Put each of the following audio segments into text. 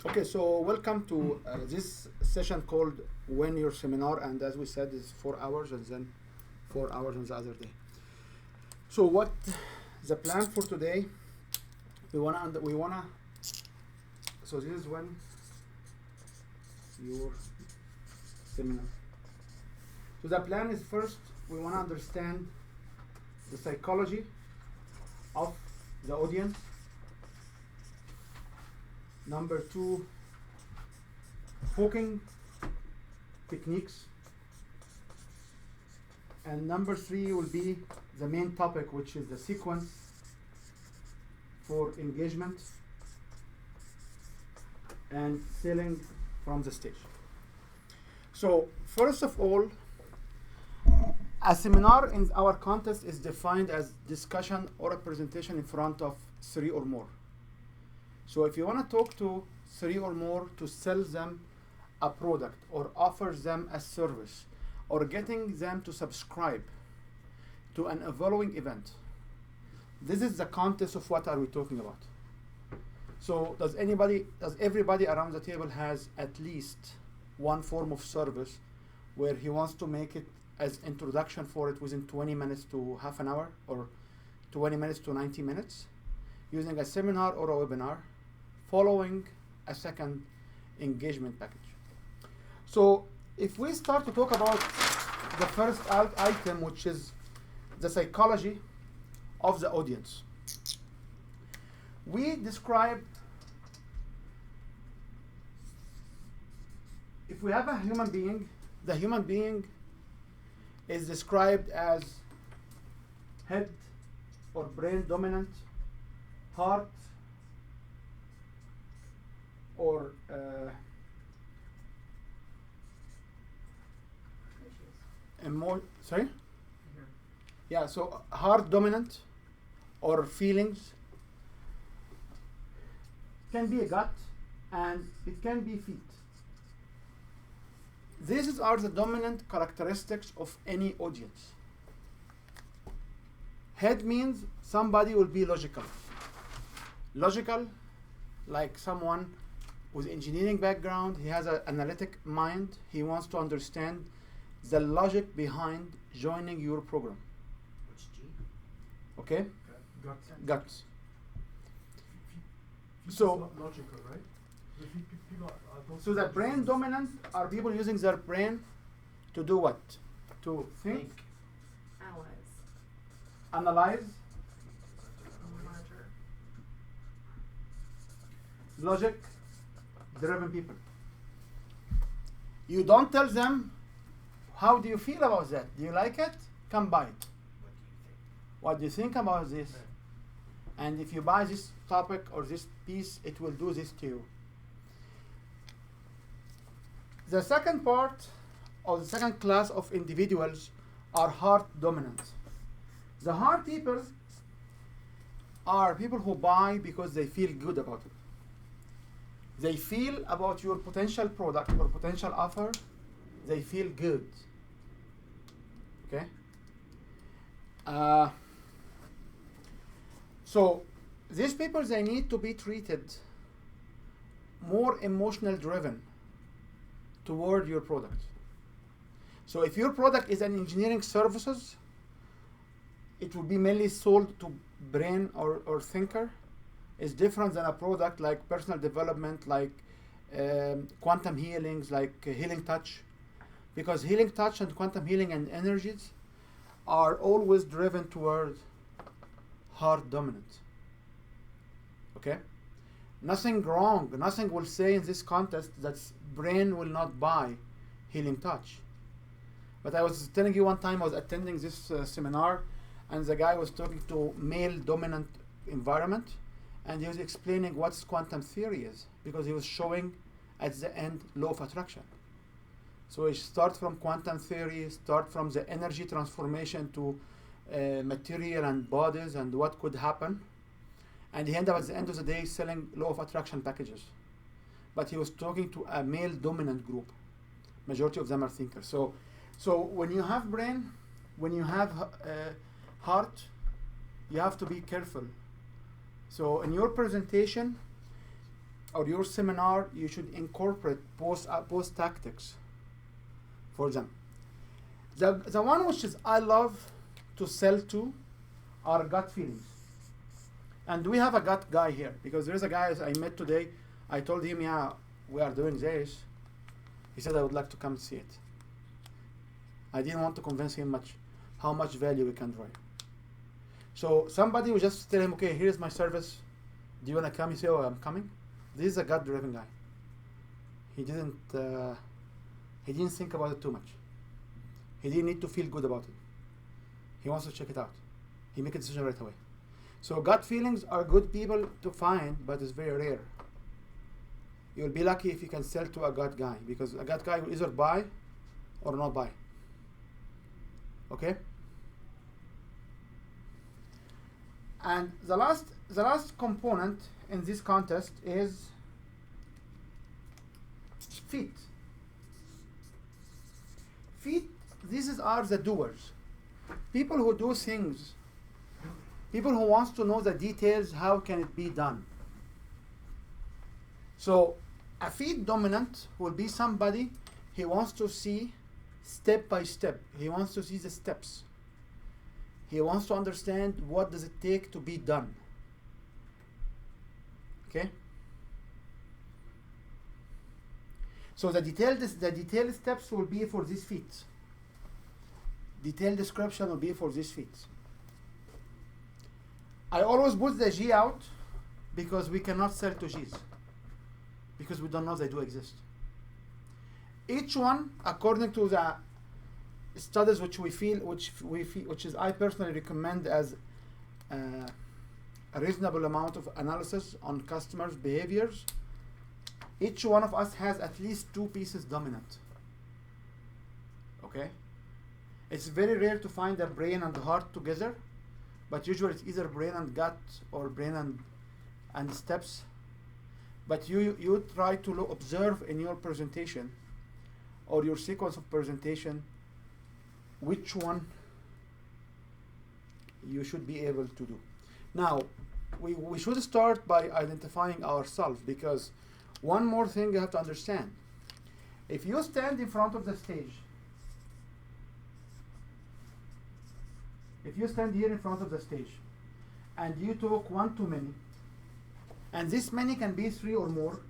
Okay, so welcome to this session called When Your Seminar, and as we said, is 4 hours and then 4 hours on the other day. So what the plan for today? We wanna. So this is when your seminar. So the plan is first we wanna understand the psychology of the audience. Number two, focusing techniques. And number three will be the main topic, which is the sequence for engagement and selling from the stage. So first of all, a seminar in our contest is defined as discussion or a presentation in front of 3 or more. So if you want to talk to 3 or more to sell them a product or offer them a service or getting them to subscribe to an following event, this is the context of what are we talking about. So does everybody around the table has at least one form of service where he wants to make it as introduction for it within 20 minutes to half an hour or 20 minutes to 90 minutes using a seminar or a webinar following a second engagement package. So if we start to talk about the first item, which is the psychology of the audience, we described, if we have a human being, the human being is described as head or brain dominant, heart or sorry? Yeah, so heart dominant or feelings, can be a gut and it can be feet. These are the dominant characteristics of any audience. Head means somebody will be logical. Logical, like someone with engineering background, he has an analytic mind, he wants to understand the logic behind joining your program. Which G? Okay? Guts. Feet So- is not logical, right? So the brain dominant are people using their brain to do what? To think, analyze, Monitor. logic driven people. You don't tell them how do you feel about that? Do you like it? Come buy it. What do you think about this? And if you buy this topic or this piece, it will do this to you. The second part or the second class of individuals are heart dominant. The heart people are people who buy because they feel good about it. They feel about your potential product or potential offer, they feel good. Okay? So these people, they need to be treated more emotional driven toward your product. So if your product is an engineering services, it will be mainly sold to brain or thinker. It's different than a product like personal development, like quantum healings, like healing touch. Because healing touch and quantum healing and energies are always driven toward heart dominant. Okay? Nothing wrong, nothing will say in this contest that brain will not buy healing touch. But I was telling you one time I was attending this seminar and the guy was talking to male dominant environment and he was explaining what quantum theory is because he was showing at the end law of attraction. So we start from quantum theory, start from the energy transformation to material and bodies and what could happen. And he ended up at the end of the day selling law of attraction packages. But he was talking to a male dominant group. Majority of them are thinkers. So when you have brain, when you have heart, you have to be careful. So in your presentation, or your seminar, you should incorporate post tactics for them. The one which is I love to sell to are gut feelings. And we have a gut guy here because there's a guy I met today. I told him, yeah, we are doing this. He said I would like to come see it. I didn't want to convince him how much value we can drive. So somebody will just tell him, okay, here's my service. Do you want to come? He say, oh, I'm coming. This is a gut-driven guy. He didn't think about it too much. He didn't need to feel good about it. He wants to check it out. He make a decision right away. So gut feelings are good people to find, but it's very rare. You'll be lucky if you can sell to a gut guy, because a gut guy will either buy or not buy. Okay? And the last component in this contest is feet. Feet, these are the doers. People who do things. People who wants to know the details, how can it be done? So a feet dominant will be somebody he wants to see step by step. He wants to see the steps. He wants to understand what does it take to be done. Okay? So the detailed steps will be for these feet. Detailed description will be for these feet. I always put the G out because we cannot sell to Gs, because we don't know they do exist. Each one, according to the studies which is I personally recommend as a reasonable amount of analysis on customers' behaviors, each one of us has at least two pieces dominant. Okay? It's very rare to find the brain and the heart together, but usually it's either brain and gut or brain and steps. But you try to observe in your presentation or your sequence of presentation which one you should be able to do. Now, we should start by identifying ourselves, because one more thing you have to understand. If you stand in front of the stage, if you stand here in front of the stage and you talk one to many, and this many can be 3 or more,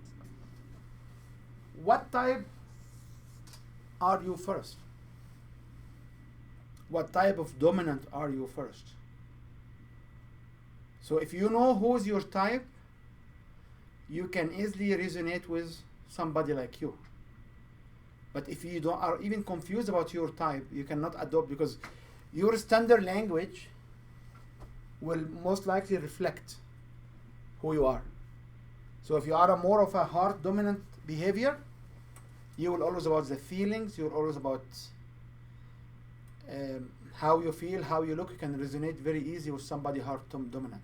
what type are you first? What type of dominant are you first? So if you know who's your type, you can easily resonate with somebody like you. But if you are even confused about your type, you cannot adopt, because your standard language will most likely reflect who you are. So if you are more of a heart dominant behavior, you will always about the feelings, you're always about how you feel, how you look. You can resonate very easy with somebody heart dominant.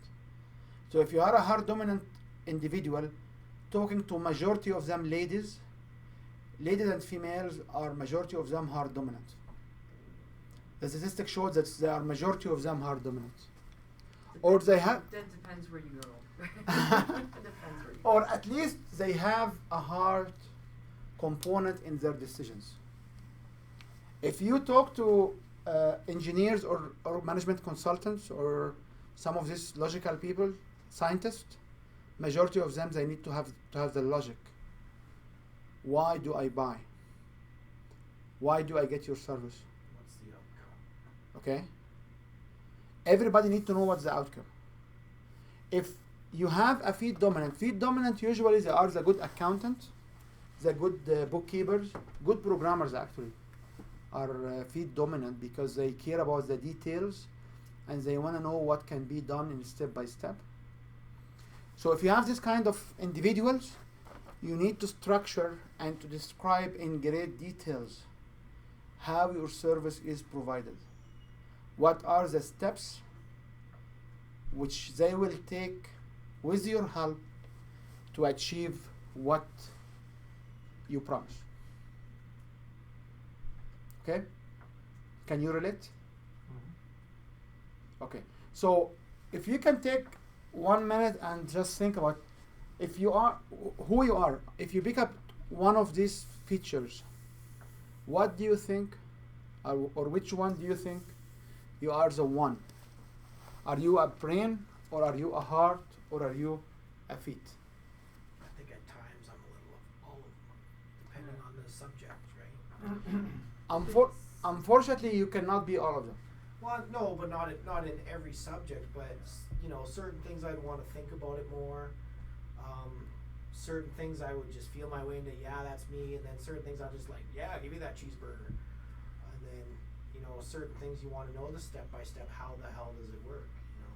So if you are a heart dominant individual, talking to majority of them ladies and females, are majority of them heart dominant. The statistics show that there are majority of them heart dominant. Or they have That depends where you go. Depends where you go. or at least they have a heart component in their decisions. If you talk to engineers or management consultants or some of these logical people, scientists, majority of them, they need to have the logic. Why do I buy? Why do I get your service? What's the outcome? Okay? Everybody needs to know what's the outcome. If you have a feet dominant usually they are the good accountants, the good bookkeepers, good programmers actually are feet dominant, because they care about the details and they want to know what can be done in step by step. So if you have this kind of individuals, you need to structure and to describe in great details how your service is provided. What are the steps which they will take with your help to achieve what you promise. Okay? Can you relate? Mm-hmm. Okay. So if you can take 1 minute and just think about if you are who you are, if you pick up one of these features, what do you think, or which one do you think you are the one? Are you a brain, or are you a heart, or are you a feet? I think at times I'm a little of all of them, depending on the subject, right? Unfortunately, you cannot be all of them. Well, no, but not in every subject. But you know, certain things I'd want to think about it more. Certain things I would just feel my way into. Yeah, that's me. And then certain things I'll just like, yeah, give me that cheeseburger. And then you know, certain things you want to know the step by step. How the hell does it work? You know.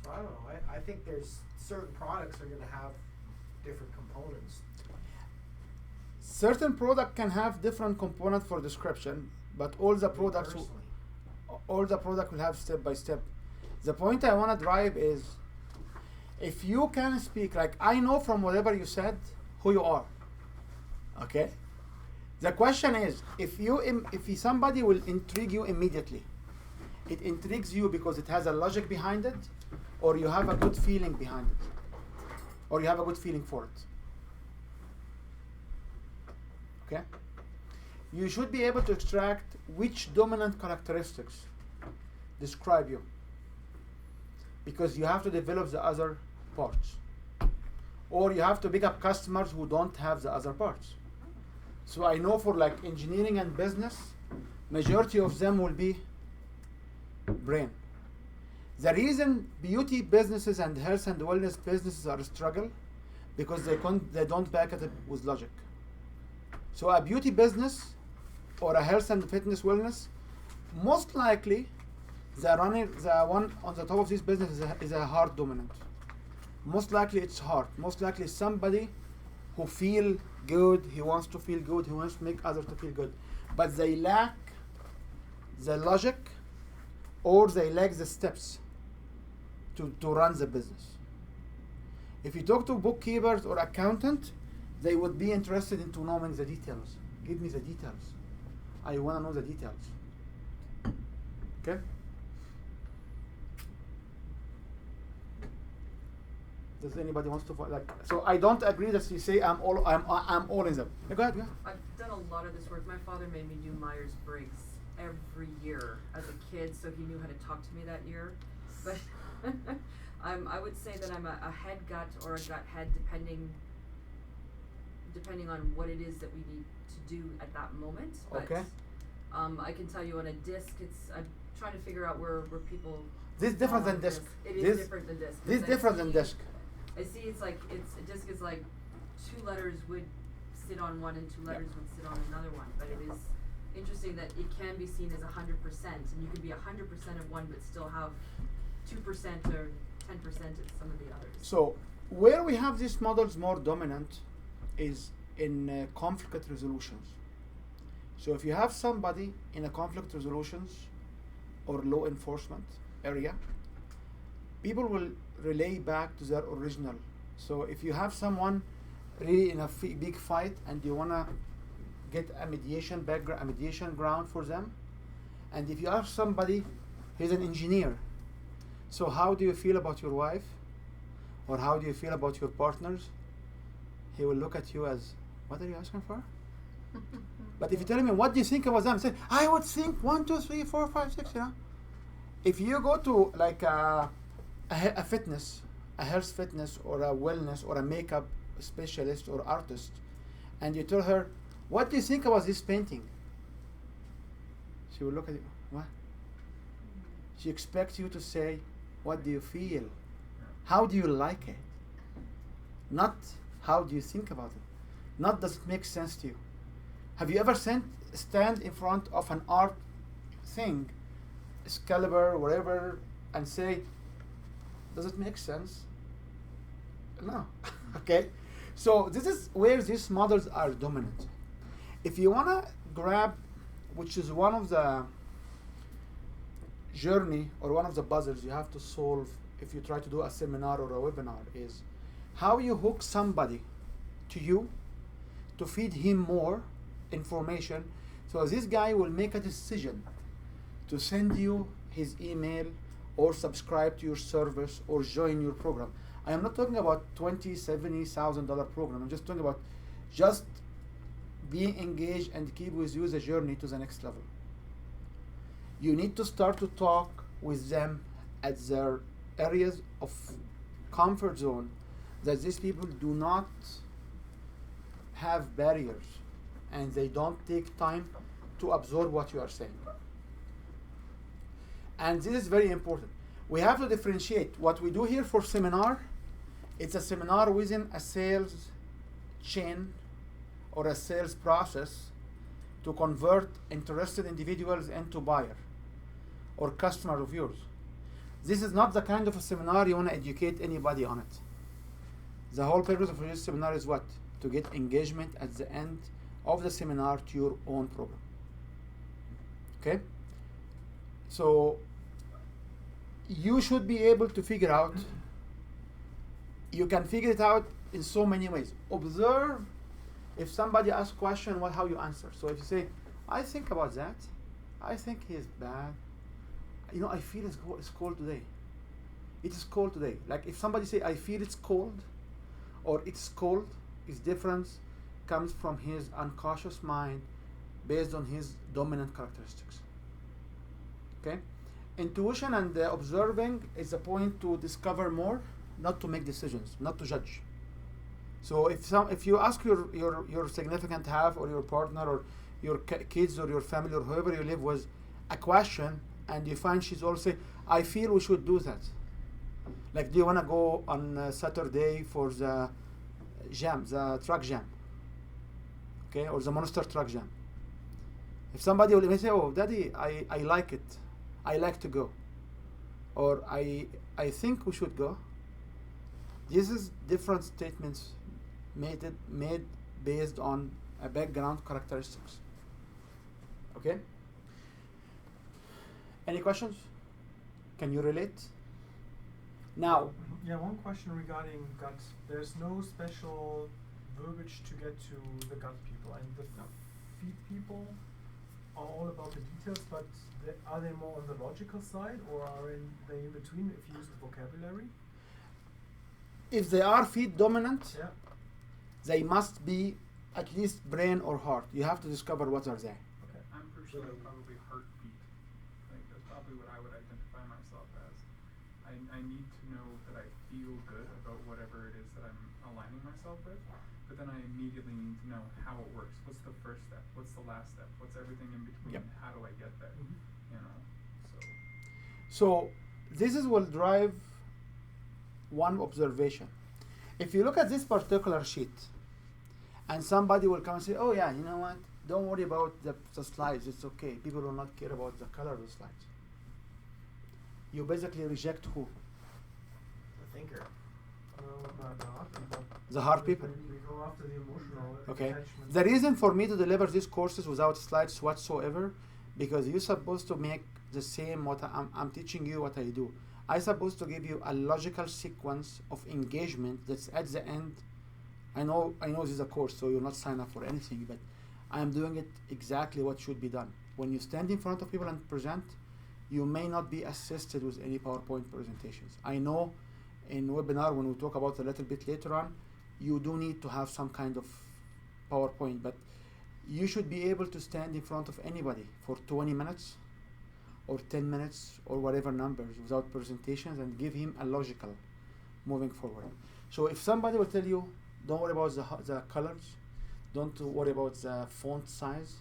So I don't know. I think there's certain products are going to have different components. Certain product can have different component for description, but all the Me products personally. all the product will have step by step. The point I want to drive is, if you can speak, like I know from whatever you said who you are. Okay. The question is, if somebody will intrigue you immediately, it intrigues you because it has a logic behind it, or you have a good feeling behind it, or you have a good feeling for it. Okay. You should be able to extract which dominant characteristics describe you, because you have to develop the other parts, or you have to pick up customers who don't have the other parts. So I know for like engineering and business, majority of them will be brain. The reason beauty businesses and health and wellness businesses are a struggle, because they don't back it up with logic. So a beauty business or a health and fitness wellness, most likely the one on the top of this business is a heart dominant. Most likely it's heart. Most likely somebody who feel good, he wants to feel good, he wants to make others to feel good. But they lack the logic, or they lack the steps to run the business. If you talk to bookkeepers or accountant, they would be interested into knowing the details. Give me the details. I want to know the details. Okay? Does anybody wants to like? So I don't agree that you say I'm all in them. Go ahead. I've done a lot of this work. My father made me do Myers-Briggs every year as a kid, so he knew how to talk to me that year. But I would say that I'm a head gut or a gut head, depending on what it is that we need to do at that moment. But, Okay. I can tell you on a disc, I'm trying to figure out where people. This is different fall than on disc. It is This- different than disc. This is 'cause I different than see- disc. I see it's a disc is like 2 letters would sit on one and 2 letters would sit on another one. But it is interesting that it can be seen as 100%, and you can be 100% of one but still have 2% or 10% of some of the others. So where we have these models more dominant is in conflict resolutions. So if you have somebody in a conflict resolutions or law enforcement area, people will relay back to their original. So if you have someone really in a big fight and you want to get a mediation background, a mediation ground for them, and if you have somebody who's an engineer, so how do you feel about your wife, or how do you feel about your partners? He will look at you as, what are you asking for? But if you tell him, what do you think about them? Say, I would think 1, 2, 3, 4, 5, 6. You know, if you go to like a fitness, a health fitness, or a wellness, or a makeup specialist or artist, and you tell her, what do you think about this painting? She will look at you. What? She expects you to say, what do you feel? How do you like it? Not how do you think about it? Not does it make sense to you? Have you ever stand in front of an art thing, Excalibur, whatever, and say, does it make sense? No. Okay? So this is where these models are dominant. If you want to grab, which is one of the journey or one of the puzzles you have to solve if you try to do a seminar or a webinar, is how you hook somebody to you to feed him more information, so this guy will make a decision to send you his email or subscribe to your service or join your program. I am not talking about $70,000 program. I'm just talking about just being engaged and keep with you the journey to the next level. You need to start to talk with them at their areas of comfort zone, that these people do not have barriers and they don't take time to absorb what you are saying. And this is very important. We have to differentiate what we do here for seminar. It's a seminar within a sales chain or a sales process to convert interested individuals into buyer or customer of yours. This is not the kind of a seminar you want to educate anybody on it. The whole purpose of this seminar is what? To get engagement at the end of the seminar to your own problem. Okay? So you should be able to figure out, you can figure it out in so many ways. Observe if somebody asks a question, how you answer. So if you say, I think about that, I think he is bad. You know, I feel it's cold today. It is cold today. Like if somebody say, I feel it's cold, or it's cold, its difference comes from his unconscious mind based on his dominant characteristics. Okay? Intuition and observing is a point to discover more, not to make decisions, not to judge. So if you ask your significant half or your partner or your kids or your family or whoever you live with a question, and you find she's all say, I feel we should do that. Like, do you want to go on Saturday for the jam, the truck jam? Okay, or the monster truck jam. If somebody will say, oh, daddy, I like it. I like to go. Or I think we should go. This is different statements made based on a background characteristics. Okay? Any questions? Can you relate? Now. Yeah, one question regarding gut. There's no special verbiage to get to the gut people, and the feed people are all about the details, but are they more on the logical side, or are they in between if you use the vocabulary? If they are feed dominant, yeah, they must be at least brain or heart. You have to discover what are they. Okay. I'm pretty sure they're probably heartbeat. Like that's probably what I would identify myself as. I need to know that I feel good about whatever it is that I'm aligning myself with, but then I immediately need to know how it works. What's the first step? What's the last step? What's everything in between? Yep. How do I get there? You know. So this will drive one observation. If you look at this particular sheet, and somebody will come and say, oh yeah, you know what? Don't worry about the slides. It's okay. People will not care about the color of the slides. You basically reject who? The thinker. The hard people. We go after the emotional Okay. attachment. The reason for me to deliver these courses without slides whatsoever, because you're supposed to make the same what I'm teaching you what I do. I'm supposed to give you a logical sequence of engagement that's at the end. I know this is a course, so you'll not sign up for anything, but I am doing it exactly what should be done. When you stand in front of people and present, you may not be assisted with any PowerPoint presentations. I know in webinar, when we talk about a little bit later on, you do need to have some kind of PowerPoint, but you should be able to stand in front of anybody for 20 minutes or 10 minutes or whatever numbers without presentations and give him a logical moving forward. So if somebody will tell you, don't worry about the colors, don't worry about the font size,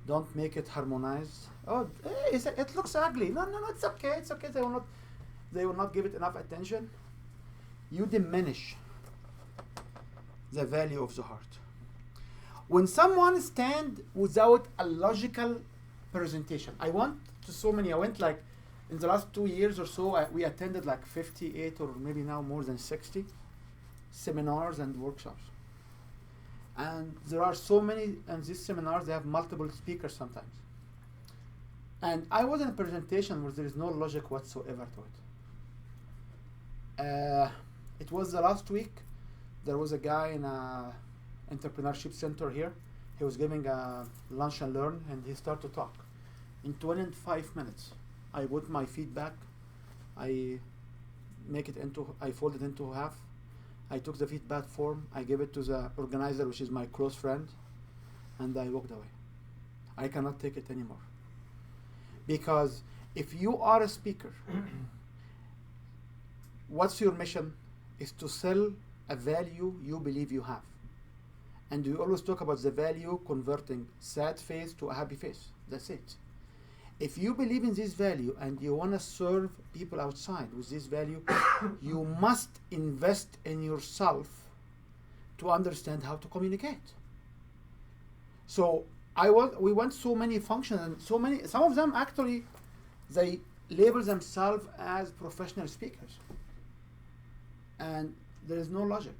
don't make it harmonized. Oh, hey, it looks ugly. No, it's okay. It's okay. They will not give it enough attention. You diminish the value of the heart. When someone stands without a logical presentation, I went like in the last 2 years or so, we attended like 58 or maybe now more than 60 seminars and workshops. And there are so many, and these seminars, they have multiple speakers sometimes. And I was in a presentation where there is no logic whatsoever to it. It was the last week. There was a guy in a entrepreneurship center here. He was giving a lunch and learn, and he started to talk. In 25 minutes, I put my feedback. I I fold it into half. I took the feedback form, I gave it to the organizer, which is my close friend, and I walked away. I cannot take it anymore. Because if you are a speaker, what's your mission? Is to sell a value you believe you have. And we always talk about the value converting sad face to a happy face. That's it. If you believe in this value and you want to serve people outside with this value, you must invest in yourself to understand how to communicate. So we went so many functions and some of them actually, they label themselves as professional speakers. And there is no logic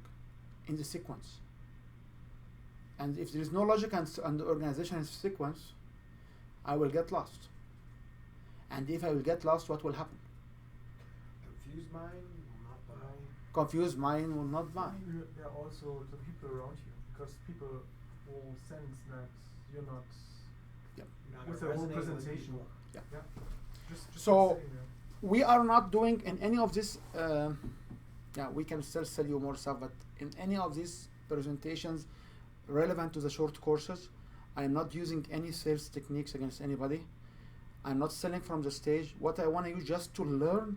in the sequence. And if there is no logic and the organization is sequence, I will get lost. And if I will get lost, what will happen? Confused mind will not buy. Confused mind will not buy. There are also the people around you, because people will sense that you're not Yep. You're not with gonna the whole resonate with presentation. people. Yeah. Yeah. Just So- sitting there. We are not doing in any of this, we can still sell you more stuff, but in any of these presentations relevant to the short courses, I am not using any sales techniques against anybody. I'm not selling from the stage. What I want you just to learn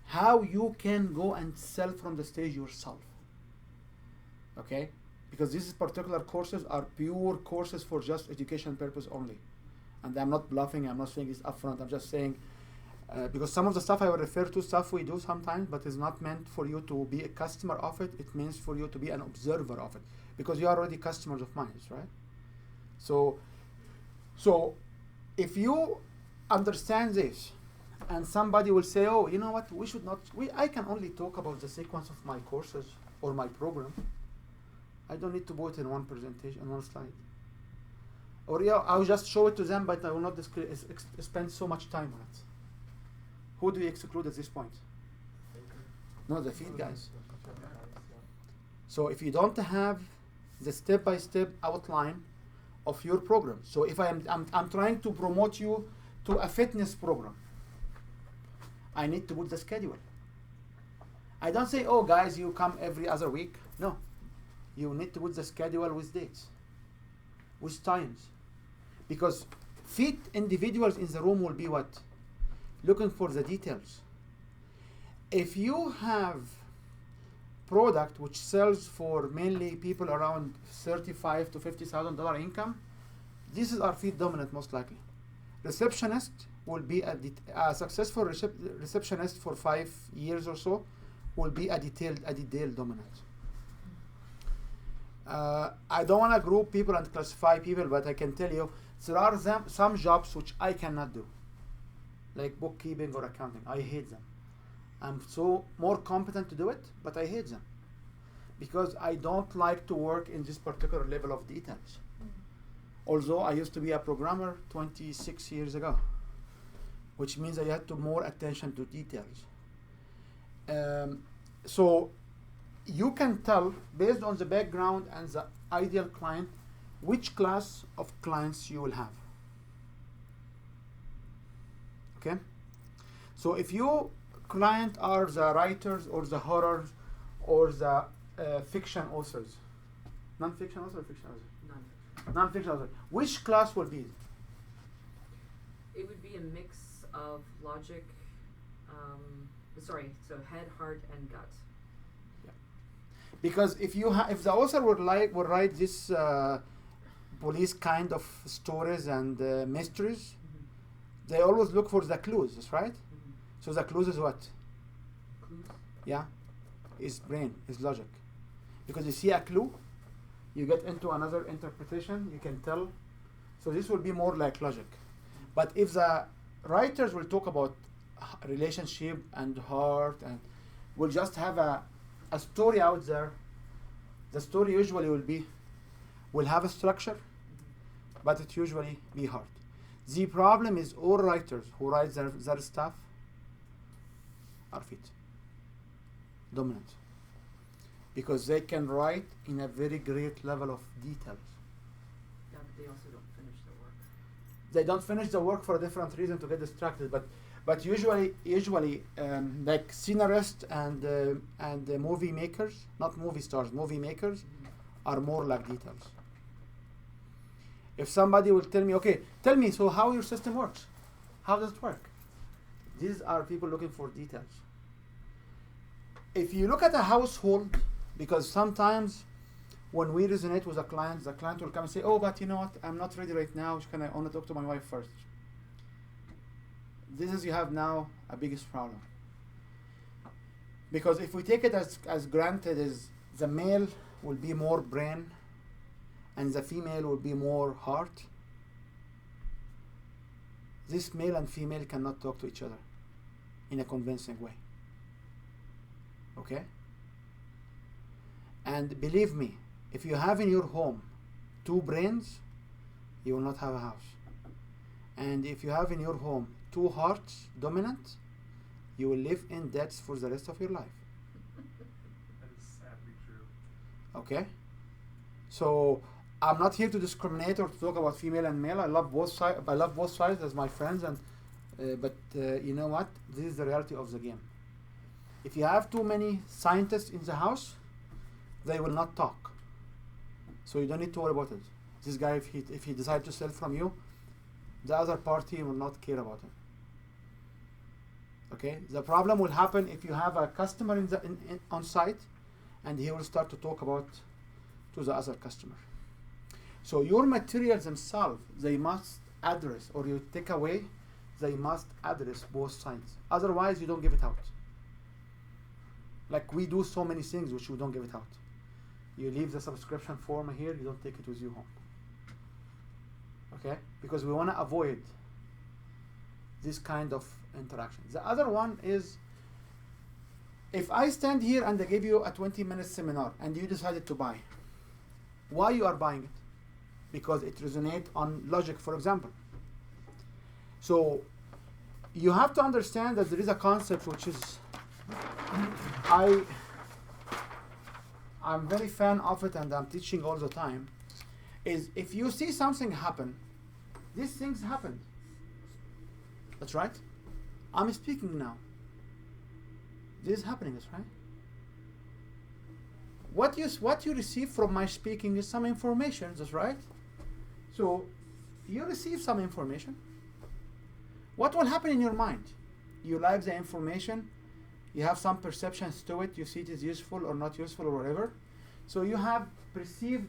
how you can go and sell from the stage yourself. Okay? Because these particular courses are pure courses for just education purpose only. And I'm not bluffing, I'm not saying this upfront, I'm just saying, because some of the stuff I will refer to stuff we do sometimes, but is not meant for you to be a customer of it, it means for you to be an observer of it. Because you are already customers of mine, right? So if you understand this, and somebody will say, oh, you know what, I can only talk about the sequence of my courses or my program. I don't need to put it in one presentation, on one slide. Or I'll just show it to them, but I will not spend so much time on it. Who do we exclude at this point? No, the feed guys. So if you don't have the step-by-step outline of your program, so if I'm trying to promote you to a fitness program, I need to put the schedule. I don't say, oh guys, you come every other week. No, you need to put the schedule with dates, with times, because fit individuals in the room will be what? Looking for the details. If you have product which sells for mainly people around $35,000 to $50,000 income, this is our feed dominant most likely. Receptionist will be a successful receptionist for 5 years or so will be a detail dominant. I don't want to group people and classify people, but I can tell you there are some jobs which I cannot do, like bookkeeping or accounting. I hate them. I'm so more competent to do it, but I hate them because I don't like to work in this particular level of details. Although I used to be a programmer 26 years ago, which means I had to more attention to details. So you can tell based on the background and the ideal client which class of clients you will have. Okay? So if your client are the writers or the horrors or the fiction authors, non-fiction author or fiction author? None. Non-fiction author. Which class will be? It would be a mix of logic, so head, heart, and gut. Because if the author would write this police kind of stories and mysteries, they always look for the clues, right? So the clues is what? Clues? Yeah, is brain, is logic. Because you see a clue, you get into another interpretation, you can tell. So this will be more like logic. But if the writers will talk about relationship and heart and will just have a story out there, the story usually will have a structure, but it usually be hard. The problem is all writers who write their stuff are fit, dominant, because they can write in a very great level of details. Yeah, but they also don't finish their work. They don't finish the work for a different reason, to get distracted, but But usually, like scenarists and movie makers, not movie stars, movie makers, are more like details. If somebody will tell me, okay, tell me, so how your system works? How does it work? These are people looking for details. If you look at a household, because sometimes when we resonate with a client, the client will come and say, oh, but you know what, I'm not ready right now, can I want to talk to my wife first? This is, you have now a biggest problem. Because if we take it as granted, is the male will be more brain and the female will be more heart, this male and female cannot talk to each other in a convincing way. Okay? And believe me, if you have in your home 2 brains, you will not have a house. And if you have in your home 2 hearts dominant, you will live in debts for the rest of your life. That is sadly true. Okay? So I'm not here to discriminate or to talk about female and male. I love both sides. I love both sides as my friends, and but you know what? This is the reality of the game. If you have too many scientists in the house, they will not talk. So you don't need to worry about it. This guy, if he decides to sell from you, the other party will not care about him. Okay? The problem will happen if you have a customer on site, and he will start to talk about to the other customer. So your materials themselves, they must address, or you take away, they must address both sides. Otherwise, you don't give it out. Like we do so many things which we don't give it out. You leave the subscription form here, you don't take it with you home. Okay? Because we want to avoid this kind of interaction. The other one is, if I stand here and I give you a 20-minute seminar and you decided to buy, why you are buying it? Because it resonates on logic, for example. So you have to understand that there is a concept which is, I'm very fan of it and I'm teaching all the time, is if you see something happen, these things happen. That's right. I'm speaking now. This is happening, that's right. What you receive from my speaking is some information, that's right. So you receive some information. What will happen in your mind? You like the information, you have some perceptions to it, you see it is useful or not useful or whatever. So you have perceived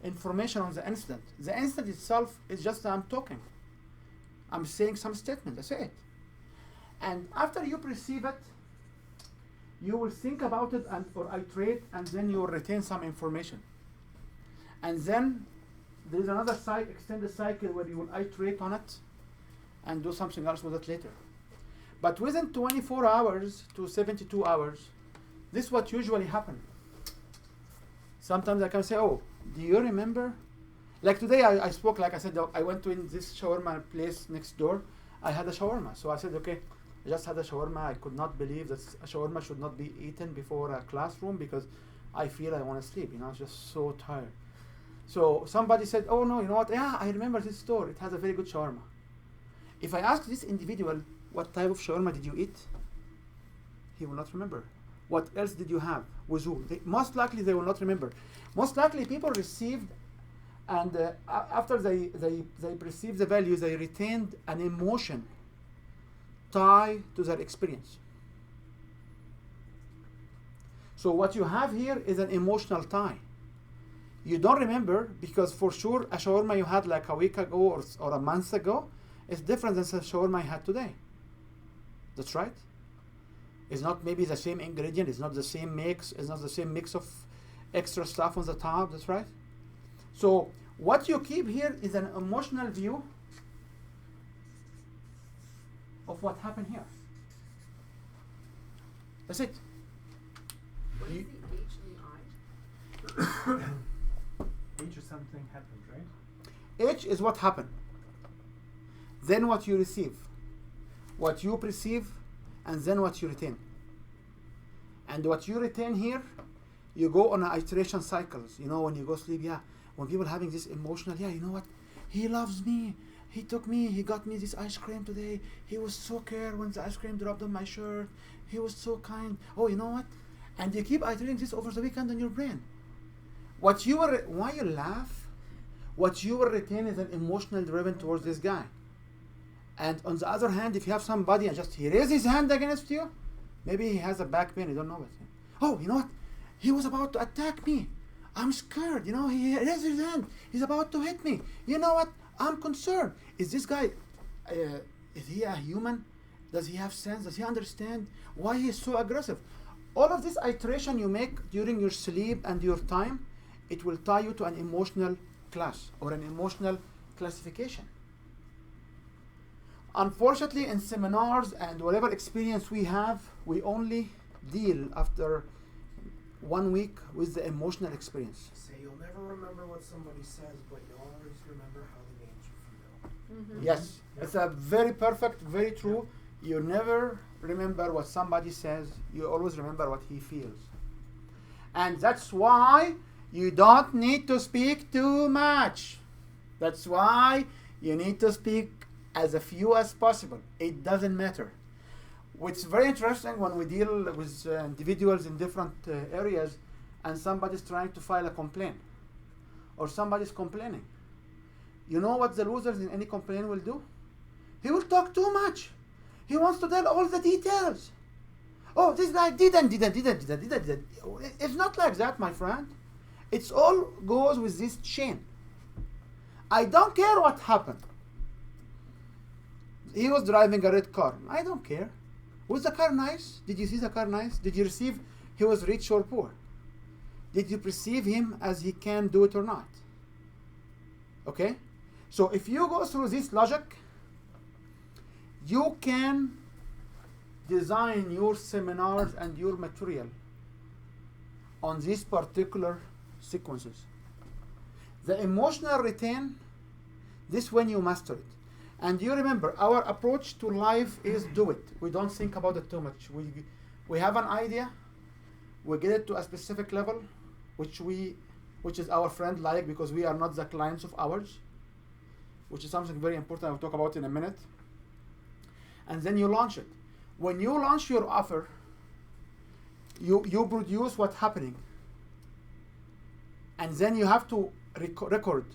information on the instant. The instant itself is just I'm talking. I'm saying some statement, that's it. And after you perceive it, you will think about it or iterate, and then you will retain some information. And then there is another extended cycle where you will iterate on it and do something else with it later. But within 24 hours to 72 hours, this is what usually happens. Sometimes I can say, oh, do you remember? Like today I spoke, like I said, I went to in this shawarma place next door. I had a shawarma. So I said, okay, I just had a shawarma. I could not believe that a shawarma should not be eaten before a classroom because I feel I want to sleep. I was just so tired. So somebody said, oh no, you know what? Yeah, I remember this store. It has a very good shawarma. If I ask this individual, what type of shawarma did you eat? He will not remember. What else did you have? With who? Most likely they will not remember. Most likely people received, and after they perceived the value, they retained an emotion tied to their experience. So what you have here is an emotional tie. You don't remember because for sure a shawarma you had like a week ago or a month ago is different than the shawarma you had today. That's right. It's not maybe the same ingredient, it's not the same mix, it's not the same mix of extra stuff on the top, that's right. So what you keep here is an emotional view of what happened here. That's it. What is the H and the I? H is something happened, right? H is what happened. Then what you receive. What you perceive, and then what you retain. And what you retain here, you go on iteration cycles. You know, when you go sleep, yeah, when people are having this emotional, yeah, you know what? He loves me. he got me this ice cream today. He was so care when the ice cream dropped on my shirt. He was so kind. Oh, you know what? And you keep iterating this over the weekend in your brain. Why you laugh? What you will retain is an emotional driven towards this guy. And on the other hand, if you have somebody and just he raises his hand against you, maybe he has a back pain, you don't know it. Oh, you know what? He was about to attack me. I'm scared, you know, he raised his hand. He's about to hit me. You know what? I'm concerned. Is this guy, is he a human? Does he have sense? Does he understand why he is so aggressive? All of this iteration you make during your sleep and your time, it will tie you to an emotional class or an emotional classification. Unfortunately, in seminars and whatever experience we have, we only deal after 1 week with the emotional experience. Say you'll never remember what somebody says, but you'll always remember how they made you feel. Yes, it's a very perfect, very true. You never remember what somebody says, you always remember what he feels. And that's why you don't need to speak too much. That's why you need to speak as few as possible. It doesn't matter. What's very interesting when we deal with individuals in different areas and somebody's trying to file a complaint or somebody's complaining. You know what the losers in any complaint will do? He will talk too much. He wants to tell all the details. Oh, this guy didn't. It's not like that, my friend. It's all goes with this chain. I don't care what happened. He was driving a red car. I don't care. Was the car nice? Did you see the car nice? Did you receive he was rich or poor? Did you perceive him as he can do it or not? Okay? So if you go through this logic, you can design your seminars and your material on these particular sequences. The emotional retain, this when you master it. And you remember, our approach to life is do it. We don't think about it too much. We have an idea, we get it to a specific level, which is our friend like, because we are not the clients of ours, which is something very important I'll talk about in a minute. And then you launch it. When you launch your offer, you produce what's happening. And then you have to record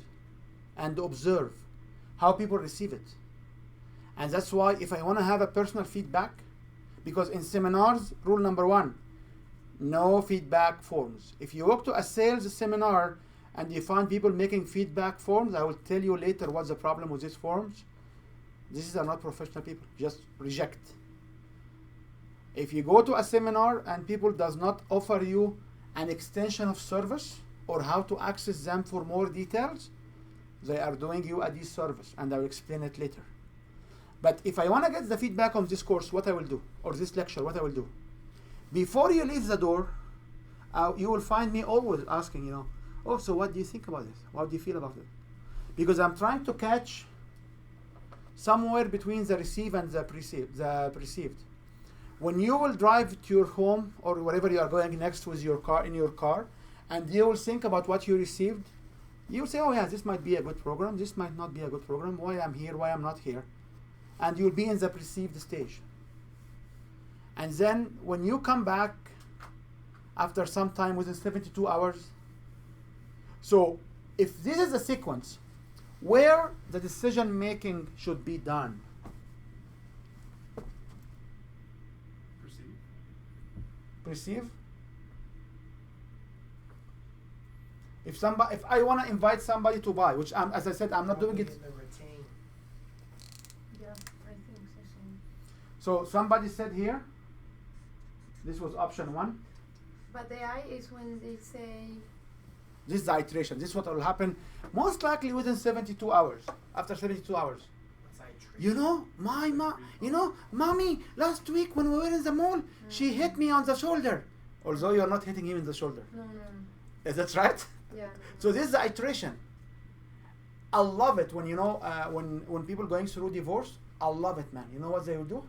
and observe how people receive it. And that's why if I want to have a personal feedback, because in seminars, rule number 1, no feedback forms. If you walk to a sales seminar and you find people making feedback forms, I will tell you later what's the problem with these forms. These are not professional people. Just reject. If you go to a seminar and people does not offer you an extension of service or how to access them for more details, they are doing you a disservice, and I will explain it later. But if I want to get the feedback on this course, what I will do, or this lecture, what I will do, before you leave the door, you will find me always asking, oh, so what do you think about this? What do you feel about it? Because I'm trying to catch somewhere between the received and the perceived. When you will drive to your home or wherever you are going next with your car, in your car, and you will think about what you received, you will say, oh yeah, this might be a good program, this might not be a good program, why I'm here, why I'm not here. And you'll be in the perceived stage. And then when you come back after some time, within 72 hours, so if this is a sequence where the decision making should be done, perceive. If I want to invite somebody to buy, which as I said, I'm not doing it. Yeah, I think So so. somebody said here, this was option 1. But the I is when they say. This is the iteration. This is what will happen most likely within 72 hours. After 72 hours. Mommy, last week when we were in the mall, she hit me on the shoulder. Although you're not hitting him in the shoulder. No. Is that right? Yeah. So this is the iteration. I love it when when people going through divorce. I love it, man. You know what they will do?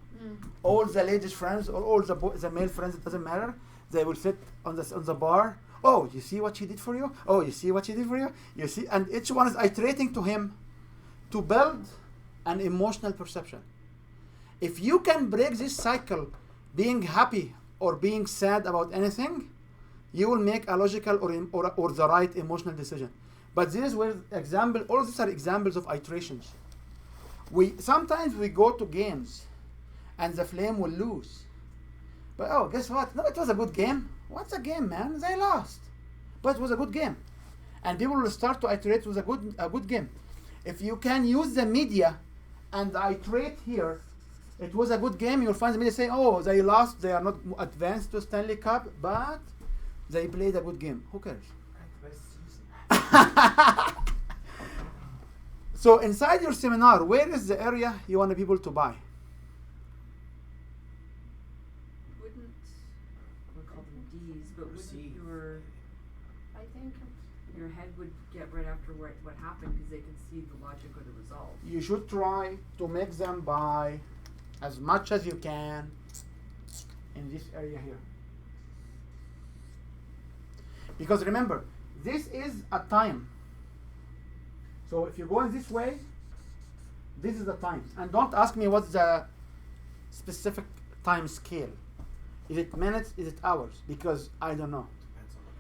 All the ladies' friends or all the male friends, it doesn't matter. They will sit on the bar. Oh, you see what she did for you? Oh, you see what she did for you? You see, and each one is iterating to him to build and emotional perception. If you can break this cycle, being happy or being sad about anything, you will make a logical or the right emotional decision. But this is where example, all these are examples of iterations. Sometimes we go to games and the flame will lose. But oh, guess what? No, it was a good game. What's a game, man? They lost. But it was a good game. And people will start to iterate it was a good game. If you can use the media and iterate here, it was a good game, you'll find the media saying, oh, they lost, they are not advanced to Stanley Cup, but they played a good game. Who cares? So inside your seminar, where is the area you want people to buy? Wouldn't, we'll call them D's, but wouldn't C. I think your head would get right after what happened because they can see the logic or the result. You should try to make them buy as much as you can in this area here. Because remember, this is a time. So if you go in this way, this is the time. And don't ask me what's the specific time scale. Is it minutes? Is it hours? Because I don't know. Depends on the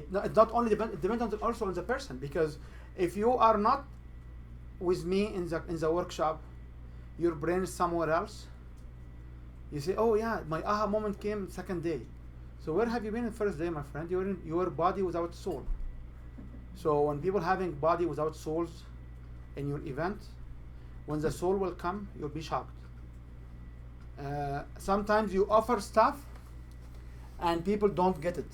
product. It not only depends, it depends also on the person. Because if you are not with me in the workshop, your brain is somewhere else. You say, oh yeah, my aha moment came second day. So where have you been the first day, my friend? You're in your body without soul. So when people having body without souls in your event, when the soul will come, you'll be shocked. Sometimes you offer stuff and people don't get it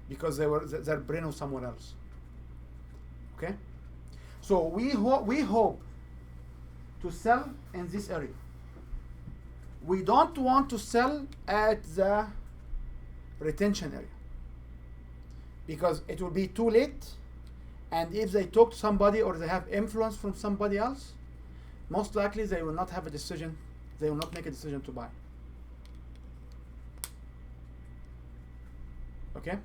because their brain was somewhere else. Okay? So we hope to sell in this area. We don't want to sell at the retention area because it will be too late, and if they talk to somebody or they have influence from somebody else, most likely they will not have a decision, they will not make a decision to buy. Okay?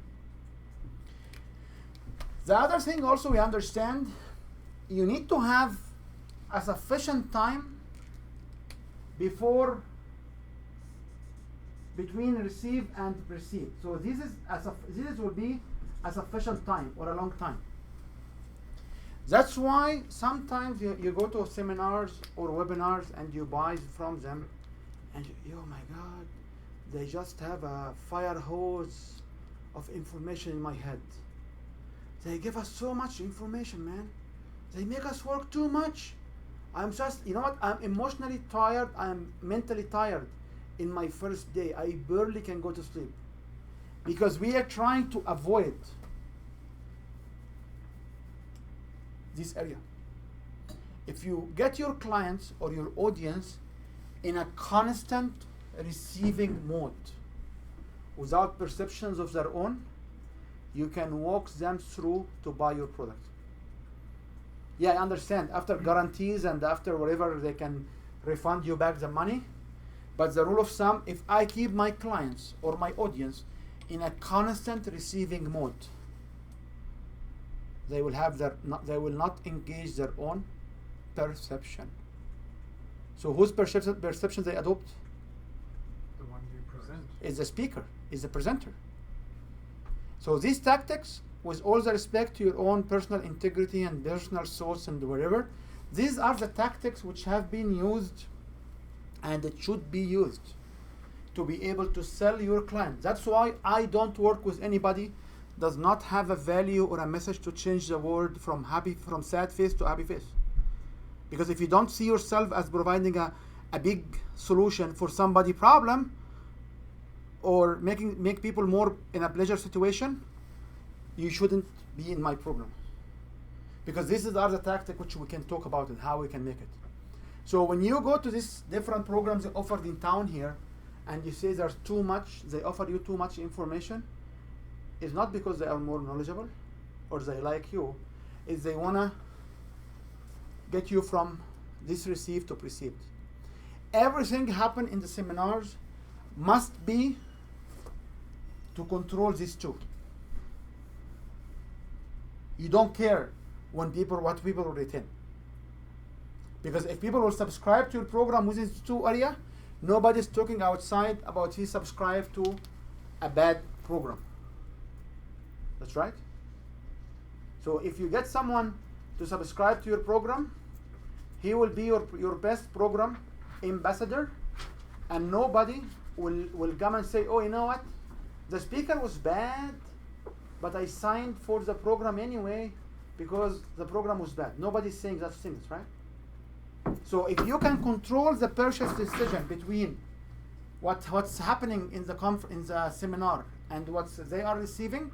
The other thing also we understand, you need to have a sufficient time between receive and receive. So this will be a sufficient time or a long time. That's why sometimes you go to seminars or webinars and you buy from them and oh my God, they just have a fire hose of information in my head. They give us so much information, man. They make us work too much. I'm just, you know what? I'm emotionally tired. I'm mentally tired in my first day. I barely can go to sleep because we are trying to avoid this area. If you get your clients or your audience in a constant receiving mode without perceptions of their own, you can walk them through to buy your product. Yeah, I understand. After guarantees and after whatever, they can refund you back the money. But the rule of thumb, if I keep my clients or my audience in a constant receiving mode, they will not engage their own perception. So whose perception they adopt? The one you present. Is the speaker, is the presenter. So these tactics, with all the respect to your own personal integrity and personal source and whatever, these are the tactics which have been used and it should be used to be able to sell your client. That's why I don't work with anybody does not have a value or a message to change the world from sad face to happy face. Because if you don't see yourself as providing a big solution for somebody's problem or make people more in a pleasure situation, you shouldn't be in my program. Because this is the tactic which we can talk about and how we can make it. So when you go to these different programs offered in town here and you say there's too much, they offer you too much information, it's not because they are more knowledgeable or they like you, it's they wanna get you from this received to perceived. Everything happen in the seminars must be to control these two. You don't care what people retain. Because if people will subscribe to your program within these two areas, nobody's talking outside about he subscribed to a bad program. That's right. So if you get someone to subscribe to your program, he will be your best program ambassador, and nobody will come and say, oh, you know what? The speaker was bad, but I signed for the program anyway because the program was bad. Nobody's saying such things, right? So if you can control the purchase decision between what's happening in the seminar and what they are receiving,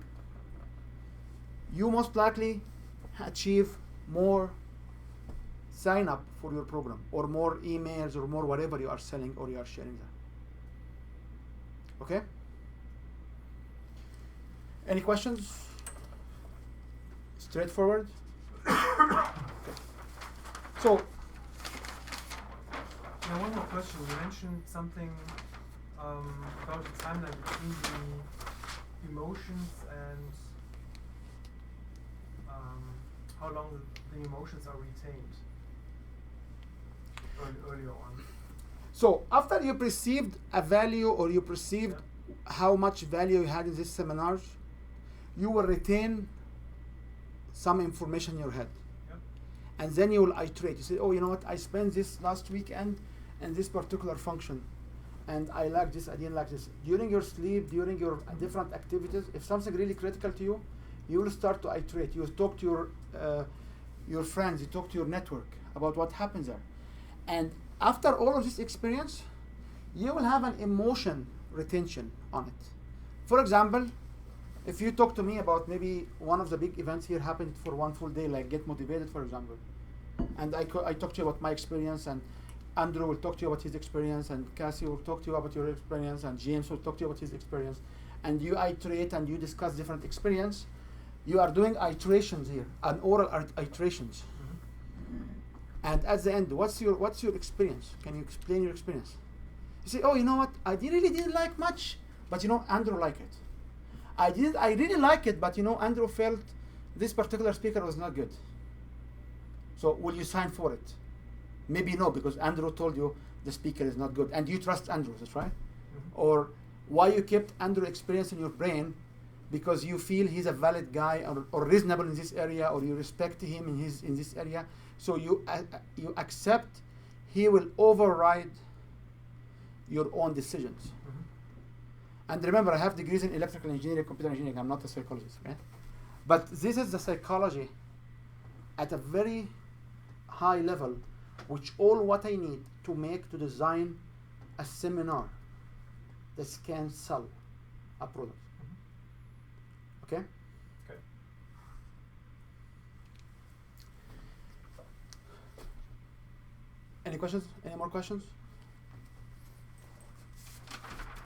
you most likely achieve more sign up for your program, or more emails, or more whatever you are selling or you are sharing that. Okay? Any questions? Straightforward? Okay. So, now one more question. You mentioned something about the timeline between the emotions and how long the emotions are retained earlier on. so after you perceived a value, or you perceived how much value you had in these seminars, you will retain some information in your head. Yep. And then you will iterate. You say, oh, you know what, I spent this last weekend in this particular function, and I like this, I didn't like this. During your sleep, during your different activities, if something really critical to you, you will start to iterate. You will talk to your friends, you talk to your network about what happens there. And after all of this experience, you will have an emotion retention on it. For example, if you talk to me about maybe one of the big events here happened for one full day, like Get Motivated, for example, and I talk to you about my experience, and Andrew will talk to you about his experience, and Cassie will talk to you about your experience, and James will talk to you about his experience, and you iterate and you discuss different experience. You are doing iterations here, an oral iterations. And at the end, what's your experience? Can you explain your experience? You say, oh, you know what? I really didn't like much, but you know, Andrew liked it. I really like it, but you know, Andrew felt this particular speaker was not good. So will you sign for it? Maybe no, because Andrew told you the speaker is not good, and you trust Andrew. That's right. Or why you kept Andrew experience in your brain? Because you feel he's a valid guy, or reasonable in this area, or you respect him in this area. So you accept he will override your own decisions. And remember, I have degrees in electrical engineering, computer engineering. I'm not a psychologist, right? But this is the psychology at a very high level, which all what I need to design a seminar that can sell a product. Okay? Okay. Any questions? Any more questions?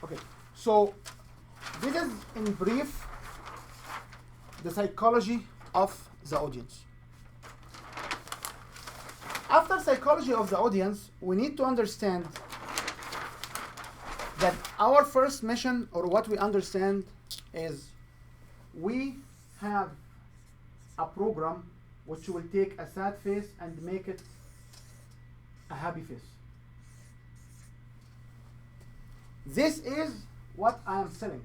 Okay. So this is in brief the psychology of the audience. After psychology of the audience, we need to understand that our first mission, or what we understand, is we have a program which will take a sad face and make it a happy face. This is what I am selling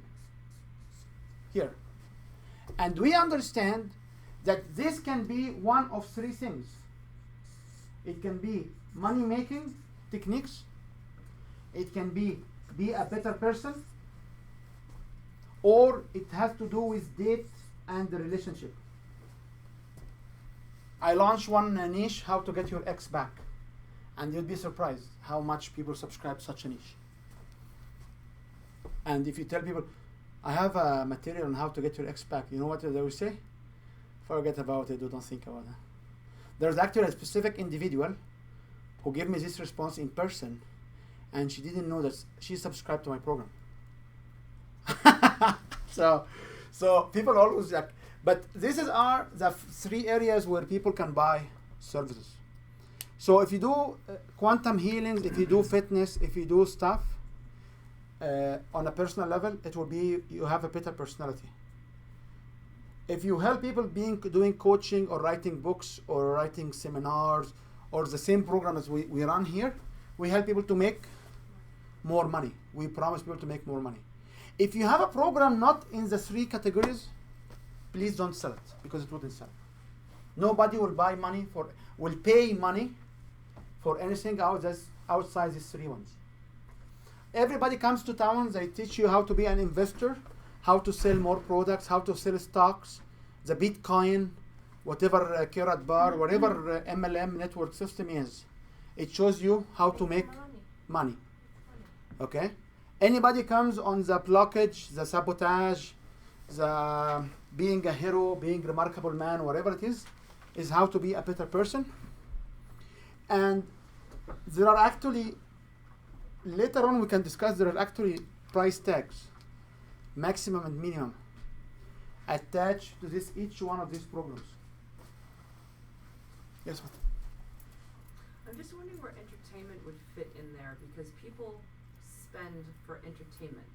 here. And we understand that this can be one of three things. It can be money-making techniques. It can be a better person. Or it has to do with date and the relationship. I launched one niche, how to get your ex back. And you'll be surprised how much people subscribe to such a niche. And if you tell people, I have a material on how to get your ex back, you know what they will say? Forget about it, don't think about it. There's actually a specific individual who gave me this response in person, and she didn't know that she subscribed to my program. So people always like, but this is the three areas where people can buy services. So if you do quantum healings, if you do fitness, if you do stuff on a personal level, it will be you have a better personality. If you help people doing coaching or writing books or writing seminars or the same program as we run here, we help people to make more money. We promise people to make more money. If you have a program not in the 3 categories, please don't sell it because it wouldn't sell. Nobody will pay money for anything outside these 3 ones. Everybody comes to town, they teach you how to be an investor, how to sell more products, how to sell stocks, the Bitcoin, whatever Kirat Bar, whatever MLM network system is. It shows you how to make money. Okay? Anybody comes on the blockage, the sabotage, the being a hero, being a remarkable man, whatever it is how to be a better person. And there are actually, later on we can discuss, there are actually price tags, maximum and minimum, attached to each one of these programs. Yes, what? I'm just wondering where entertainment would fit in there, because people spend for entertainment.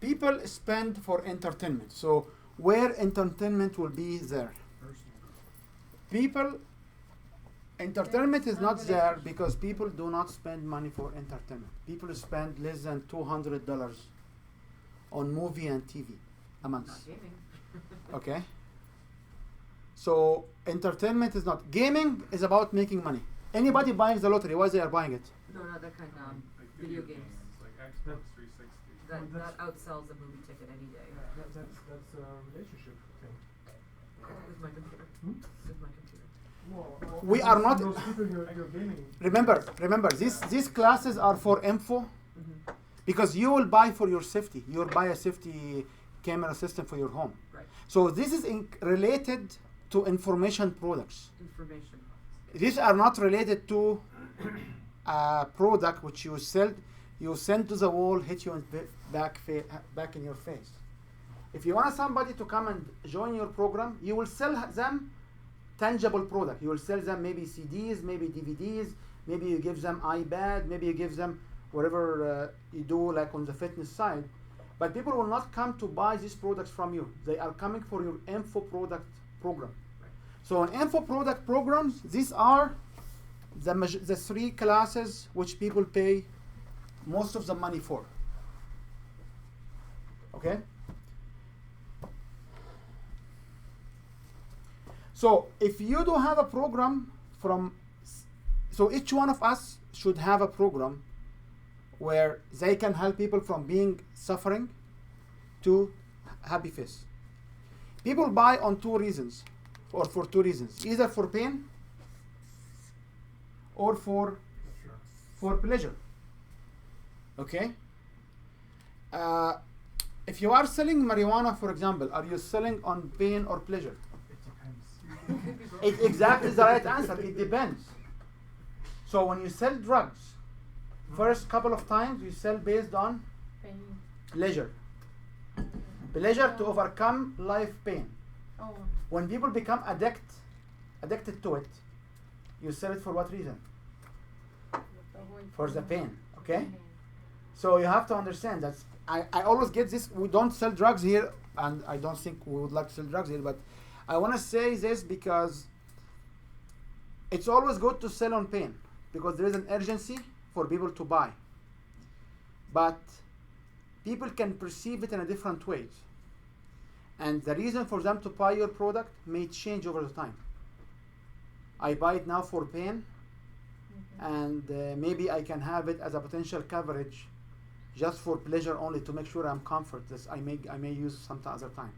People spend for entertainment. So where entertainment will be there? Entertainment is not there because people do not spend money for entertainment. People spend less than $200 on movie and TV a month. Not gaming. Okay? So entertainment is not. Gaming is about making money. Anybody buying the lottery, why they are buying it? No, not that kind of Like video games. like Xbox 360. That outsells a movie ticket any day That's a relationship thing. with my computer. Hmm? With my computer. Well, We are not- those people you're gaming. Remember, these classes are for info Mm-hmm. because you will buy for your safety. You'll buy a safety camera system for your home. Right. So this is related to information products. Information. These are not related to a product which you sell, you send to the wall, hit you in back in your face. If you want somebody to come and join your program, you will sell them tangible product. You will sell them maybe CDs, maybe DVDs, maybe you give them iPad, maybe you give them whatever you do like on the fitness side. But people will not come to buy these products from you. They are coming for your info product program. So in info product programs, these are the 3 classes which people pay most of the money for. Okay? So if you do have a program so each one of us should have a program where they can help people from being suffering to happy face. People buy on 2 reasons, or for 2 reasons, either for pain or for pleasure. Okay? If you are selling marijuana, for example, are you selling on pain or pleasure? It depends. It exactly is the right answer. It depends. So when you sell drugs, first couple of times you sell based on pleasure. Pleasure to overcome life pain. Oh, When people become addicted to it, you sell it for what reason? For the pain. Okay? So you have to understand that I always get this. We don't sell drugs here, and I don't think we would like to sell drugs here, but I want to say this because it's always good to sell on pain because there is an urgency for people to buy. But people can perceive it in a different ways. And the reason for them to buy your product may change over the time. I buy it now for pain, and maybe I can have it as a potential coverage just for pleasure only to make sure I'm comforted. I may use some other time.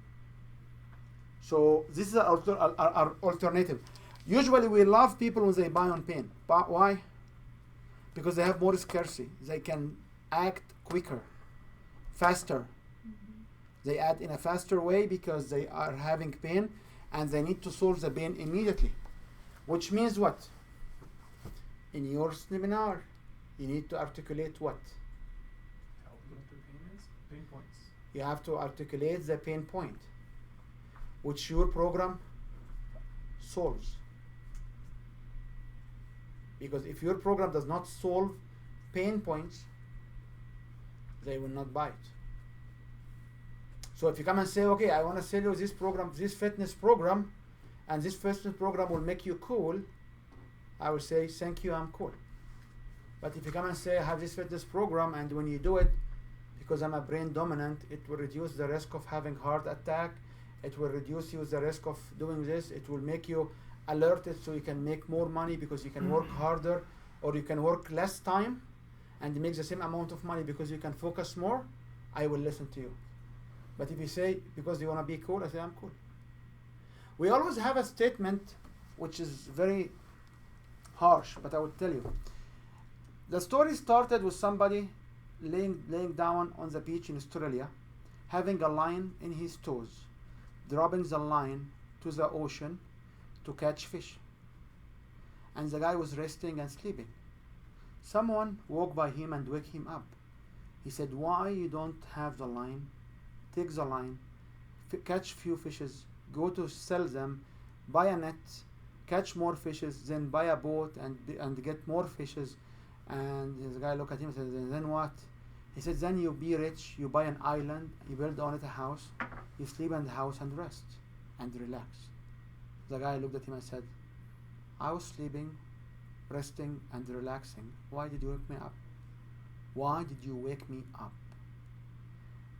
So this is our alternative. Usually we love people when they buy on pain. But why? Because they have more scarcity. They can act quicker, faster. They act in a faster way because they are having pain and they need to solve the pain immediately. Which means what? In your seminar, you need to articulate what? Tell them what the pain is. Pain points. You have to articulate the pain point, which your program solves. Because if your program does not solve pain points, they will not buy it. So if you come and say, okay, I want to sell you this program, this fitness program, and this fitness program will make you cool, I will say, thank you, I'm cool. But if you come and say, I have this fitness program, and when you do it, because I'm a brain dominant, it will reduce the risk of having heart attack, it will reduce you the risk of doing this, it will make you alerted so you can make more money because you can work harder, or you can work less time and make the same amount of money because you can focus more, I will listen to you. But if you say, because you want to be cool, I say, I'm cool. We always have a statement which is very harsh, but I will tell you. The story started with somebody laying down on the beach in Australia, having a line in his toes, dropping the line to the ocean to catch fish. And the guy was resting and sleeping. Someone walked by him and woke him up. He said, why you don't have the line? Take the line, catch few fishes, go to sell them, buy a net, catch more fishes, then buy a boat and get more fishes. And the guy looked at him and said, then what? He said, then you be rich, you buy an island, you build on it a house, you sleep in the house and rest and relax. The guy looked at him and said, I was sleeping, resting and relaxing. Why did you wake me up? Why did you wake me up?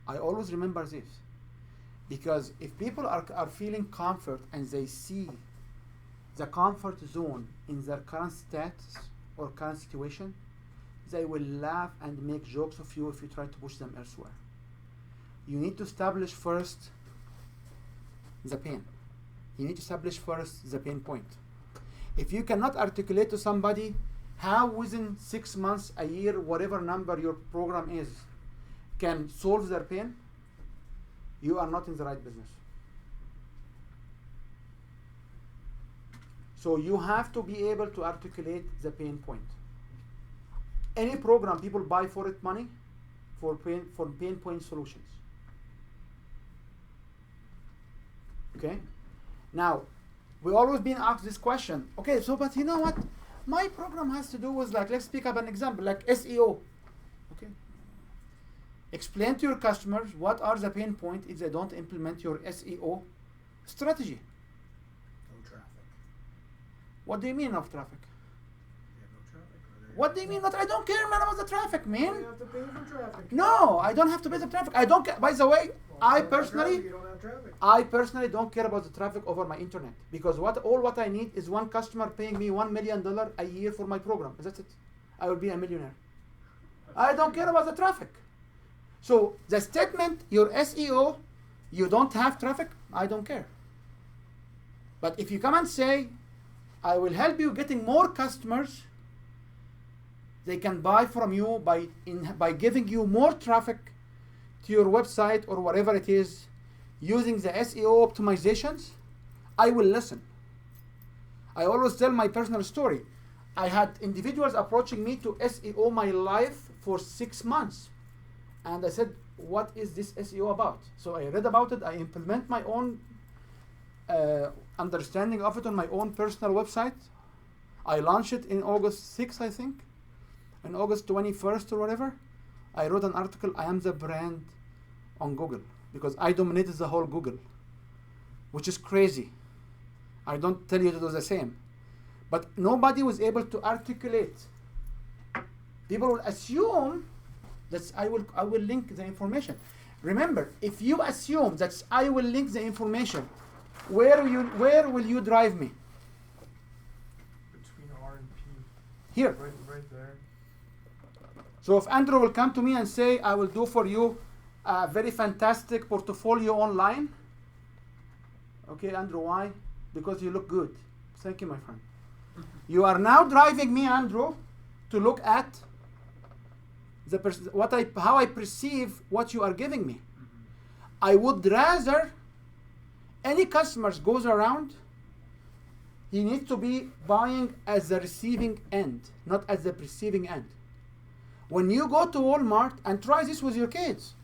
I always remember this, because if people are feeling comfort and they see the comfort zone in their current status or current situation, they will laugh and make jokes of you if you try to push them elsewhere. You need to establish first the pain. You need to establish first the pain point. If you cannot articulate to somebody how within 6 months, a year, whatever number your program is, can solve their pain, you are not in the right business. So you have to be able to articulate the pain point. Any program people buy for it money, for pain point solutions. Okay? Now, we've always been asked this question. Okay, so but you know what? My program has to do with, like, let's pick up an example, like SEO. Okay? Explain to your customers what are the pain points if they don't implement your SEO strategy. No traffic. What do you mean of traffic? You have no traffic. What do you mean? Not, I don't care, man, about the traffic, man. You have to pay for traffic. No, I don't have to pay the traffic. I don't care. By the way, I You don't have personally don't care about the traffic over my internet, because what I need is one customer paying me $1 million a year for my program. That's it. I will be a millionaire. I don't care about the traffic. So the statement, your SEO, you don't have traffic, I don't care. But if you come and say, I will help you getting more customers, they can buy from you by giving you more traffic to your website or whatever it is, using the SEO optimizations, I will listen. I always tell my personal story. I had individuals approaching me to SEO my life for 6 months. And I said, what is this SEO about? So I read about it, I implement my own understanding of it on my own personal website. I launched it in August 6th, I think. On August 21st or whatever, I wrote an article, I am the brand, on Google, because I dominated the whole Google, which is crazy. I don't tell you to do the same. But nobody was able to articulate. People will assume that I will link the information. Remember, if you assume that I will link the information, where will you drive me? Between R and P. Here. Right there. So if Andrew will come to me and say, I will do for you a very fantastic portfolio online. Okay, Andrew, why? Because you look good. Thank you, my friend. You are now driving me, Andrew, to look at how I perceive what you are giving me. I would rather any customers goes around, he needs to be buying as the receiving end, not as the perceiving end. When you go to Walmart, and try this with your kids.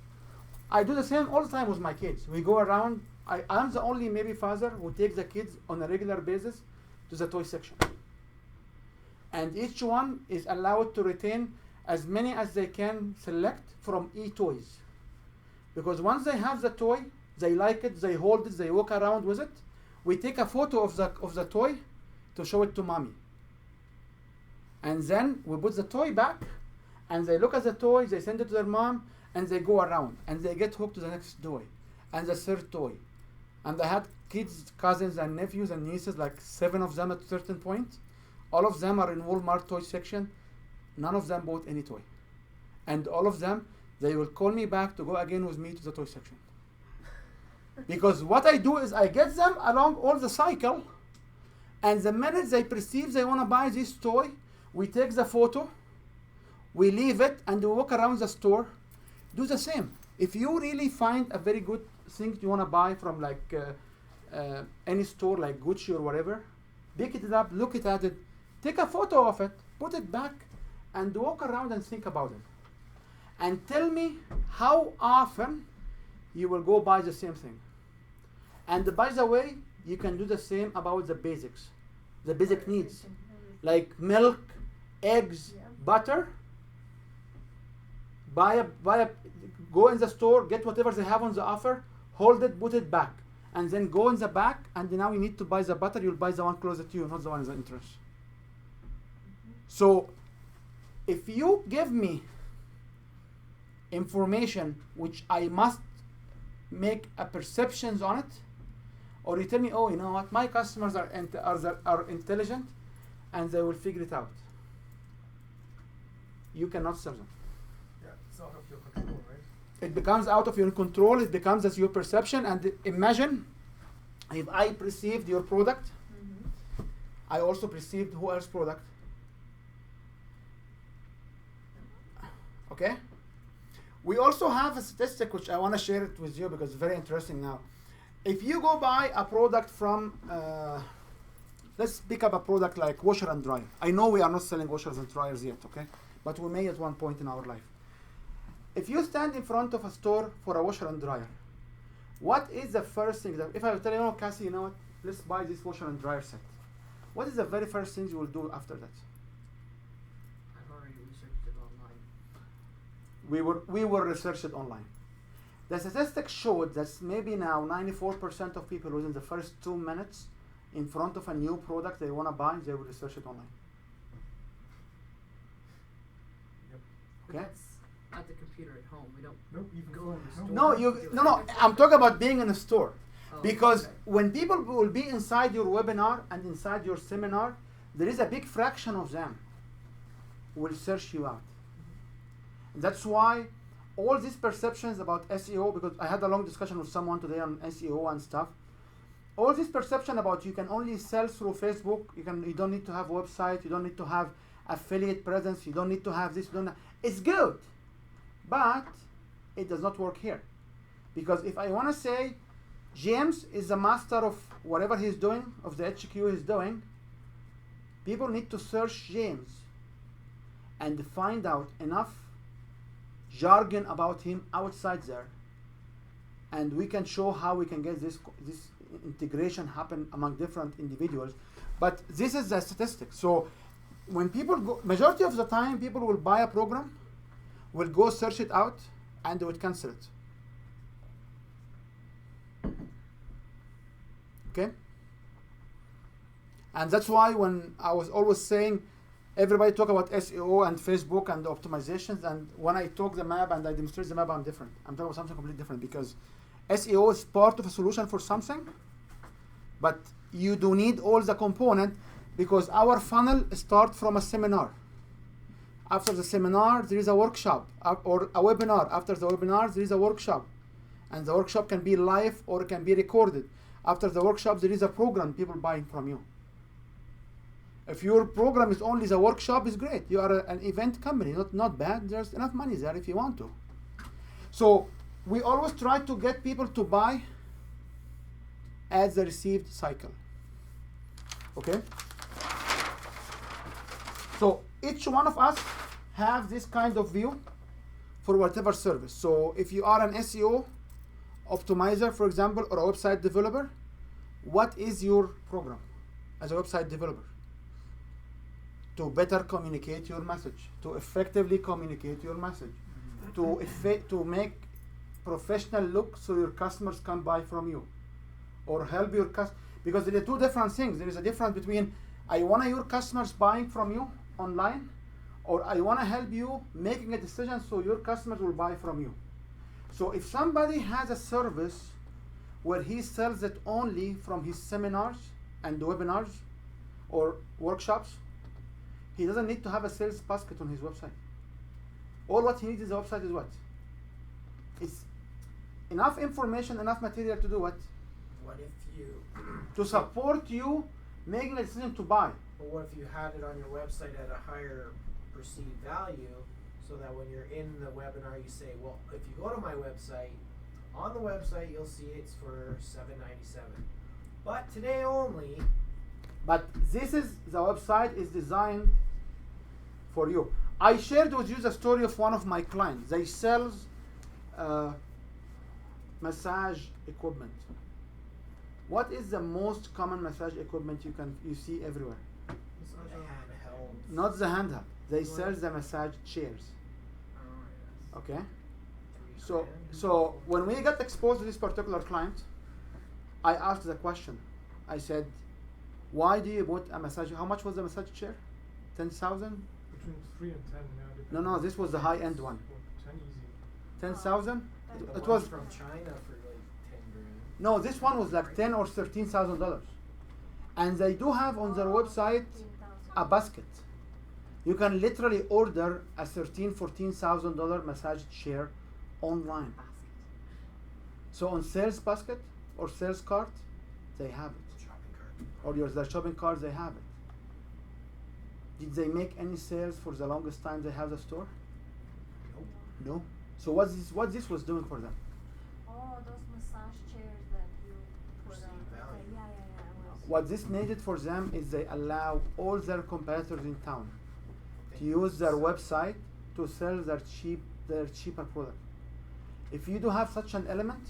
I do the same all the time with my kids. We go around, I'm the only maybe father who takes the kids on a regular basis to the toy section. And each one is allowed to retain as many as they can select from e-toys. Because once they have the toy, they like it, they hold it, they walk around with it. We take a photo of the toy to show it to mommy. And then we put the toy back, and they look at the toy, they send it to their mom, and they go around, and they get hooked to the next toy, and the third toy. And I had kids, cousins, and nephews and nieces, like 7 of them at a certain point. All of them are in Walmart toy section. None of them bought any toy. And all of them, they will call me back to go again with me to the toy section. Because what I do is I get them along all the cycle, and the minute they perceive they want to buy this toy, we take the photo, we leave it, and we walk around the store. Do the same. If you really find a very good thing you want to buy from like any store like Gucci or whatever, pick it up, look at it, take a photo of it, put it back, and walk around and think about it. And tell me how often you will go buy the same thing. And by the way, you can do the same about the basics, the basic needs, like milk, eggs, butter. Go in the store, get whatever they have on the offer, hold it, put it back, and then go in the back, and now you need to buy the butter, you'll buy the one closer to you, not the one in the entrance. So if you give me information which I must make a perceptions on it, or you tell me, oh, you know what, my customers are intelligent and they will figure it out, you cannot serve them. Yeah, it's out of your control, right? It becomes out of your control, it becomes as your perception. And imagine if I perceived your product, I also perceived who else's product. Okay? We also have a statistic which I want to share it with you because it's very interesting now. If you go buy a product from, let's pick up a product like washer and dryer. I know we are not selling washers and dryers yet, okay? But we may at one point in our life. If you stand in front of a store for a washer and dryer, what is the first thing that, if I tell you, oh, Cassie, you know what, let's buy this washer and dryer set. What is the very first thing you will do after that? I've already researched it online. We will research it online. The statistics showed that maybe now 94% of people within the first 2 minutes in front of a new product they want to buy, they will research it online. But Okay? that's at the computer at home. We don't Nope, even go go in the no. store. No, I'm talking about being in a store. Oh, Because okay. when people will be inside your webinar and inside your seminar, there is a big fraction of them will search you out. That's why all these perceptions about SEO, because I had a long discussion with someone today on SEO and stuff. All this perception about you can only sell through Facebook, you don't need to have a website, you don't need to have affiliate presence, you don't need to have this, it's good, but it does not work here. Because if I want to say James is the master of whatever he's doing, of the HQ he's doing, people need to search James and find out enough jargon about him outside there, and we can show how we can get this integration happen among different individuals. But this is the statistic. So when people go, majority of the time people will buy a program, will go search it out, and they would cancel it. Okay? And that's why when I was always saying, everybody talk about SEO and Facebook and optimizations, and when I talk the map and I demonstrate the map, I'm different. I'm talking about something completely different, because SEO is part of a solution for something, but you do need all the component, because our funnel starts from a seminar. After the seminar, there is a workshop or a webinar. After the webinar, there is a workshop, and the workshop can be live or it can be recorded. After the workshop, there is a program people buying from you. If your program is only the workshop, is great. You are an event company, not bad. There's enough money there if you want to. So we always try to get people to buy as the received cycle. Okay? So each one of us have this kind of view for whatever service. So if you are an SEO optimizer, for example, or a website developer, what is your program as a website developer? To better communicate your message, to effectively communicate your message, to make professional look so your customers can buy from you, or help your customers. Because there are two different things. There is a difference between I want your customers buying from you, online, or I want to help you making a decision so your customers will buy from you. So if somebody has a service where he sells it only from his seminars and webinars or workshops, he doesn't need to have a sales basket on his website. All what he needs is a website is what? It's enough information, enough material to do what? What if you, To support you making a decision to buy. but what if you had it on your website at a higher perceived value, so that when you're in the webinar, you say, well, if you go to my website, on the website you'll see it's for $7.97, but today only. But this is, the website is designed for you. I shared with you the story of one of my clients. They sells massage equipment. What is the most common massage equipment you see everywhere? Handheld. Not the handheld. They sell the massage chairs. Oh, yes. Okay. So when we got exposed to this particular client, I asked the question. I said, why do you put a massage? How much was the massage chair? 10,000? Between 3 and 10, yeah. No, depending on this was the high-end one. 10 easy. 10,000? The It ones was from China for like 10 grand. no. This one was like $10,000 or $13,000, and they do have on their website a basket. You can literally order a $14,000 massage chair online. So on Sales Basket or Sales Cart, they have it. Shopping cart. Or their shopping cart, they have it. Did they make any sales for the longest time they have the store? Nope. No. So what this was doing for them? Oh, those massage chairs that you put on. Perceived value. Okay, yeah. What this needed for them is they allow all their competitors in town to use their website to sell their cheaper product. If you do have such an element,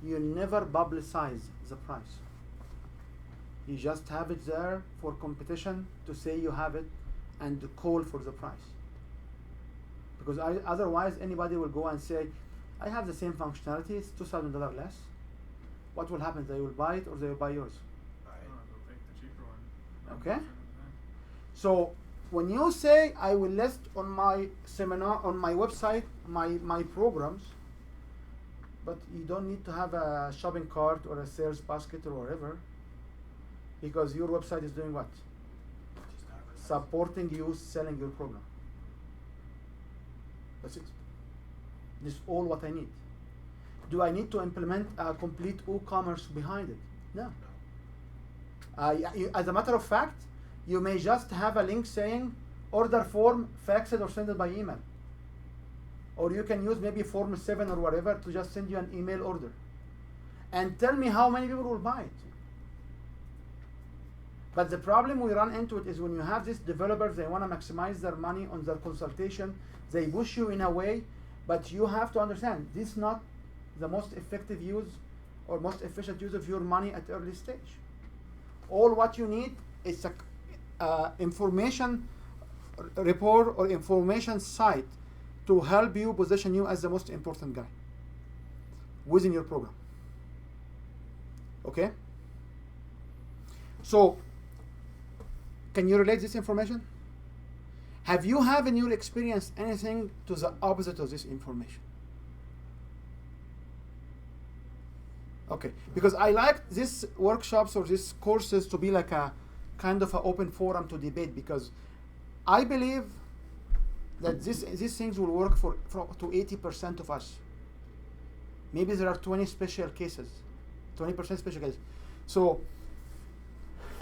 you never publicize the price. You just have it there for competition to say you have it and to call for the price. Because otherwise anybody will go and say, I have the same functionality, it's $2,000 less. What will happen? They will buy it or they will buy yours. Oh, they'll take the cheaper one. Okay. 90% of the time. So when you say I will list on my seminar, on my website, my programs, but you don't need to have a shopping cart or a sales basket or whatever, because your website is doing what? Just advertise. Supporting you selling your program. That's it. This is all what I need. Do I need to implement a complete e-commerce behind it? No. As a matter of fact, you may just have a link saying order form, fax it or send it by email. Or you can use maybe Form 7 or whatever to just send you an email order. And tell me how many people will buy it. But the problem we run into it is when you have these developers, they want to maximize their money on their consultation. They push you in a way, but you have to understand this is not the most effective use or most efficient use of your money at early stage. All what you need is a information report or information site to help you position you as the most important guy within your program. Okay? So, can you relate this information? Have you in your experience anything to the opposite of this information? Okay, because I like these workshops or these courses to be like a kind of an open forum to debate, because I believe that these things will work for to 80% of us. Maybe there are 20 special cases, 20% special cases. So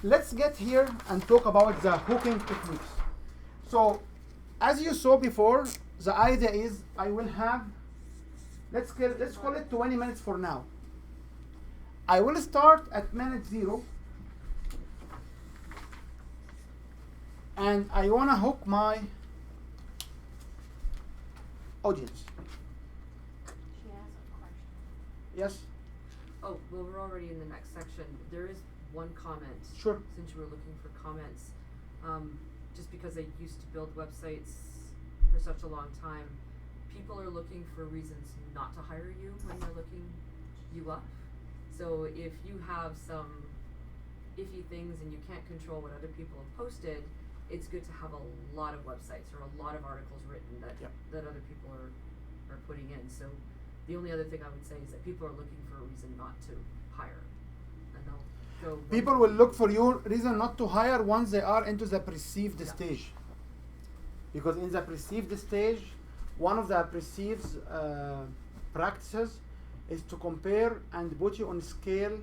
let's get here and talk about the hooking techniques. So as you saw before, the idea is I will have, let's call it 20 minutes for now. I will start at minute 0, and I want to hook my audience. She has a question. Yes? Oh, well, we're already in the next section. There is one comment. Sure. Since you were looking for comments, just because I used to build websites for such a long time, people are looking for reasons not to hire you when they're looking you up. So if you have some iffy things and you can't control what other people have posted, it's good to have a lot of websites or a lot of articles written that Yep. that other people are putting in. So the only other thing I would say is that people are looking for a reason not to hire, and they'll go. People will look for your reason not to hire once they are into the perceived Yeah. stage. Because in the perceived stage, one of the perceived practices is to compare and put you on scale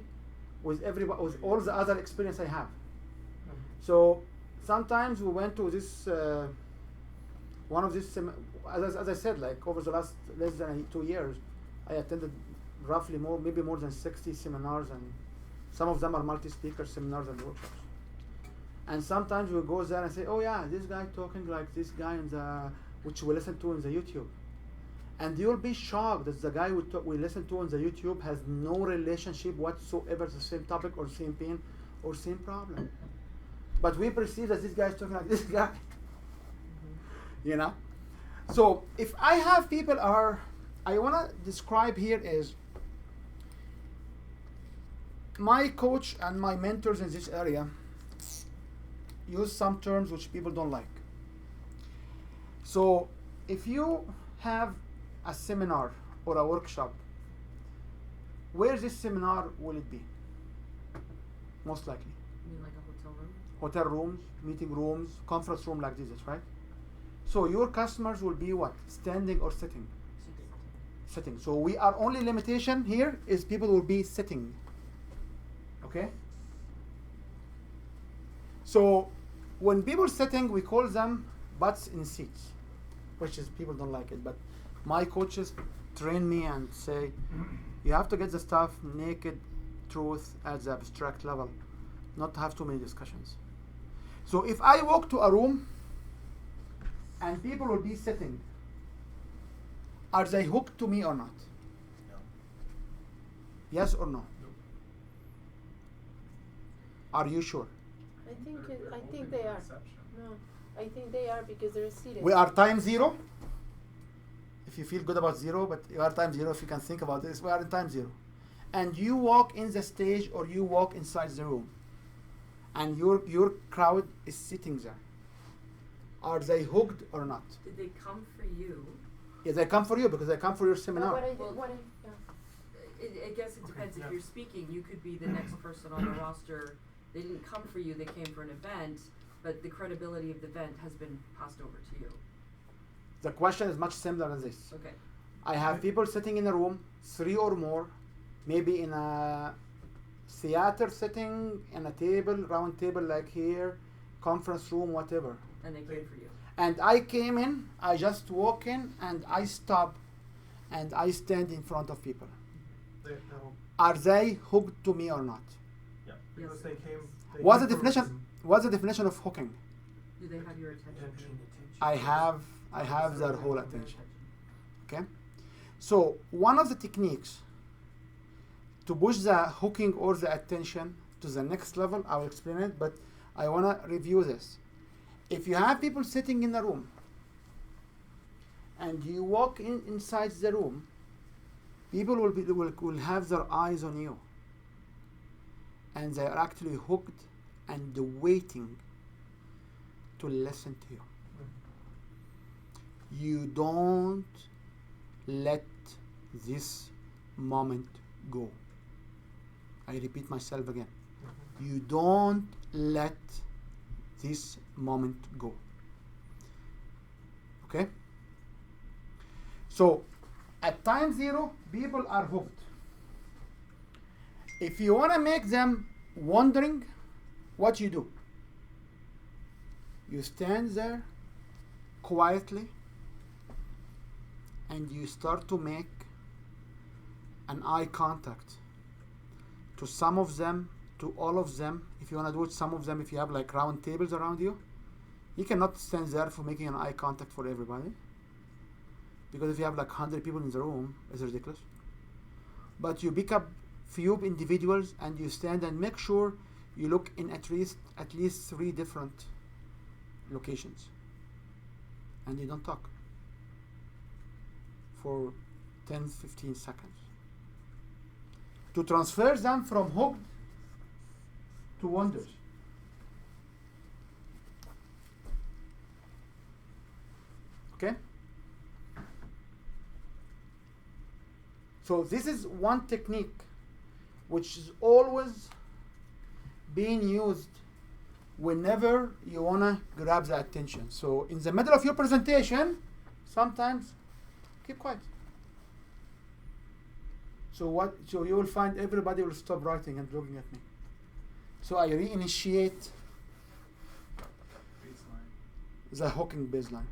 with everybody, with all the other experience I have. So sometimes we went to this one of these as I said, like over the last less than 2 years, I attended roughly maybe more than 60 seminars, and some of them are multi-speaker seminars and workshops. And sometimes we go there and say, oh yeah, this guy talking like this guy in the which we listen to in the YouTube. And you'll be shocked that the guy we listen to on the YouTube has no relationship whatsoever to the same topic or same pain or same problem. But we perceive that this guy is talking like this guy. You know? So if I have people I want to describe here is my coach and my mentors in this area use some terms which people don't like. So if you have a seminar or a workshop, where this seminar will it be? Most likely. You mean like a hotel room? Hotel rooms, meeting rooms, conference room like this, right? So your customers will be what? Standing or sitting? Sitting. So our only limitation here is people will be sitting. Okay? So when people sitting, we call them butts in seats, which is people don't like it, but my coaches train me and say you have to get the stuff naked truth at the abstract level, not to have too many discussions. So if I walk to a room and people will be sitting, are they hooked to me or not? No. Yes or no? Are you sure? I think they are. No, I think they are because they're seated. We are time zero. If you feel good about zero, but you are time zero if you can think about this, we are in time zero. And you walk in the stage or you walk inside the room and your crowd is sitting there. Are they hooked or not? Did they come for you? Yeah, they come for you because they come for your seminar. I guess it depends. If you're speaking, you could be the next person on the roster. They didn't come for you, they came for an event, but the credibility of the event has been passed over to you. The question is much similar than this. Okay. I have people sitting in a room, 3 or more, maybe in a theater setting, in a table, round table like here, conference room, whatever. And they came for you. And I came in, I just walk in and I stop and I stand in front of people. Are they hooked to me or not? Yeah, because Yes. they came. What's the definition of hooking? Do they have your attention? I have their whole attention. Okay? So one of the techniques to push the hooking or the attention to the next level, I will explain it, but I want to review this. If you have people sitting in a room and you walk inside the room, people will have their eyes on you and they are actually hooked and waiting to listen to you. You don't let this moment go. I repeat myself again. You don't let this moment go. Okay? So, at time zero, people are hooked. If you want to make them wondering, what you do? You stand there quietly and you start to make an eye contact to some of them, to all of them. If you want to do it, some of them, if you have like round tables around you, you cannot stand there for making an eye contact for everybody, because if you have like 100 people in the room, it's ridiculous. But you pick up few individuals and you stand and make sure you look in at least 3 different locations, and you don't talk for 10-15 seconds to transfer them from hooked to wonders. Okay? So this is one technique which is always being used whenever you want to grab the attention. So in the middle of your presentation, sometimes keep quiet. So you will find everybody will stop writing and looking at me. So I reinitiate the hooking baseline.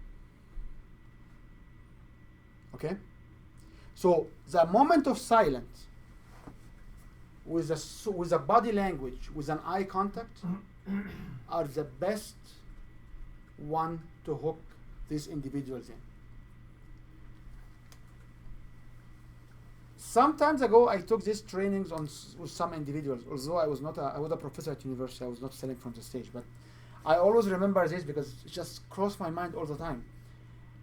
Okay? So the moment of silence with a body language, with an eye contact, are the best one to hook these individuals in. Some time ago, I took these trainings with some individuals. Although I was a professor at university, I was not selling from the stage. But I always remember this because it just crossed my mind all the time.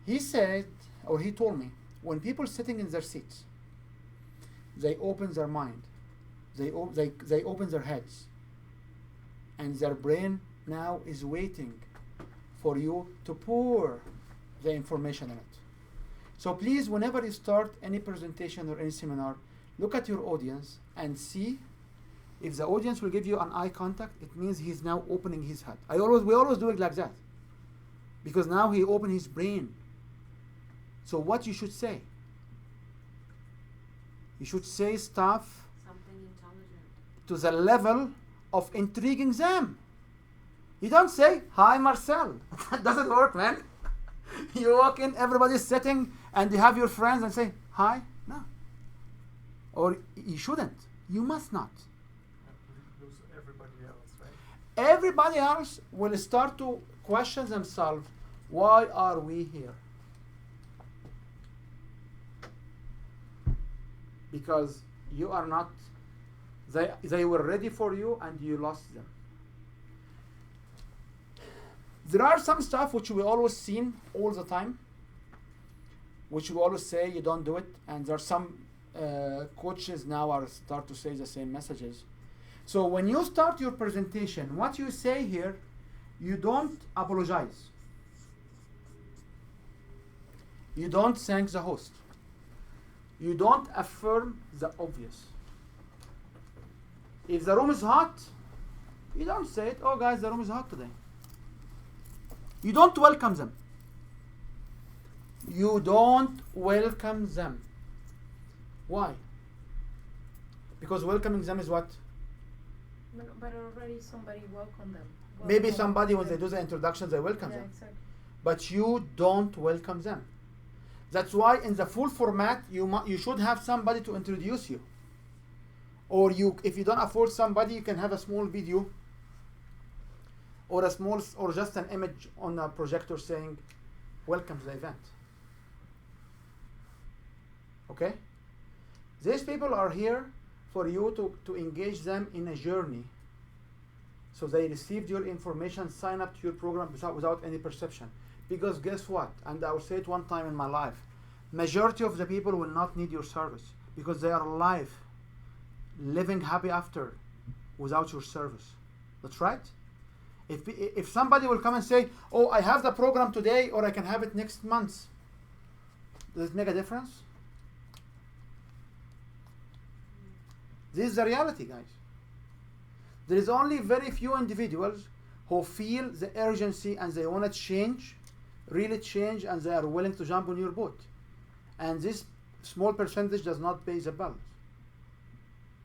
He said, or he told me, when people sitting in their seats, they open their mind, they open their heads, and their brain now is waiting for you to pour the information in it. So please, whenever you start any presentation or any seminar, look at your audience and see if the audience will give you an eye contact. It means he's now opening his head. We always do it like that, because now he opened his brain. So what you should say? You should say stuff Something intelligent. to the level of intriguing them. You don't say, "Hi, Marcel." That doesn't work, man. You walk in, everybody's sitting, and you have your friends and say, "Hi." No. Or you shouldn't. You must not. Lose everybody else, right? Everybody else will start to question themselves, why are we here? Because you are not, they were ready for you and you lost them. There are some stuff which we always seen all the time, which we always say you don't do it, and there are some coaches now are start to say the same messages. So when you start your presentation, what you say here, you don't apologize. You don't thank the host. You don't affirm the obvious. If the room is hot, you don't say it, "Oh guys, the room is hot today." You don't welcome them. You don't welcome them. Why? Because welcoming them is what? But already somebody welcomed them. Maybe somebody, when they do the introduction, they welcome them. Exactly. But you don't welcome them. That's why in the full format, you should have somebody to introduce you. Or if you don't afford somebody, you can have a small video or just an image on a projector saying, "Welcome to the event." Okay? These people are here for you to engage them in a journey. So they received your information, sign up to your program without any perception. Because guess what? And I will say it one time in my life. Majority of the people will not need your service because they are alive, living happy after without your service. That's right. If somebody will come and say, "Oh, I have the program today, or I can have it next month," does it make a difference? This is the reality, guys. There is only very few individuals who feel the urgency and they want to change, really change, and they are willing to jump on your boat. And this small percentage does not pay the bills.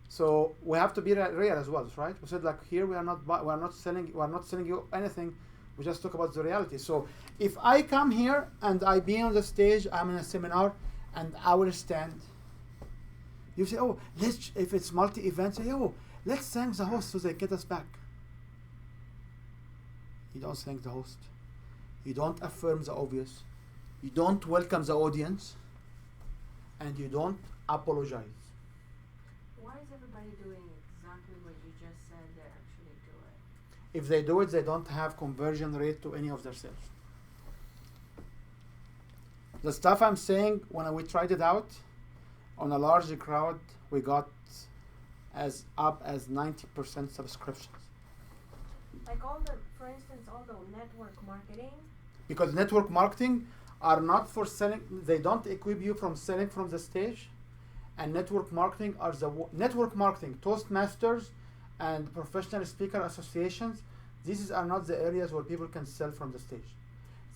So we have to be real as well, right? We said, like, here we are not selling you anything. We just talk about the reality. So if I come here and I be on the stage, I'm in a seminar, and I will stand. You say, "Oh, if it's multi-event, say, "Oh, let's thank the host so they get us back." You don't thank the host. You don't affirm the obvious. You don't welcome the audience. And you don't apologize. Why is everybody doing exactly what you just said they actually do it? If they do it, they don't have conversion rate to any of their sales. The stuff I'm saying, when we tried it out on a large crowd, we got as up as 90% subscriptions. Like for instance, all the network marketing. Because network marketing, are not for selling. They don't equip you from selling from the stage. And network marketing are network marketing, Toastmasters, and professional speaker associations. These are not the areas where people can sell from the stage.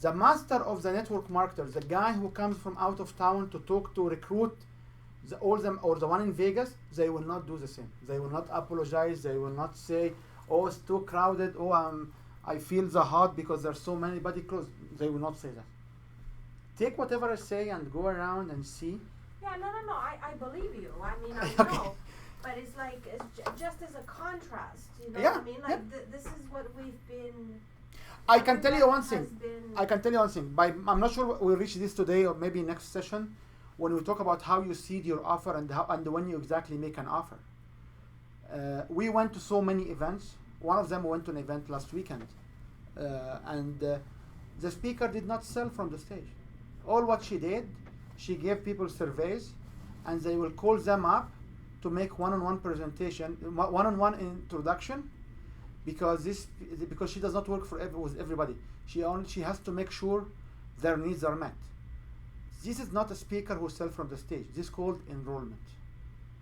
The master of the network marketer, the guy who comes from out of town to talk to recruit all them, or the one in Vegas, they will not do the same. They will not apologize. They will not say, "Oh, it's too crowded." "Oh, I feel the hot because there's so many body clothes." They will not say that. Take whatever I say and go around and see. Yeah, no, I believe you. I mean, I Okay. know. But it's like, just as a contrast, you know Yeah, what I mean? Like, this is what we've been... I can tell you one has thing. been- I can tell you one thing. I'm not sure we'll reach this today or maybe next session when we talk about how you seed your offer and when you exactly make an offer. We went to so many events. One of them went to an event last weekend. And the speaker did not sell from the stage. All what she did, she gave people surveys and they will call them up to make one-on-one presentation, one-on-one introduction, because she does not work with everybody. She has to make sure their needs are met. This is not a speaker who sells from the stage. This is called enrollment.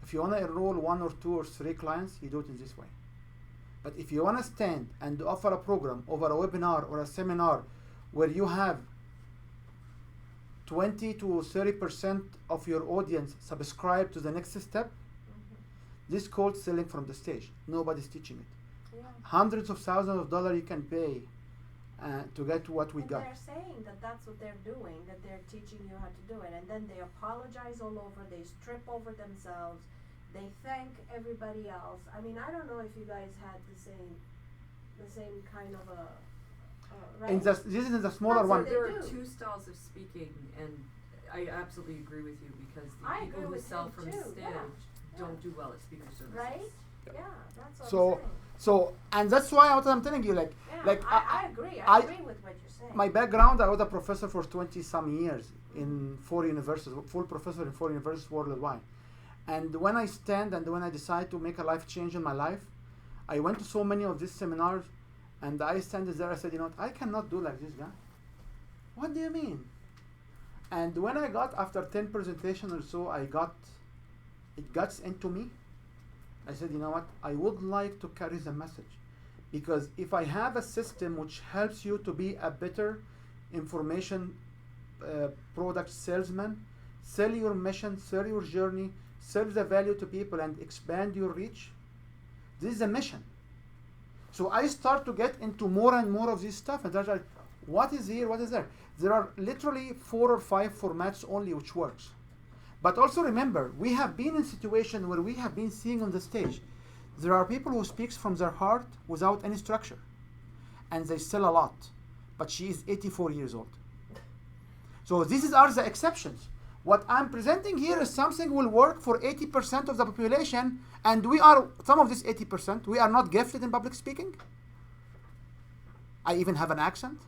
If you want to enroll 1 or 2 or 3 clients, you do it in this way. But if you want to stand and offer a program over a webinar or a seminar where you have 20 to 30% of your audience subscribe to the next step, this is called selling from the stage. Nobody's teaching it. Yeah. Hundreds of thousands of dollars you can pay to get what we And got. they're saying that that's what they're doing, that they're teaching you how to do it. And then they apologize all over, they strip over themselves, they thank everybody else. I mean, I don't know if you guys had the same kind of a, right? This is in the smaller That's one. what they There are do. 2 styles of speaking, and I absolutely agree with you because the I people agree who with sell him from too, stage yeah. don't do well at speaker services. Right? Yeah, that's what So, I'm saying. and that's why what I'm telling you, Yeah, like I agree. I- I agree with what you're saying. my background, I was a professor for 20 some years in 4 universities, full professor in 4 universities worldwide. And when I stand and when I decide to make a life change in my life, I went to so many of these seminars and I stand there, I said, you know what, I cannot do like this guy. What do you mean? And when I got, after 10 presentations or so, it got into me. I said, you know what, I would like to carry the message. Because if I have a system which helps you to be a better information product salesman, sell your mission, sell your journey, sell the value to people and expand your reach, this is a mission. So I start to get into more and more of this stuff and that's like, what is here, what is there? There are literally 4 or 5 formats only which works. But also remember, we have been in situations where we have been seeing on the stage, there are people who speaks from their heart without any structure. And they sell a lot. But she is 84 years old. So these are the exceptions. What I'm presenting here is something will work for 80% of the population. And we are, some of this 80%, we are not gifted in public speaking. I even have an accent.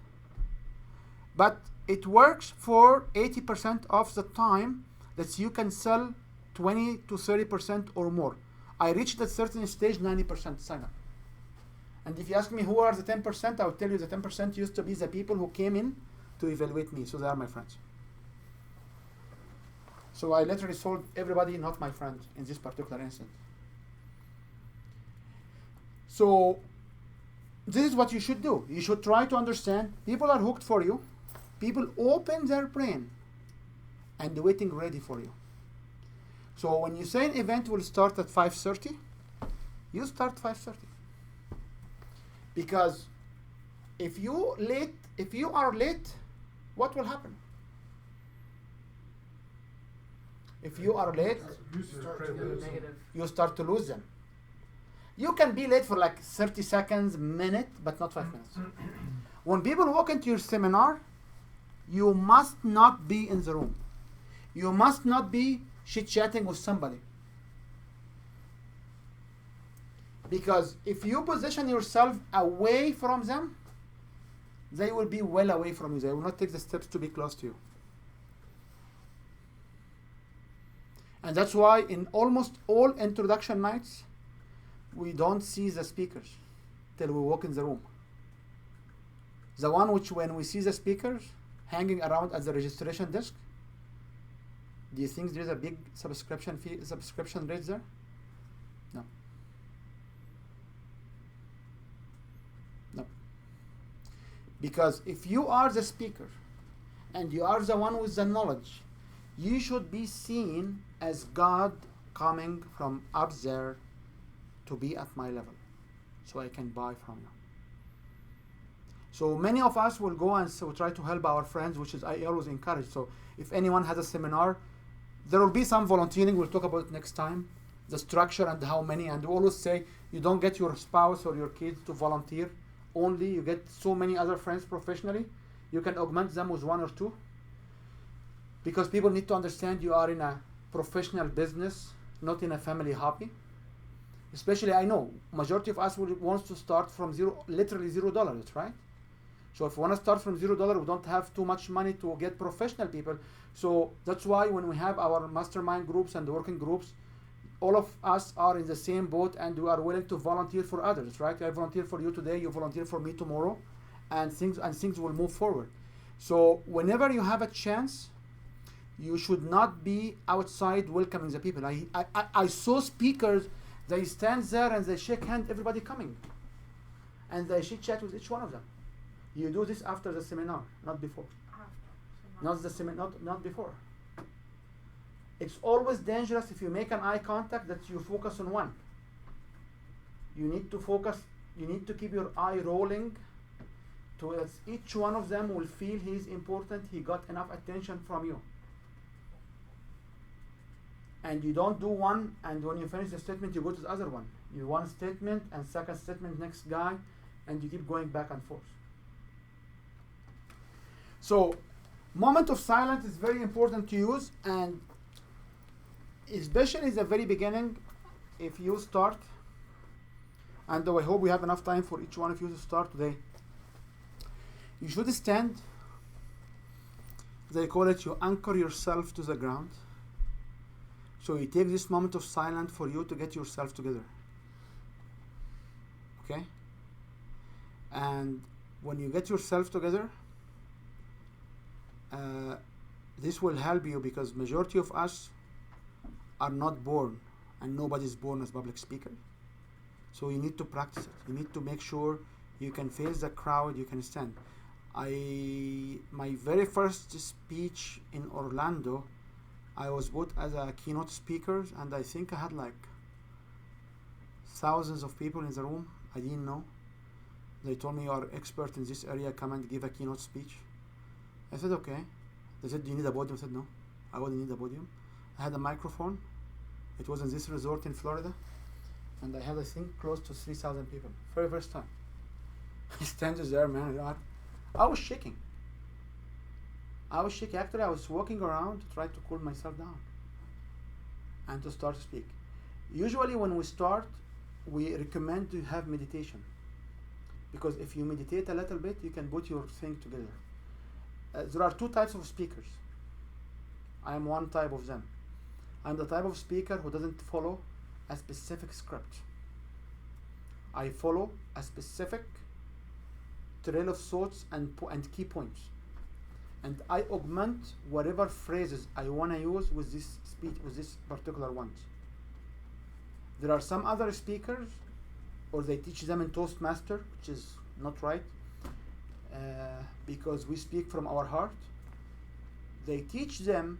But it works for 80% of the time that you can sell 20 to 30% or more. I reached a certain stage, 90% sign up. And if you ask me who are the 10%, I will tell you the 10% used to be the people who came in to evaluate me. So they are my friends. So I literally sold everybody, not my friend, in this particular instance. So this is what you should do. You should try to understand. People are hooked for you. People open their brain and they're waiting ready for you. So when you say an event will start at 5:30, you start 5:30. Because if you are late, what will happen? If you are late, Negative. you start to lose them. You can be late for like 30 seconds, minute, but not 5 minutes. When people walk into your seminar, you must not be in the room. You must not be chit-chatting with somebody. Because if you position yourself away from them, they will be well away from you. They will not take the steps to be close to you. And that's why in almost all introduction nights, we don't see the speakers till we walk in the room. The one which when we see the speakers, hanging around at the registration desk? Do you think there's a big subscription rate there? No. No. Because if you are the speaker and you are the one with the knowledge, you should be seen as God coming from up there to be at my level so I can buy from you. So many of us will go and so try to help our friends, which is I always encourage. So if anyone has a seminar, there will be some volunteering. We'll talk about it next time, the structure and how many. And we always say you don't get your spouse or your kids to volunteer only. You get so many other friends professionally. You can augment them with one or two. Because people need to understand you are in a professional business, not in a family hobby. Especially, I know majority of us wants to start from zero, literally $0, right? So if we want to start from $0, we don't have too much money to get professional people. So that's why when we have our mastermind groups and working groups, all of us are in the same boat and we are willing to volunteer for others, right? I volunteer for you today, you volunteer for me tomorrow, and things will move forward. So whenever you have a chance, you should not be outside welcoming the people. I saw speakers, they stand there and they shake hands, everybody coming. And they chit chat with each one of them. You do this after the seminar, not before. Not before. It's always dangerous if you make an eye contact that you focus on one. You need to focus, you need to keep your eye rolling towards each one of them will feel he's important, he got enough attention from you. And you don't do one, and when you finish the statement, you go to the other one. You one statement, and second statement, next guy, and you keep going back and forth. So, moment of silence is very important to use, and especially at the very beginning, if you start, and I hope we have enough time for each one of you to start today, you should stand. They call it you anchor yourself to the ground. So you take this moment of silence for you to get yourself together. Okay? And when you get yourself together, this will help you because majority of us are not born, and nobody's born as public speaker. So you need to practice it. You need to make sure you can face the crowd, you can stand. My very first speech in Orlando, I was booked as a keynote speaker, and I think I had like thousands of people in the room. I didn't know. They told me, you are expert in this area, come and give a keynote speech. I said, okay. They said, do you need a podium? I said, no, I wouldn't need a podium. I had a microphone. It was in this resort in Florida, and I had, I think, close to 3,000 people. Very first time. I stand there, man. I was shaking. Actually, I was walking around to try to cool myself down and to start to speak. Usually when we start, we recommend to have meditation. Because if you meditate a little bit, you can put your thing together. There are two types of speakers. I am one type of them. I'm the type of speaker who doesn't follow a specific script. I follow a specific trail of thoughts and key points. And I augment whatever phrases I want to use with this speech, with this particular ones. There are some other speakers, or they teach them in Toastmaster, which is not right, because we speak from our heart. They teach them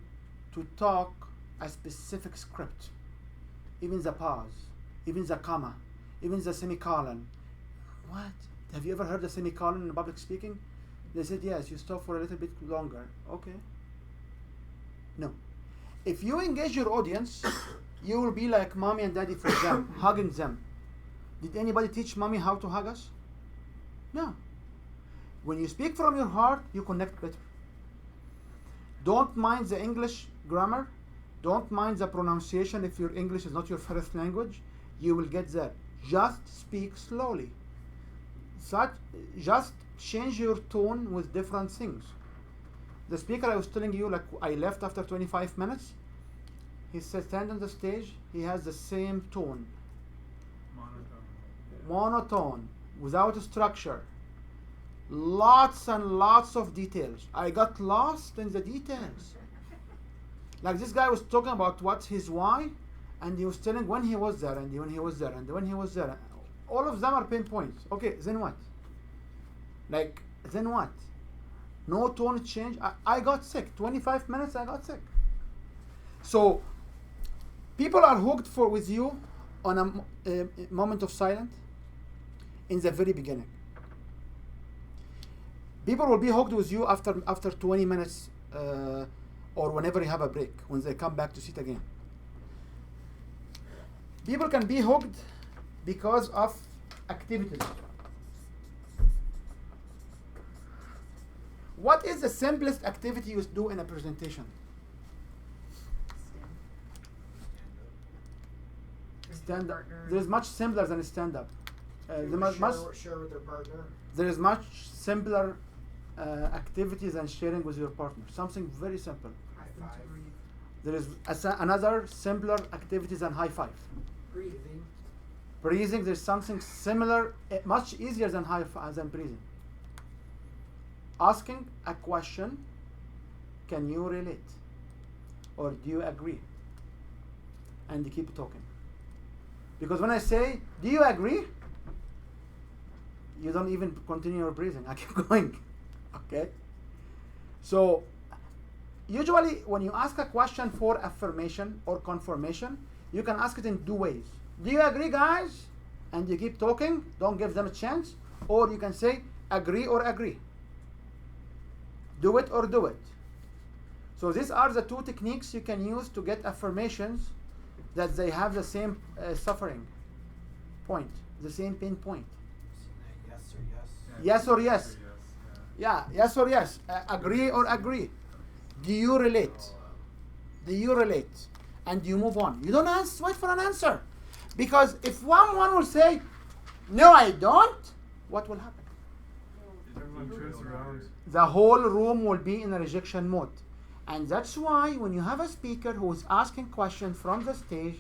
to talk a specific script, even the pause, even the comma, even the semicolon. What? Have you ever heard the semicolon in public speaking? They said, yes, you stop for a little bit longer. Okay. No. If you engage your audience, you will be like mommy and daddy for them, hugging them. Did anybody teach mommy how to hug us? No. When you speak from your heart, you connect better. Don't mind the English grammar. Don't mind the pronunciation if your English is not your first language. You will get there. Just speak slowly. Just change your tone with different things. The speaker I was telling you, like I left after 25 minutes, he said stand on the stage, he has the same tone. Monotone, without a structure. lots and lots of details. I got lost in the details. Like this guy was talking about what's his why, and he was telling when he was there, and when he was there, and when he was there. All of them are pinpoints. Okay, then what? Like, then what? No tone change. I got sick. 25 minutes, I got sick. So, people are hooked with you on a moment of silence in the very beginning. People will be hooked with you after 20 minutes or whenever you have a break, when they come back to sit again. People can be hooked because of activities. What is the simplest activity you do in a presentation? Stand up. There is much simpler than stand up. Share with their partner. There is much simpler activities than sharing with your partner. Something very simple. High five. There is another simpler activity than high five. Breathing. Breathing. There's something similar, much easier than than breathing. Asking a question, can you relate? Or do you agree? And you keep talking. Because when I say, do you agree? You don't even continue your breathing. I keep going. Okay? So, usually when you ask a question for affirmation or confirmation, you can ask it in two ways. Do you agree, guys? And you keep talking. Don't give them a chance. Or you can say, agree or agree. Do it or do it. So these are the two techniques you can use to get affirmations that they have the same suffering point, the same pain point. Yes or yes. Yes or yes. Yeah, yes or yes. Agree or agree. Do you relate? Do you relate? And you move on. You don't wait for an answer. Because if one will say, no, I don't, what will happen? The whole room will be in a rejection mode. And that's why when you have a speaker who is asking questions from the stage,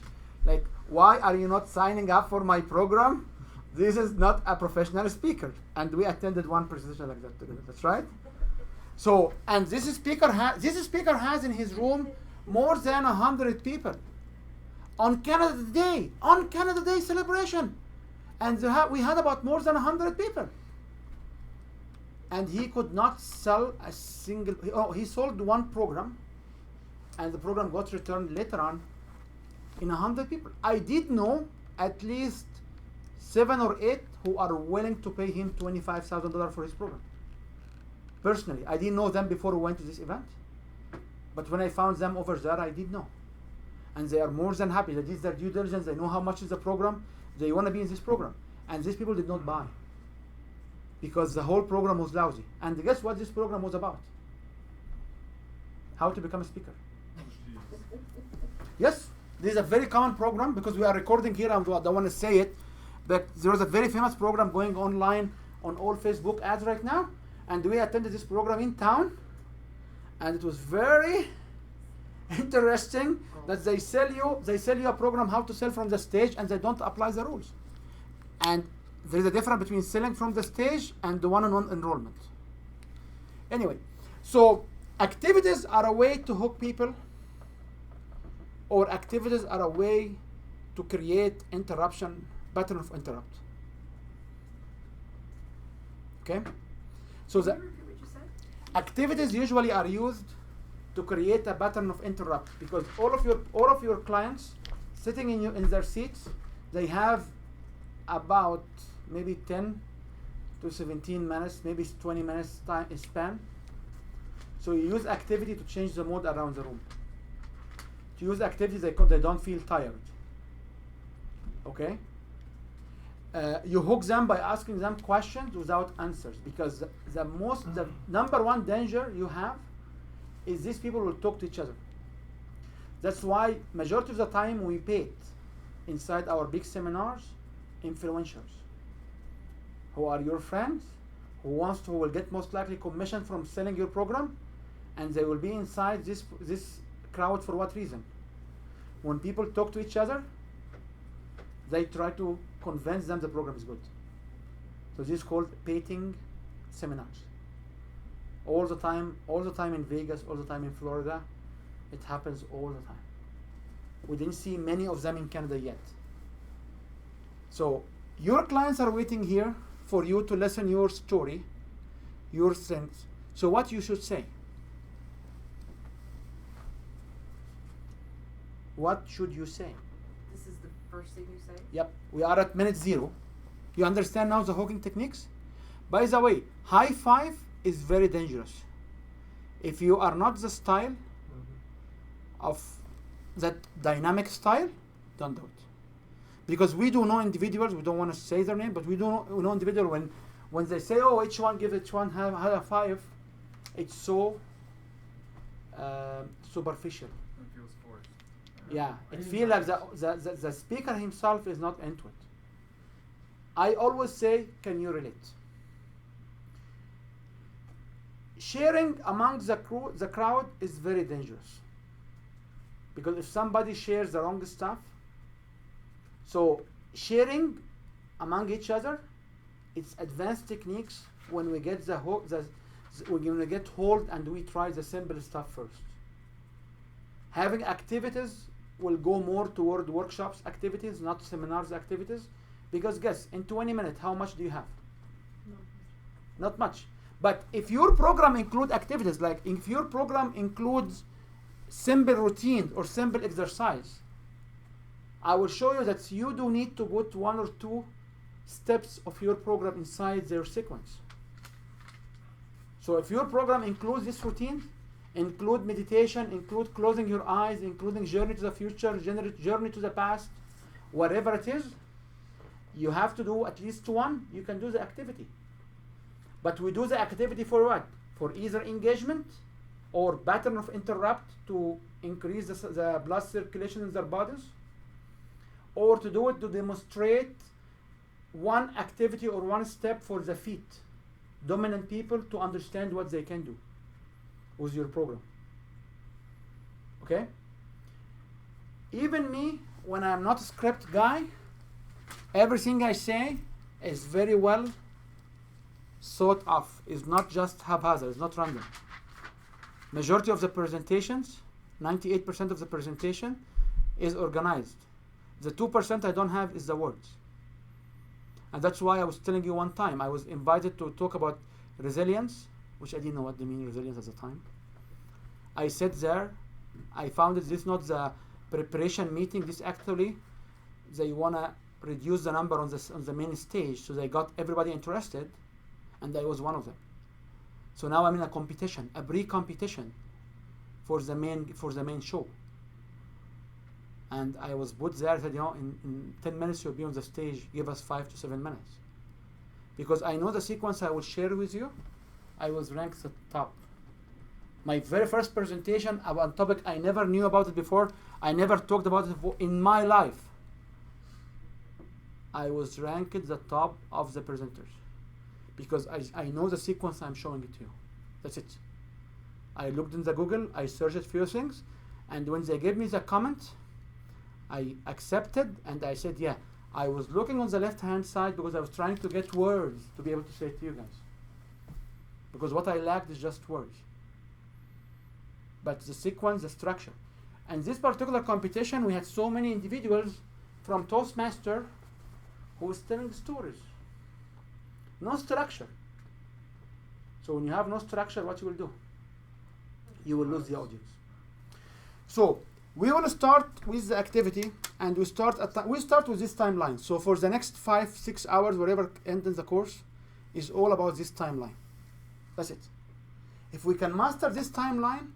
like, why are you not signing up for my program? This is not a professional speaker. And we attended one presentation like that together. That's right. So, and this speaker has in his room more than 100 people on Canada Day celebration, and we had about more than 100 people. And he could not sell a single. He sold one program, and the program got returned later on in 100 people. I did know at least 7 or 8 who are willing to pay him $25,000 for his program. Personally, I didn't know them before we went to this event, but when I found them over there, I did know, and they are more than happy. They did their due diligence. They know how much is the program. They want to be in this program, and these people did not buy, because the whole program was lousy. And guess what this program was about? How to become a speaker. Yes, this is a very common program, because we are recording here and I don't want to say it, but there was a very famous program going online on all Facebook ads right now, and we attended this program in town, and it was very interesting that they sell you a program how to sell from the stage, and they don't apply the rules. And there is a difference between selling from the stage and the one-on-one enrollment. Anyway, so activities are a way to hook people, or activities are a way to create pattern of interrupt. Okay? So the activities usually are used to create a pattern of interrupt, because all of your clients sitting in their seats, they have about maybe 10 to 17 minutes, maybe 20 minutes time span. So you use activity to change the mood around the room. To use activities they don't feel tired. Okay? You hook them by asking them questions without answers, because the number one danger you have is these people will talk to each other. That's why majority of the time we paid inside our big seminars influencers who are your friends, who will get most likely commission from selling your program, and they will be inside this crowd for what reason? When people talk to each other, they try to convince them the program is good. So this is called painting seminars. All the time in Vegas, all the time in Florida. It happens all the time. We didn't see many of them in Canada yet. So your clients are waiting here for you to listen your story, your strengths. So what you should say? What should you say? This is the first thing you say? Yep, we are at minute 0. You understand now the hooking techniques? By the way, high five is very dangerous. If you are not the style of that dynamic style, don't do it. Because we do know individuals, we don't want to say their name, but we know individuals when they say, oh, each one give each one high five, it's so superficial. It feels forced. Yeah, it feels like the speaker himself is not into it. I always say, can you relate? Sharing among the crowd is very dangerous. Because if somebody shares the wrong stuff, so sharing among each other, it's advanced techniques when we get when we get hold and we try the simple stuff first. Having activities will go more toward workshops activities, not seminars activities, because guess, in 20 minutes, how much do you have? Not much. But if your program includes activities, like if your program includes simple routine or simple exercise, I will show you that you do need to put 1 or 2 steps of your program inside their sequence. So if your program includes this routine, include meditation, include closing your eyes, including journey to the future, journey to the past, whatever it is, you have to do at least 1, you can do the activity. But we do the activity for what? For either engagement or pattern of interrupt to increase the blood circulation in their bodies, or to do it to demonstrate 1 activity or 1 step for the feet, dominant people, to understand what they can do with your program. Okay? Even me, when I'm not a script guy, everything I say is very well thought of, is not just haphazard, it's not random. Majority of the presentations, 98% of the presentation is organized. The 2% I don't have is the words. And that's why I was telling you one time, I was invited to talk about resilience, which I didn't know what they mean resilience at the time. I said there, I found that this is not the preparation meeting, this actually, they want to reduce the number on the main stage, so they got everybody interested, and I was one of them. So now I'm in a competition, a pre-competition for the main show. And I was put there, I said, in 10 minutes you'll be on the stage, give us 5 to 7 minutes. Because I know the sequence I will share with you, I was ranked at top. My very first presentation about a topic I never knew about it before, I never talked about it before in my life. I was ranked at the top of the presenters. Because I know the sequence I'm showing it to you. That's it. I looked in the Google, I searched a few things, and when they gave me the comment, I accepted and I said, yeah, I was looking on the left-hand side because I was trying to get words to be able to say to you guys. Because what I lacked is just words. But the sequence, the structure. And this particular competition, we had so many individuals from Toastmaster who was telling stories. No structure. So when you have no structure, what you will do? You will lose the audience. So we will start with the activity, and we start with this timeline. So for the next 5-6 hours, whatever ends in the course, is all about this timeline. That's it. If we can master this timeline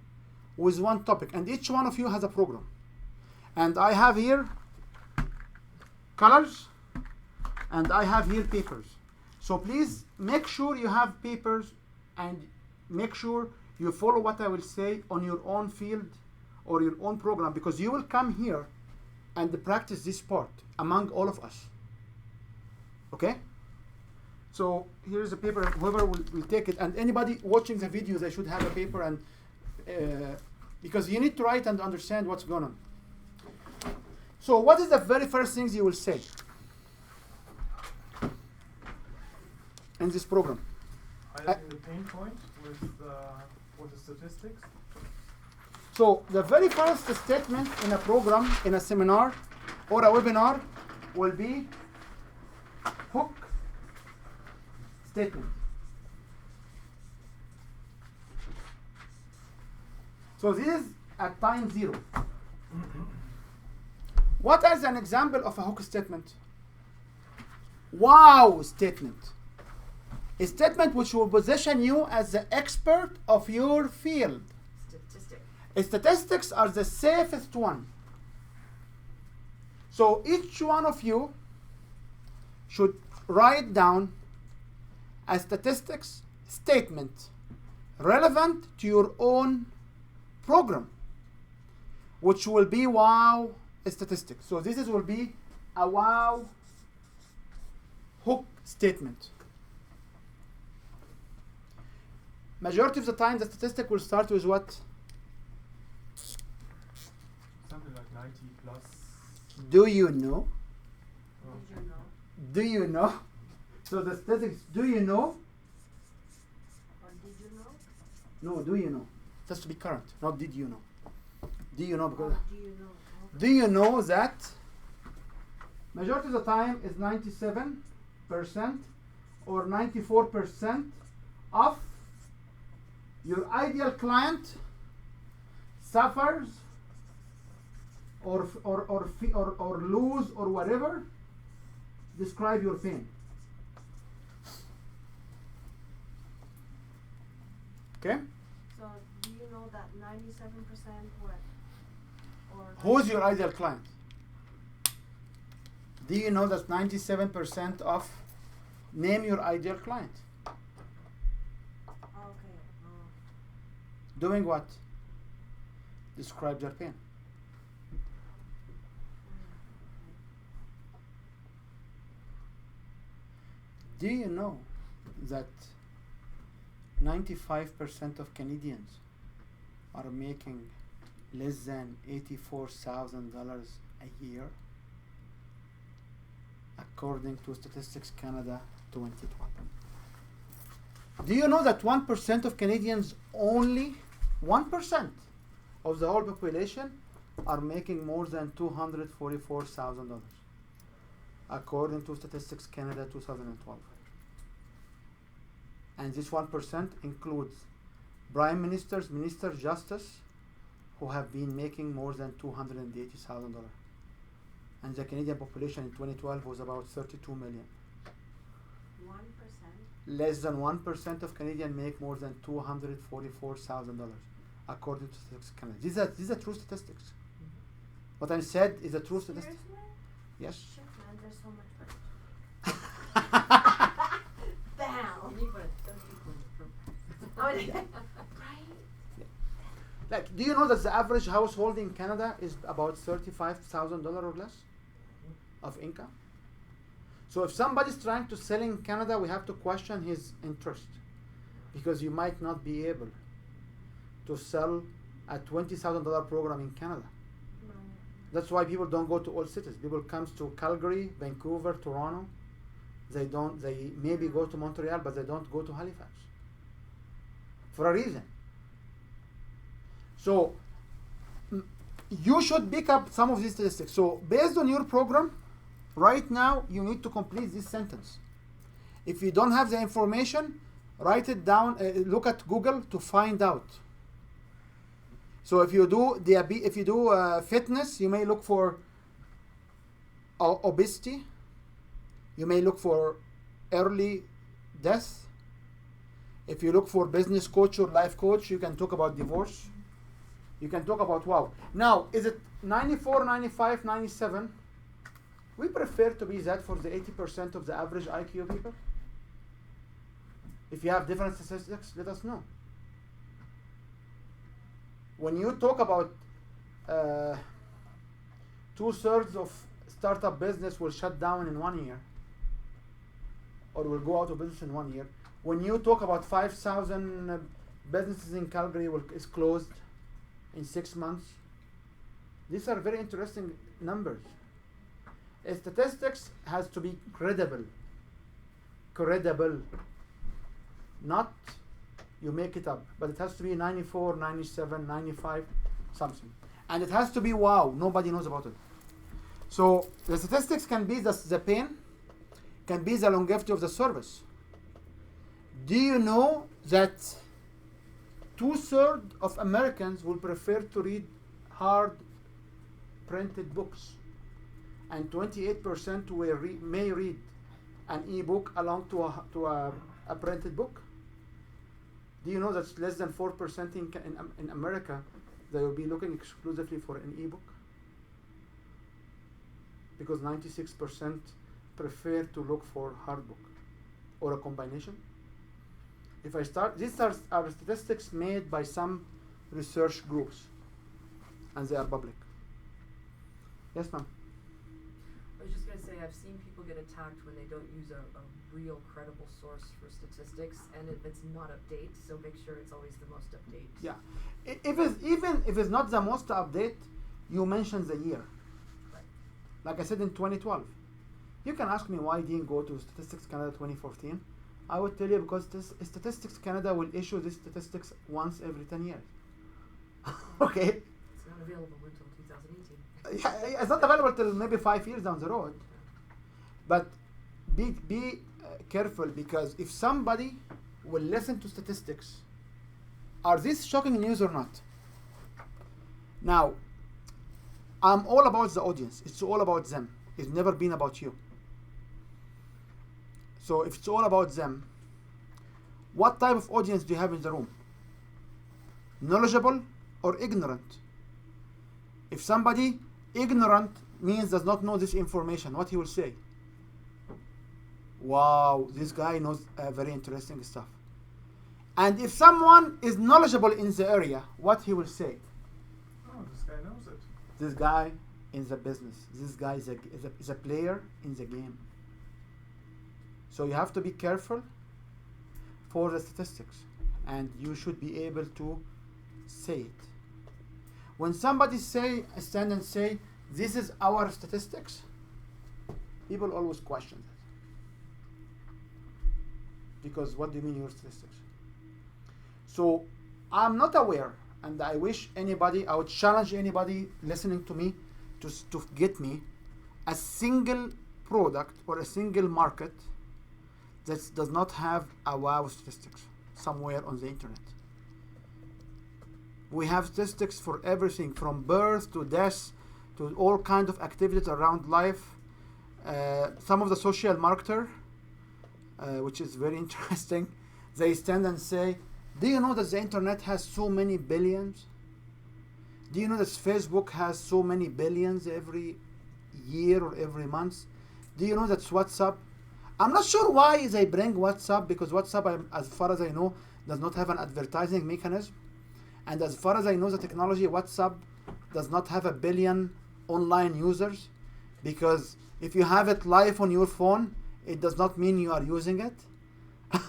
with 1 topic, and each one of you has a program, and I have here colors, and I have here papers. So please make sure you have papers, and make sure you follow what I will say on your own field or your own program, because you will come here and practice this part among all of us. Okay? So here's a paper, whoever will take it, and anybody watching the video, they should have a paper, and because you need to write and understand what's going on. So what is the very first things you will say in this program? highlighting the pain point with for the statistics. So the very first statement in a program, in a seminar or a webinar will be hook statement. So this is at time 0. What is an example of a hook statement? Wow statement. A statement which will position you as the expert of your field. Statistics are the safest one. So each one of you should write down a statistics statement relevant to your own program, which will be wow statistics. So this will be a wow hook statement. Majority of the time the statistic will start with what? Something like 90 plus. Do you know? Oh. Did you know? Do you know? So the statistics, do you know? Or did you know? No, do you know? It has to be current, not did you know. Do you know? Because Or do you know? Okay. do you know that majority of the time is 97% or 94% of your ideal client suffers or lose or whatever? Describe your pain. Okay? So do you know that 97% what? Or Who's your ideal client? Do you know that 97% of name your ideal client? Okay. Doing what? Describe their pain. Do you know that 95% of Canadians are making less than $84,000 a year? According to Statistics Canada 2012. Do you know that 1% of Canadians, only 1% of the whole population, are making more than $244,000? According to Statistics Canada 2012. And this 1% includes prime ministers, ministers of justice, who have been making more than $280,000. And the Canadian population in 2012 was about 32 million. 1%. Less than 1% of Canadians make more than $244,000, according to Statistics Canada. These are true statistics. What I said is a true statistic. Seriously? Yes. Shit, man, there's so much. Bam. You need but 30 points. Oh, yeah. Right? Like, do you know that the average household in Canada is about $35,000 or less of income? So if somebody's trying to sell in Canada, we have to question his interest, because you might not be able to sell a $20,000 program in Canada. No. That's why people don't go to all cities. People comes to Calgary, Vancouver, Toronto. They maybe go to Montreal, but they don't go to Halifax for a reason. So you should pick up some of these statistics. So based on your program, right now you need to complete this sentence. If you don't have the information, write it down. Look at Google to find out. So if you do fitness, you may look for obesity. You may look for early death. If you look for business coach or life coach, you can talk about divorce. You can talk about wow. Now, is it 94, 95, 97? We prefer to be that for the 80% of the average IQ people. If you have different statistics, let us know. When you talk about 2/3 of startup business will shut down in 1 year, or will go out of business in 1 year. When you talk about 5,000 businesses in Calgary is closed in 6 months, these are very interesting numbers. Statistics has to be credible. not you make it up, but it has to be 94, 97, 95, something. And it has to be wow, nobody knows about it. So the statistics can be the pain, can be the longevity of the service. Do you know that 2/3 of Americans will prefer to read hard printed books, and 28% may read an e-book along to a printed book? Do you know that less than 4% in America, they will be looking exclusively for an e-book? Because 96% prefer to look for hard book or a combination. If I start, these are statistics made by some research groups, and they are public. Yes, ma'am. I was just going to say, I've seen people get attacked when they don't use a real credible source for statistics, and if it's not update, so make sure it's always the most update. Yeah, even if it's not the most update, you mention the year. Right. Like I said in 2012. You can ask me why I didn't go to Statistics Canada 2014. I would tell you because Statistics Canada will issue these statistics once every 10 years. Okay? It's not available until 2018. Yeah, it's not available till maybe 5 years down the road. But be careful, because if somebody will listen to statistics, are these shocking news or not? Now, I'm all about the audience. It's all about them. It's never been about you. So if it's all about them, what type of audience do you have in the room? Knowledgeable or ignorant? If somebody ignorant means does not know this information, what he will say? Wow, this guy knows very interesting stuff. And if someone is knowledgeable in the area, what he will say? Oh, this guy knows it. This guy in the business. This guy is a player in the game. So you have to be careful for the statistics, and you should be able to say it. When somebody stand and say, this is our statistics, people always question that. Because what do you mean your statistics? So I'm not aware, and I wish anybody, I would challenge anybody listening to me to get me a single product or a single market that does not have a wow statistics somewhere on the internet. We have statistics for everything from birth to death to all kinds of activities around life. Some of the social marketer, which is very interesting, they stand and say, do you know that the internet has so many billions? Do you know that Facebook has so many billions every year or every month? Do you know that WhatsApp? I'm not sure why they bring WhatsApp, because WhatsApp, as far as I know, does not have an advertising mechanism. And as far as I know the technology, WhatsApp does not have 1 billion online users, because if you have it live on your phone, it does not mean you are using it.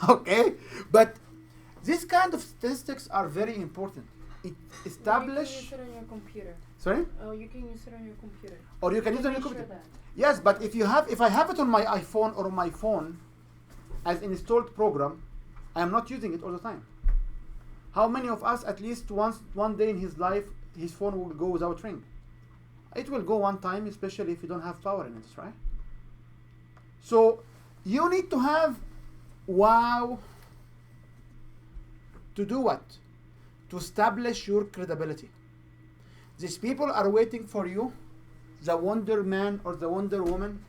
Okay? But these kind of statistics are very important. It establish. You can use it on your computer. Sorry? Oh, you can use it on your computer. Or you can use it on your Make sure computer. that. Yes, but if I have it on my iPhone or on my phone as installed program, I am not using it all the time. How many of us, at least one day in his life, his phone will go without ring? It will go one time, especially if you don't have power in it, right? So you need to have wow to do what? To establish your credibility. These people are waiting for you, the Wonder Man or the Wonder Woman,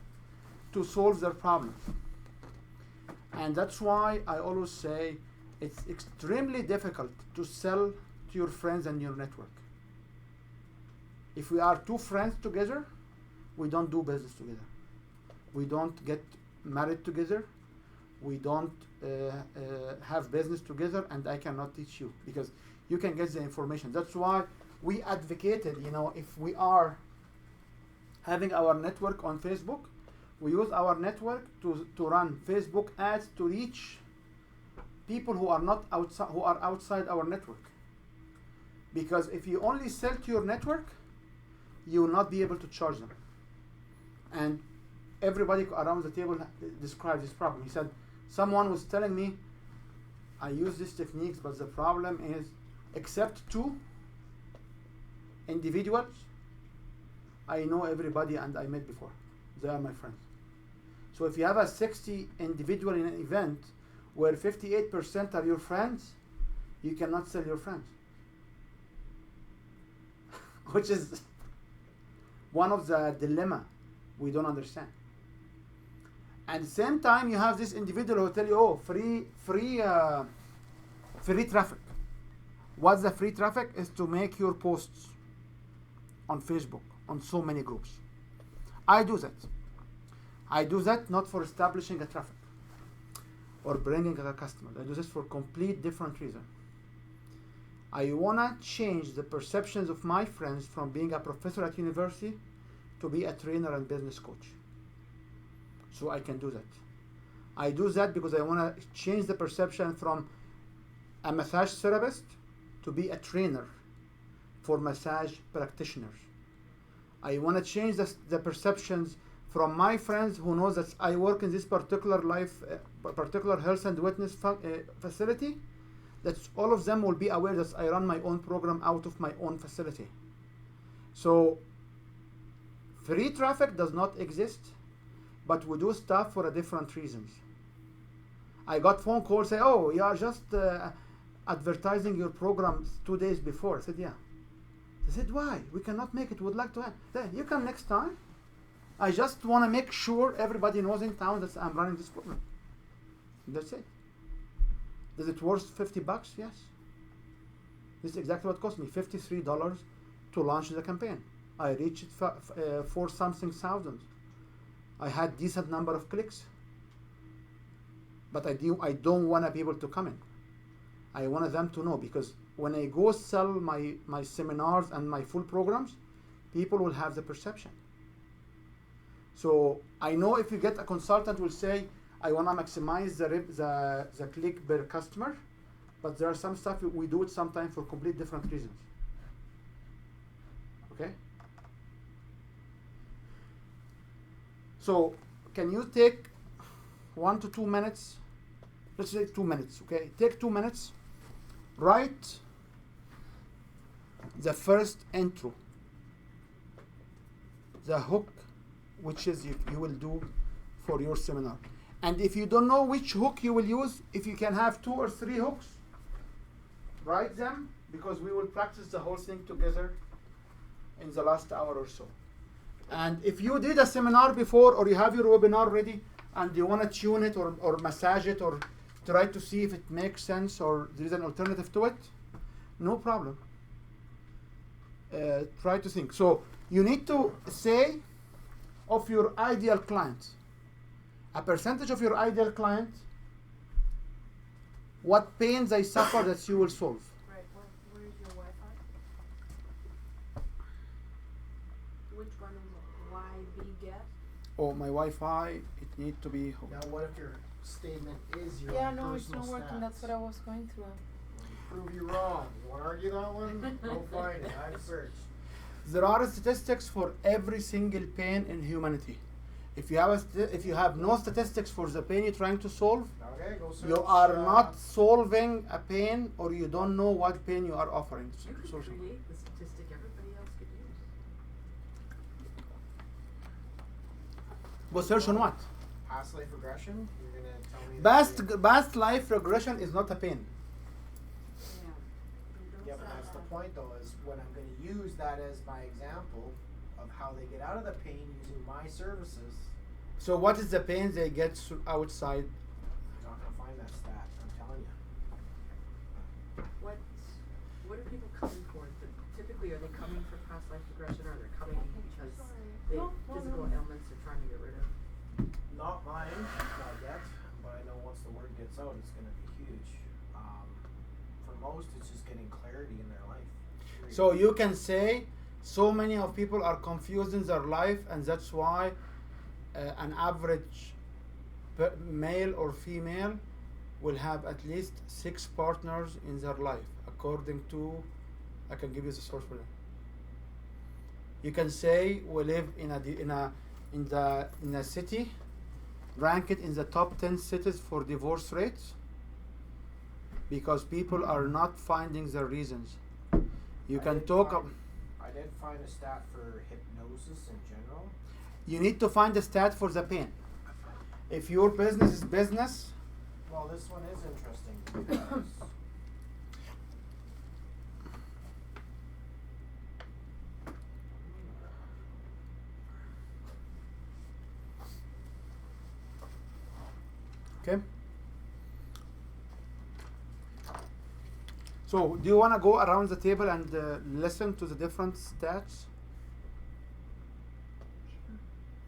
to solve their problem. And that's why I always say it's extremely difficult to sell to your friends and your network. If we are two friends together, we don't do business together. We don't get married together. We don't have business together, and I cannot teach you, because you can get the information. That's why we advocated, if we are having our network on Facebook, we use our network to run Facebook ads to reach people who are not outside, who are outside our network. Because if you only sell to your network, you will not be able to charge them. And everybody around the table described this problem. He said, someone was telling me, I use these techniques, but the problem is, except 2 individuals, I know everybody and I met before. They are my friends. So if you have a 60 individual in an event where 58% are your friends, you cannot sell your friends. Which is one of the dilemma we don't understand. At the same time, you have this individual who will tell you, oh, free traffic. What's the free traffic? Is to make your posts on Facebook, on so many groups. I do that. I do that not for establishing a traffic or bringing a customer. I do this for complete different reason. I wanna change the perceptions of my friends from being a professor at university to be a trainer and business coach. So I can do that. I do that because I wanna change the perception from a massage therapist to be a trainer for massage practitioners. I want to change the perceptions from my friends who know that I work in this particular particular health and wellness facility, that all of them will be aware that I run my own program out of my own facility. So free traffic does not exist, but we do stuff for a different reasons. I got phone calls say, oh, you are just advertising your program 2 days before. I said, yeah. They said, why? We cannot make it. We'd like to have. You come next time. I just want to make sure everybody knows in town that I'm running this program. That's it. Is it worth $50? Yes. This is exactly what it cost me, $53 to launch the campaign. I reached it for something thousands. I had decent number of clicks. But I don't want people to come in. I wanted them to know, because when I go sell my seminars and my full programs, people will have the perception. So I know if you get a consultant will say, I want to maximize the click per customer, but there are some stuff we do it sometimes for complete different reasons. Okay? So can you take 1 to 2 minutes? Let's say 2 minutes, okay? Take 2 minutes, write the first intro, the hook, which is you will do for your seminar. And if you don't know which hook you will use, if you can have 2 or 3 hooks, write them, because we will practice the whole thing together in the last hour or so. And if you did a seminar before, or you have your webinar ready and you want to tune it or massage it or try to see if it makes sense or there is an alternative to it, no problem. Try to think. So you need to say of your ideal client, a percentage of your ideal client, what pains they suffer that you will solve. Right, where is your Wi-Fi? Which one is it? YB-Get? Oh, my Wi-Fi, it needs to be. Now, what if your statement is your Yeah, own no, it's personal not working. stats? That's what I was going through. Prove you wrong. You want to argue that one? Go find it. I've searched. There are statistics for every single pain in humanity. If you have no statistics for the pain you're trying to solve, Okay, go search. you are not solving a pain, or you don't know what pain you are offering. You could So- create the statistic everybody else could use. But search on what? Past life regression? You're going to tell me Past life regression is not a pain. Yeah, but that's the point though, is when I'm going to use that as my example of how they get out of the pain using my services, So what is the pain they get outside? you're not going to find that stat, I'm telling you. What are people coming for? Typically, are they coming for past life regression, or are they coming because they have physical ailments they're trying to get rid of? Not mine, not yet, but I know once the word gets out, it's going to be huge. For most, it's just getting clarity in their life. Period. So you can say so many of people are confused in their life, and that's why an average male or female will have at least 6 partners in their life, according to, I can give you the source for that. You can say we live in a city, rank it in the top 10 cities for divorce rates. because people are not finding the reasons. You I can did talk. find- I did find a stat for hypnosis in general. You need to find a stat for the pain. If your business is business, Well, this one is interesting because okay. So, do you want to go around the table and listen to the different stats?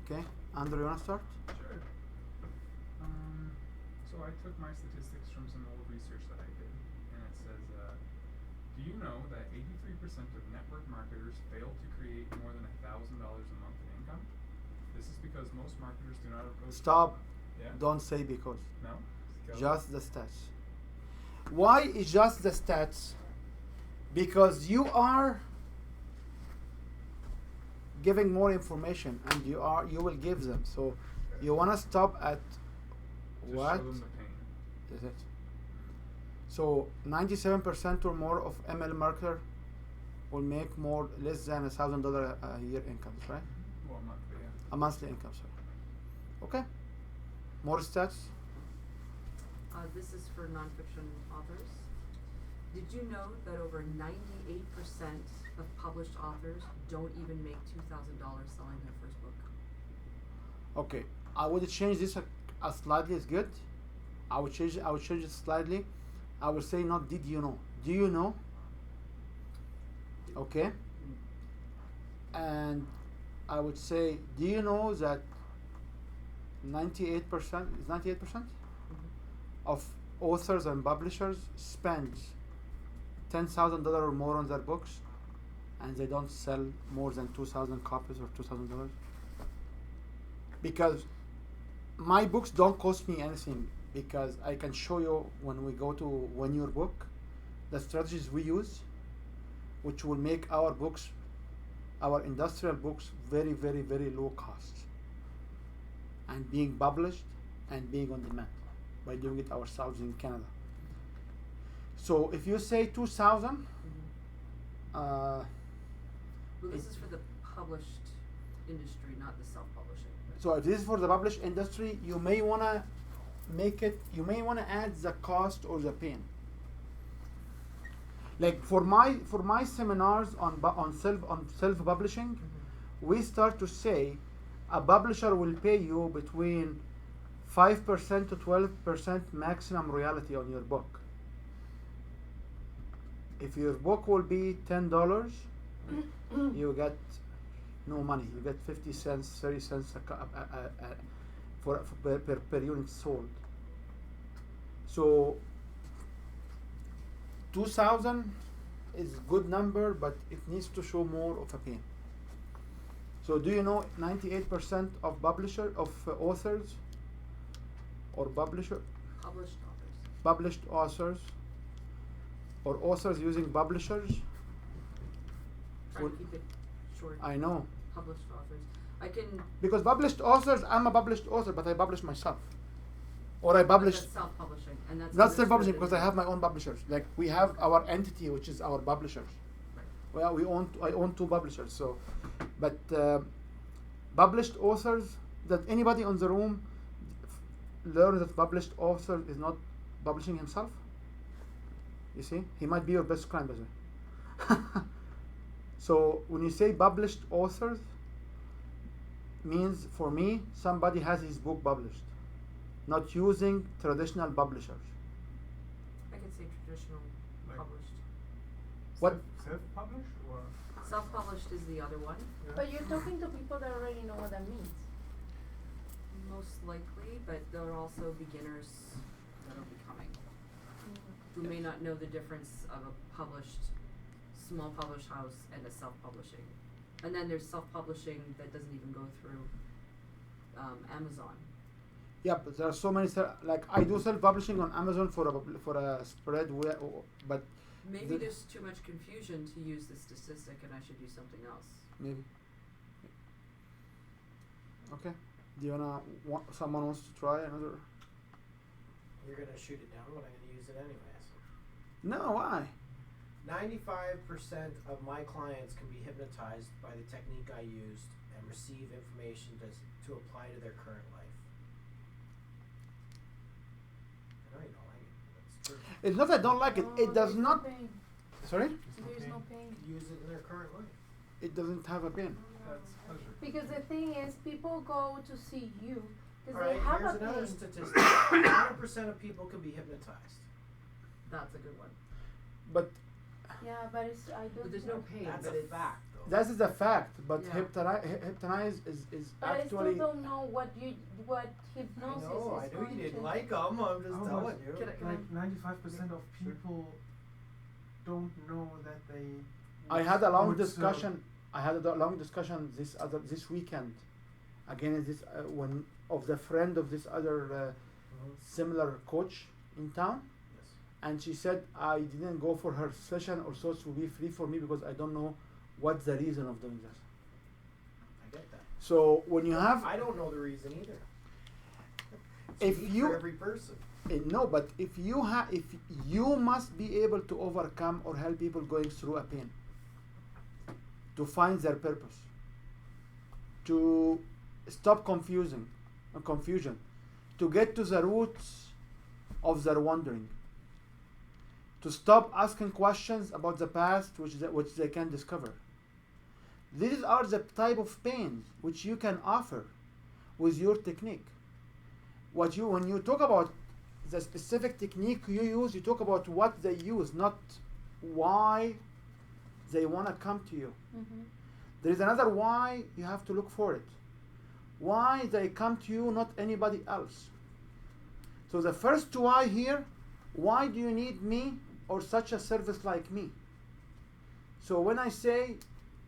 Okay, Andrew, you want to start? Sure. So I took my statistics from some old research that I did, and it says, do you know that 83% of network marketers fail to create more than $1,000 a month in income? This is because most marketers do not approach. Stop. Yeah. Don't say because. No. Go. Just the stats. Why is just the stats? Because you are giving more information, and you will give them. So you want to stop at Just what show them the pain. is it? So 97% or more of ML marketer will make more less than $1,000 a year income, right? Well, monthly, yeah. A monthly income, sorry. Okay. More stats. This is for nonfiction authors. Did you know that over 98% of published authors don't even make $2,000 selling their first book? Okay, I would change this a slightly. Is good. I would change it slightly. I would say not did you know. Do you know? Okay. And I would say, do you know that 98% is 98% of authors and publishers spend $10,000 or more on their books, and they don't sell more than 2,000 copies or $2,000? Because my books don't cost me anything, because I can show you when we go to Win Your Book the strategies we use, which will make our books, our industrial books, very, very, very low cost, and being published and being on demand by doing it ourselves in Canada. So if you say 2,000, Well, this is for the published industry, not the self-publishing. so if this is for the published industry, you may wanna make it. You may wanna add the cost or the pain. Like for my seminars on self publishing, we start to say a publisher will pay you between 5% to 12% maximum royalty on your book. If your book will be $10, you get no money. You get 50 cents, 30 cents per unit sold. So 2,000 is a good number, but it needs to show more of a pain. So do you know 98% of authors or Published authors. published authors or authors using publishers? Try to keep it short. I know, Published authors. I can. because published authors, I'm a published author, but I publish myself, or I But publish. that's self-publishing, and that's Not understood self-publishing, in because I the- have my own publishers. Like we have our entity, which is our publishers. Well, I own two publishers. So, but published authors, that anybody on the room learn that published author is not publishing himself. You see, he might be your best client, by the way. So when you say published authors, means for me somebody has his book published, not using traditional publishers. I could say traditional Like- published. What? Self-published or? Self-published is the other one, Yeah. But you're talking to people that already know what that means. most likely, but there are also beginners that are becoming, who may not know the difference of a small published house and a self-publishing. And then there's self-publishing that doesn't even go through Amazon. Yeah, but there are so many. Like I do self-publishing on Amazon for a spread, but Maybe The- there's too much confusion to use the statistic, and I should use something else. maybe. Okay. Do you someone wants to try another? you're gonna shoot it down, but I'm gonna use it anyways. No, why? 95% of my clients can be hypnotized by the technique I used and receive information to apply to their current life. I know you don't like it, but it's true. It's not that I don't like it. It does there's no not. pain. Sorry? There's no pain. Use it in their current life. It doesn't have a pain. That's pleasure. Because the thing is, people go to see you because Alright, they have here's a another pain. statistic. 100% of people can be hypnotized. That's a good one. But Yeah, but it's I don't. But there's no pain. That's but a it's, fact, though. that is a fact. But Yeah. hypnotize is But I actually. still don't know what I hypnosis know, I is knew going you didn't to. like them. I'm just How telling much- you. Can I- Like 95% of people don't know that they. I had a long would, discussion. I had a long discussion this weekend. Again, this one of the friend of this other Mhm. similar coach in town, Yes. and she said I didn't go for her session or so to be free for me because I don't know what's the reason of doing this. I get that. So when you have I don't know the reason either. It's If unique you- for every person. no, but if you must be able to overcome or help people going through a pain to find their purpose, to stop confusion, to get to the roots of their wandering, to stop asking questions about the past which they can discover. These are the type of pains which you can offer with your technique. When you talk about the specific technique you use, you talk about what they use, not why they want to come to you. Mm-hmm. There is another why, you have to look for it. Why they come to you, not anybody else. So the first why here, why do you need me or such a service like me? So when I say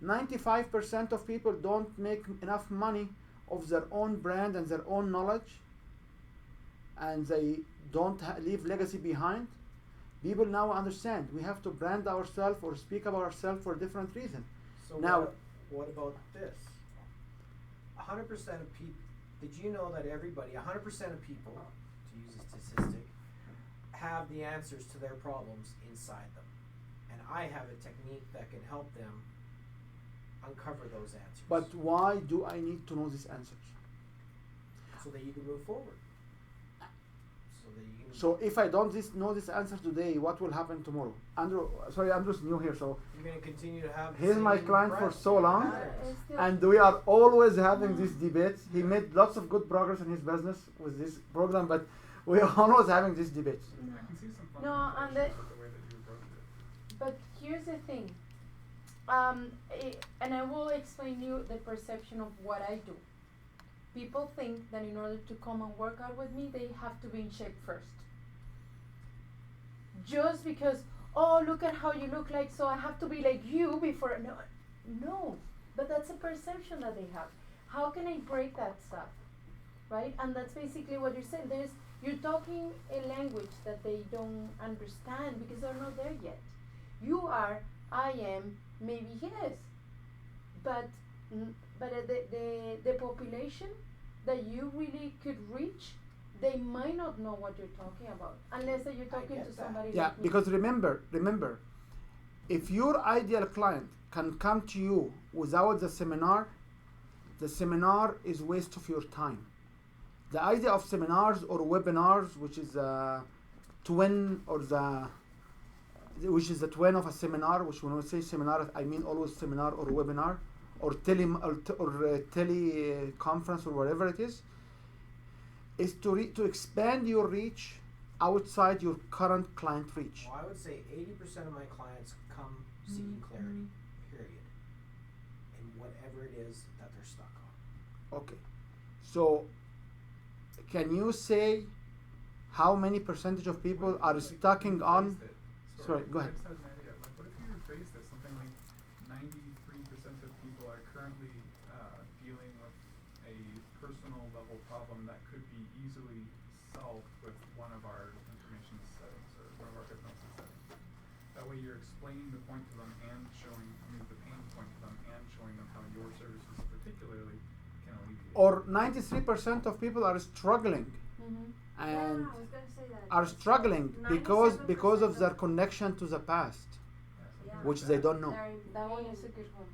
95% of people don't make enough money of their own brand and their own knowledge, and they don't leave legacy behind, people now understand we have to brand ourselves or speak about ourselves for a different reason. So Now- what about this? 100% of people, did you know that 100% of people, to use a statistic, have the answers to their problems inside them. And I have a technique that can help them uncover those answers. But why do I need to know these answers? So that you can move forward. So that you can. So if I don't know this answer today, what will happen tomorrow? Andrew's new here, so You're going to continue to have. He's the my same client for so long. patterns. and we are always having these debates. He made lots of good progress in his business with this program, but we are always having these debates. I can see some fun No, and implications with the way that you approach it. But here's the thing, and I will explain you the perception of what I do. People think that in order to come and work out with me, they have to be in shape first. Just because, oh, look at how you look like, so I have to be like you before. No, but that's a perception that they have. How can I break that stuff, right? And that's basically what you're saying. You're talking a language that they don't understand because they're not there yet. You are, I am, maybe he is, but the population that you really could reach, they might not know what you're talking about unless that you're talking get to that. somebody Yeah, like me. because remember, if your ideal client can come to you without the seminar is waste of your time. The idea of seminars or webinars, which is the twin of a seminar, which when we say seminar, I mean always seminar or webinar or teleconference or whatever it is to expand your reach outside your current client reach. Well, I would say 80% of my clients come seeking clarity, period. In whatever it is that they're stuck on. Okay, so can you say how many percentage of people are stuck on? Sorry, go ahead. I just had an idea. Like, what if you rephrase this? Something like 93% of people are currently dealing with a personal level problem that could be easily solved with one of our information settings or one of our hypnosis settings. That way you're explaining the point to them and showing, the pain point to them and showing them how your services particularly can alleviate. Or 93% of people are struggling Mhm. and Yeah, I was gonna say that. are So struggling because 97% of their connection to the past, Yeah. which they don't know. They're in That one pain. is a good one.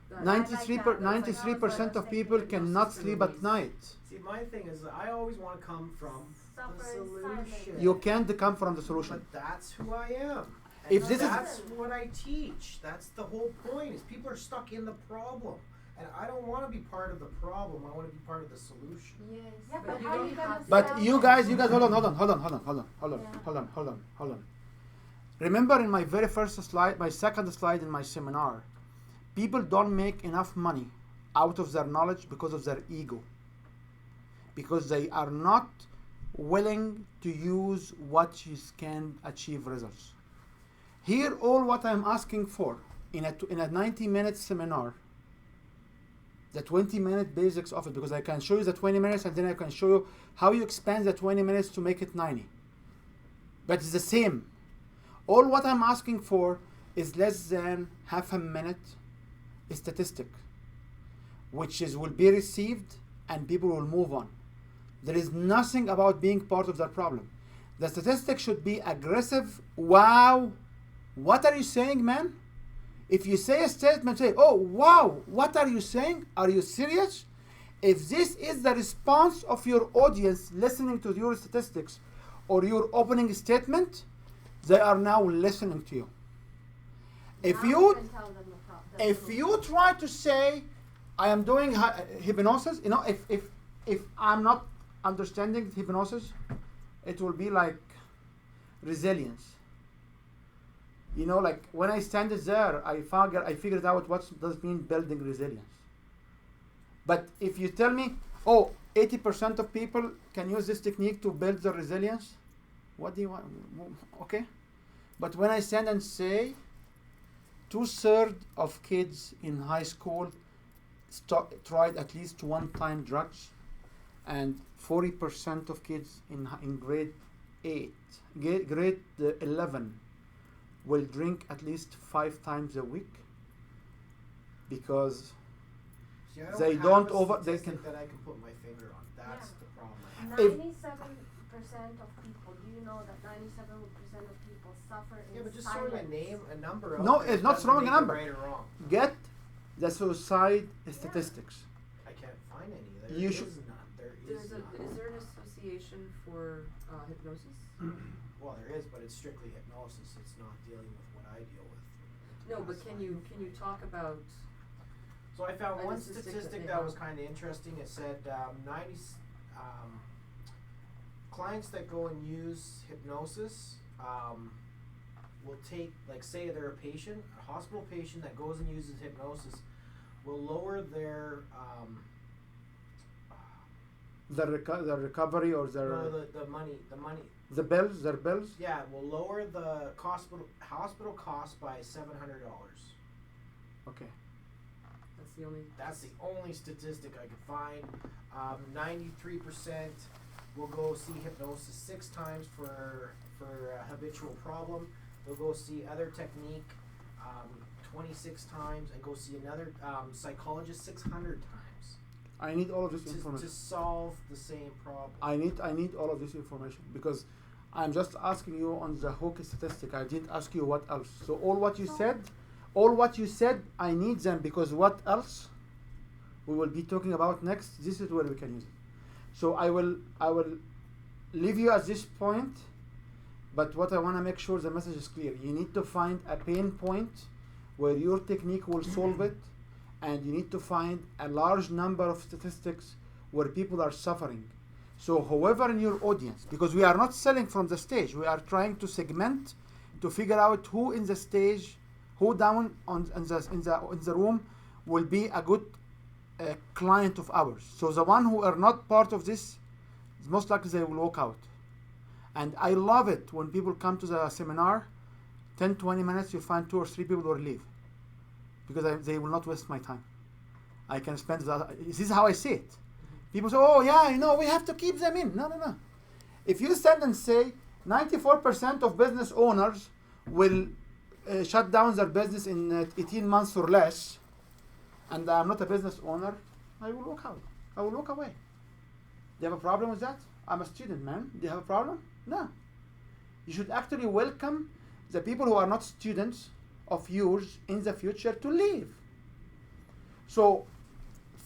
That- 93% of people That's cannot consistent sleep at release. night. See, my thing is, I always want to come from Suffer the in silence. solution. You can't come from the solution. But that's who I am. And If this is- that's what I teach. That's the whole point. Is people are stuck in the problem, and I don't want to be part of the problem. I want to be part of the solution. Yes. Yeah, But but you how don't you gonna have- But sell you them? guys, hold on. Remember in my very first slide, my second slide in my seminar, people don't make enough money out of their knowledge because of their ego. Because they are not willing to use what you can achieve results. Here, all what I'm asking for in a 90-minute seminar, the 20-minute basics of it, because I can show you the 20 minutes and then I can show you how you expand the 20 minutes to make it 90. But it's the same. All what I'm asking for is less than half a minute statistic, which will be received and people will move on. There is nothing about being part of that problem. The statistic should be aggressive. Wow, what are you saying, man? If you say a statement, say, oh, wow, what are you saying? Are you serious? If this is the response of your audience listening to your statistics or your opening statement, they are now listening to you. If Now you can tell them the problem. if you try to say, I am doing hypnosis, if I'm not understanding hypnosis, it will be like resilience. Like when I stand there, I figured out what does mean building resilience. But if you tell me, 80% of people can use this technique to build their resilience, what do you want? Okay. But when I stand and say, 2/3 of kids in high school tried at least one time drugs, and 40% of kids in grade 11 will drink at least 5 times a week because See, I They have don't a over- they statistic can- that I can put my finger on. That's Yeah. the problem. 97% of people. Do you know that 97% of people suffer in Yeah, but just silence? throwing a name, a number. No, out there it's not doesn't throwing a make it number. Right or wrong. get the suicide statistics. I can't find any. There You is should- none. There is Is none. there an association for hypnosis? Well, there is, but it's strictly hypnosis. It's not dealing with what I deal with. No, but can you talk about? So I found Like one a statistic statistic that that they was have. kind of interesting. It said 90 clients that go and use hypnosis will take, like, say they're a patient, a hospital patient that goes and uses hypnosis, will lower their The recovery or no, the money the bills, their bills. yeah, will lower the hospital cost by $700. Okay. That's the only. That's the only statistic I could find. 93% will go see hypnosis 6 times for a habitual problem. They'll go see other technique 26 times and go see another psychologist 600 times I need all of this to information. solve the same problem. I need all of this information because I'm just asking you on the hook statistic. I didn't ask you what else. So all what you said, I need them because what else we will be talking about next, this is where we can use it. So I will leave you at this point, but what I want to make sure the message is clear. You need to find a pain point where your technique will solve it, and you need to find a large number of statistics where people are suffering. So whoever in your audience, because we are not selling from the stage, we are trying to segment to figure out who in the stage, who down in the room will be a good client of ours. So the one who are not part of this, most likely they will walk out. And I love it when people come to the seminar, 10-20 minutes, you find 2 or 3 people will leave because they will not waste my time. I can spend that. This is how I see it. People say, oh yeah, we have to keep them in. No. If you stand and say 94% of business owners will shut down their business in 18 months or less, and I'm not a business owner, I will walk out. I will walk away. Do you have a problem with that? I'm a student, man. Do you have a problem? No. You should actually welcome the people who are not students of yours in the future to leave. So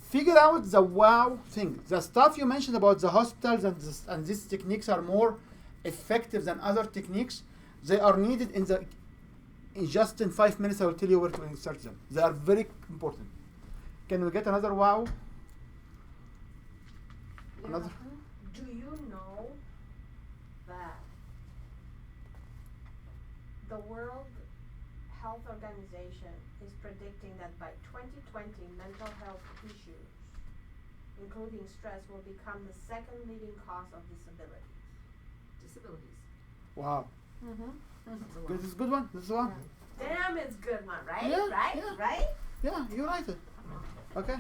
figure out the wow thing. The stuff you mentioned about the hospitals and these techniques are more effective than other techniques. They are needed in 5 minutes I will tell you where to insert them. They are very important. Can we get another wow? Another? Do you know that the World Health Organization is predicting that by 2020 mental health issues, including stress, will become the second leading cause of disabilities? Disabilities. Wow. That's a Good, lot. this is a good one. This is one. Damn, it's a good one, right? Yeah, right? yeah. Right? Yeah, you write it. Okay.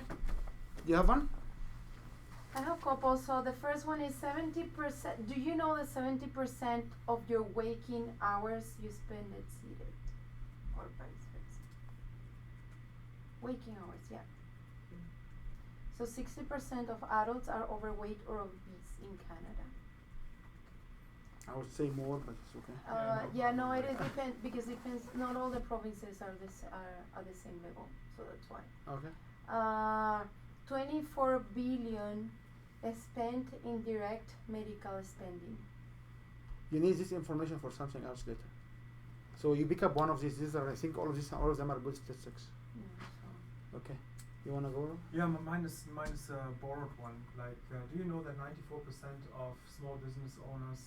Do you have one? I have a couple. So the first one is 70%. Do you know that 70% of your waking hours you spend it seated or vice versa? Waking hours, yeah. So 60% of adults are overweight or obese in Canada. I would say more, but it's okay. Yeah, no, it is depends because depends. Not all the provinces are are the same level, so that's why. Okay. 24 billion spent in direct medical spending. You need this information for something else later. So you pick up one of these. These are, I think, all of them are good statistics. Okay. You wanna go? Yeah, mine is a borrowed one. Like, do you know that 94% of small business owners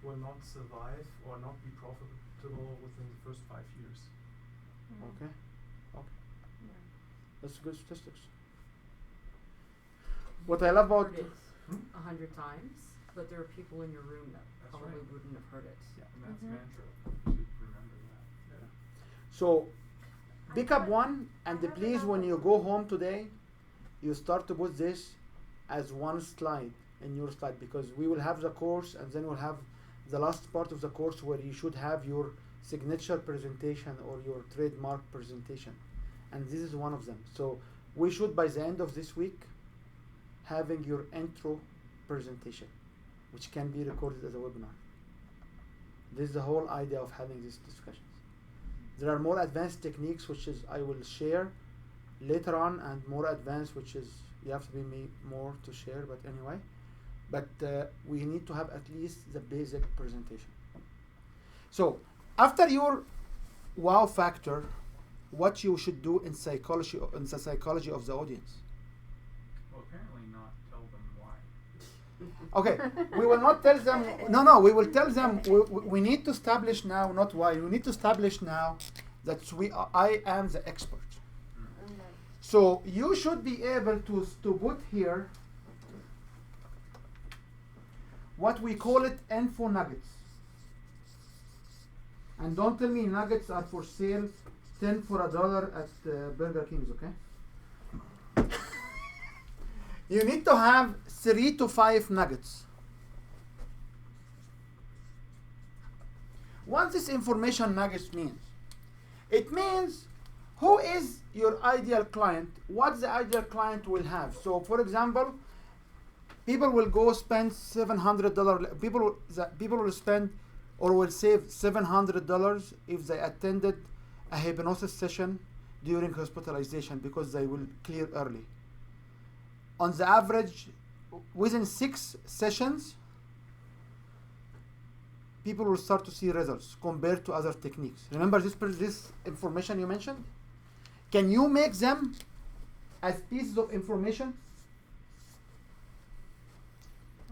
will not survive or not be profitable within the first 5 years? Okay. Okay. Yeah. That's good statistics. What I love about Heard it 100 times, but there are people in your room that That's probably right. wouldn't have heard it. Yeah, and that's Mhm. mantra. You should remember that. so pick up one and please when you go home today you start to put this as one slide in your slide because we will have the course and then we'll have the last part of the course where you should have your signature presentation or your trademark presentation and this is one of them. So we should by the end of this week having your intro presentation which can be recorded as a webinar. This is the whole idea of having these discussions. There are more advanced techniques which is I will share later on and more advanced which is you have to be more to share but anyway but we need to have at least the basic presentation. So after your wow factor what you should do in the psychology of the audience. Well, apparently not tell them why. Okay, we will not tell them. No, we will tell them. We need to establish now, not why. We need to establish now that I am the expert. So you should be able to put here what we call it info nuggets. And don't tell me nuggets are for sale, 10 for $1 at Burger King's, okay? You need to have 3 to 5 nuggets. What this information nuggets means? It means who is your ideal client, what the ideal client will have. So for example, people will go spend $700, people will spend or will save $700 if they attended a hypnosis session during hospitalization because they will clear early. On the average, within 6 sessions, people will start to see results compared to other techniques. Remember this information you mentioned? Can you make them as pieces of information?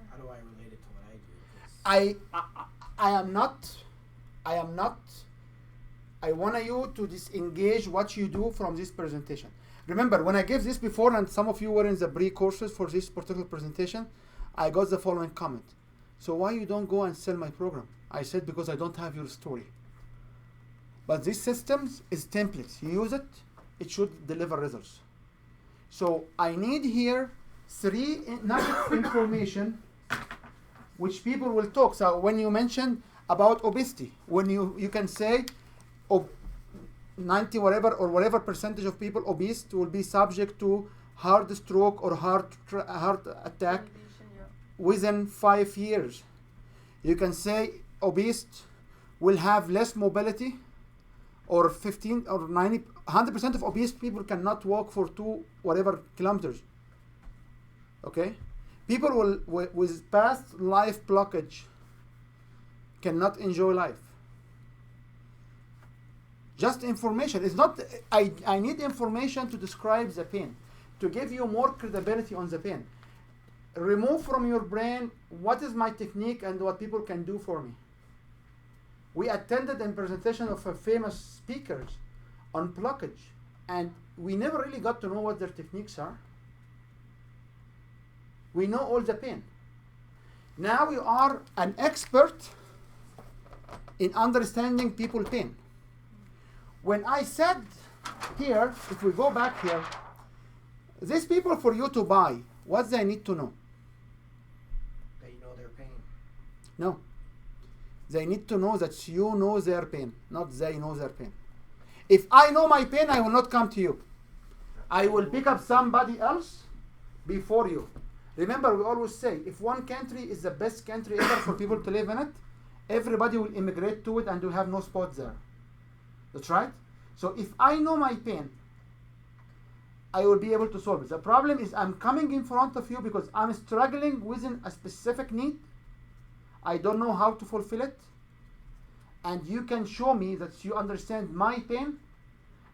How do I relate it to what I do? 'Cause I am not. I want you to disengage what you do from this presentation. Remember, when I gave this before, and some of you were in the pre-courses for this particular presentation, I got the following comment. So why you don't go and sell my program? I said, because I don't have your story. But this system is templates. You use it, it should deliver results. So I need here 3 nuggets information which people will talk. So when you mentioned about obesity, when you can say 90 whatever or whatever percentage of people obese will be subject to heart stroke or heart attack within 5 years. You can say obese will have less mobility, or 15 or 90, 100% of obese people cannot walk for 2 whatever kilometers. Okay? People with past life blockage cannot enjoy life. Just information. It's not, I need information to describe the pain, to give you more credibility on the pain. Remove from your brain what is my technique and what people can do for me. We attended a presentation of famous speakers on blockage, and we never really got to know what their techniques are. We know all the pain. Now you are an expert in understanding people's pain. When I said here, if we go back here, these people, for you to buy, what they need to know? They know their pain. No. They need to know that you know their pain, not they know their pain. If I know my pain, I will not come to you. I will pick up somebody else before you. Remember, we always say, if one country is the best country ever for people to live in it, everybody will immigrate to it and will have no spot there. That's right? So if I know my pain, I will be able to solve it. The problem is I'm coming in front of you because I'm struggling within a specific need. I don't know how to fulfill it. And you can show me that you understand my pain,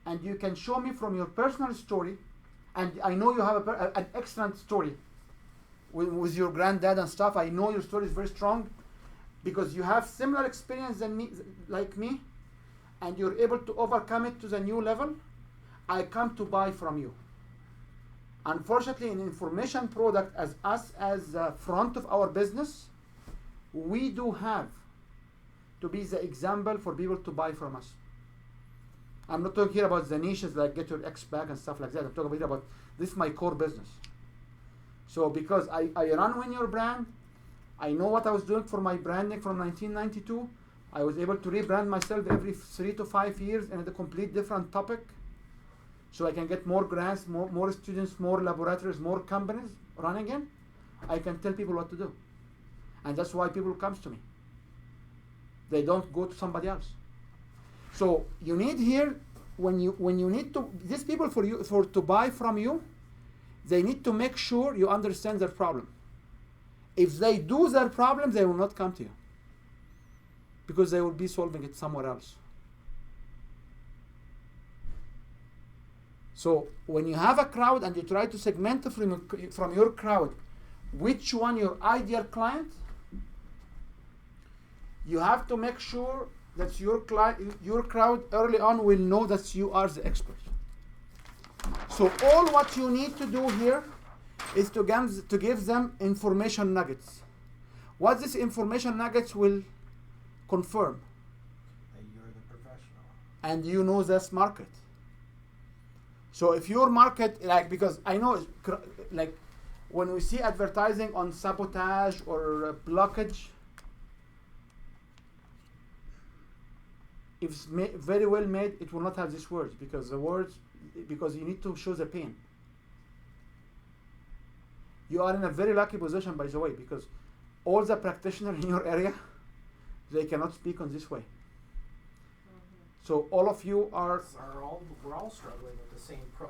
and you can show me from your personal story, and I know you have an excellent story with your granddad and stuff. I know your story is very strong because you have similar experience than me, like me, and you're able to overcome it to the new level. I come to buy from you. Unfortunately, in information product, as us as the front of our business, we do have to be the example for people to buy from us. I'm not talking here about the niches like Get Your Ex Back and stuff like that. I'm talking about this is my core business. So because I run Win Your Brand, I know what I was doing for my branding from 1992. I was able to rebrand myself every 3 to 5 years in a complete different topic. So I can get more grants, more students, more laboratories, more companies running in. I can tell people what to do. And that's why people come to me. They don't go to somebody else. So you need here, when you need to, these people to buy from you, they need to make sure you understand their problem. If they do their problem, they will not come to you, because they will be solving it somewhere else. So when you have a crowd and you try to segment from your crowd which one your ideal client, you have to make sure that your crowd early on will know that you are the expert. So all what you need to do here is to give them information nuggets. What this information nuggets will confirm. That you're the professional. And you know this market. So if your market, like, because I know, like, when we see advertising on sabotage or blockage, if it's very well made, it will not have these words, because you need to show the pain. You are in a very lucky position, by the way, because all the practitioners in your area, they cannot speak on this way. So all of you we're all struggling with the same pro.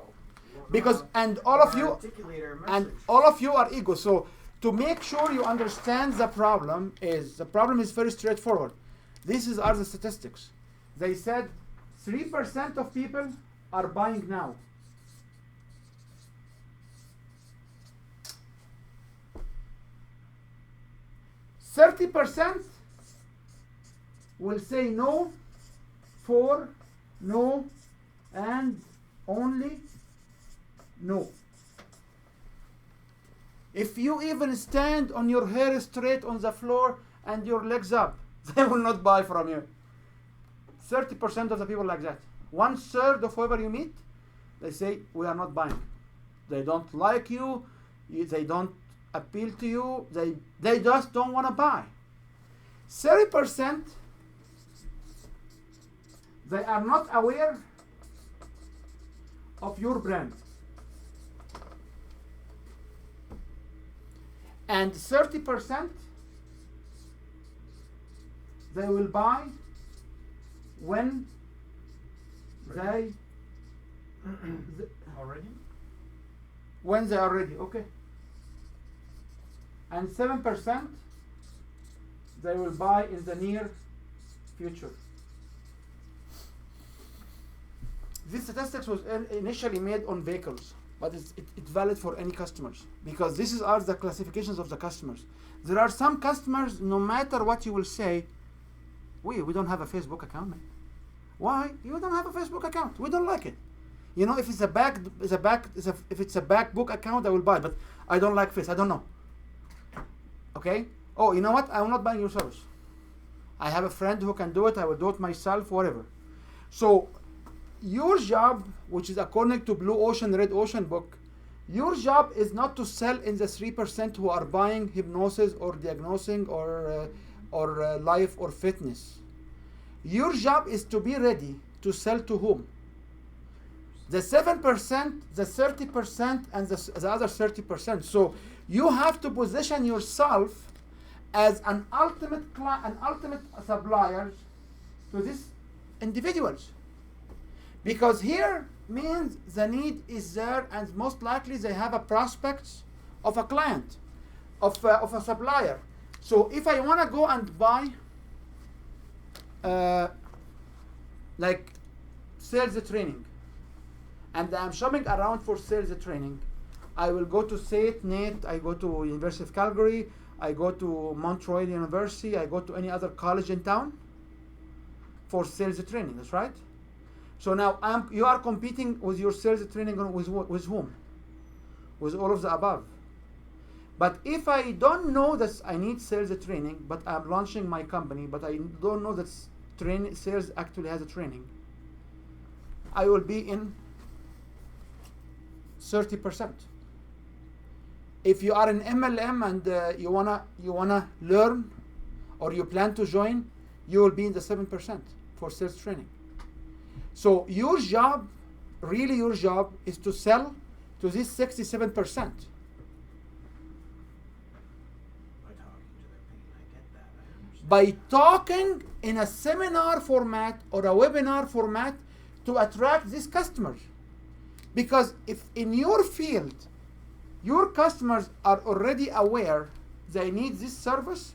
Because and all of you are ego. So to make sure you understand the problem is very straightforward. These are the statistics. They said 3% of people are buying now. %30 will say no, for, no, and only no. If you even stand on your hair straight on the floor and your legs up, they will not buy from you. 30% of the people like that. 1/3 of whoever you meet, they say, we are not buying. They don't like you, they don't appeal to you, they just don't want to buy. 30%, they are not aware of your brand. and 30% they will buy when they Already? when they are ready. Okay. And 7% they will buy in the near future. This statistics was initially made on vehicles, but it's valid for any customers, because this are the classifications of the customers. There are some customers, no matter what you will say, we don't have a Facebook account, man. Why? You don't have a Facebook account. We don't like it. You know, if it's if it's a back book account, I will buy, but I don't like Face. I don't know. Okay? Oh, you know what? I will not buy your service. I have a friend who can do it. I will do it myself, whatever. So your job, which is according to Blue Ocean, Red Ocean book, your job is not to sell in the 3% who are buying hypnosis or diagnosing or life or fitness. Your job is to be ready to sell to whom? The 7%, the 30%, and the other 30%. So you have to position yourself as an ultimate supplier to these individuals. Because here means the need is there, and most likely they have a prospect of a client, of a supplier. So if I want to go and buy like sales training, and I'm shopping around for sales training, I will go to SAIT, NAIT, I go to University of Calgary, I go to Montreal University, I go to any other college in town for sales training. That's right. So now you are competing with your sales training with whom? With all of the above. But if I don't know that I need sales training, but I'm launching my company, but I don't know that sales actually has a training, I will be in 30%. If you are an MLM and you wanna learn, or you plan to join, you will be in the 7% for sales training. So your job, really your job, is to sell to this 67%. By talking to their pain, I get that. I understand. By talking in a seminar format or a webinar format to attract these customers. Because if in your field, your customers are already aware they need this service,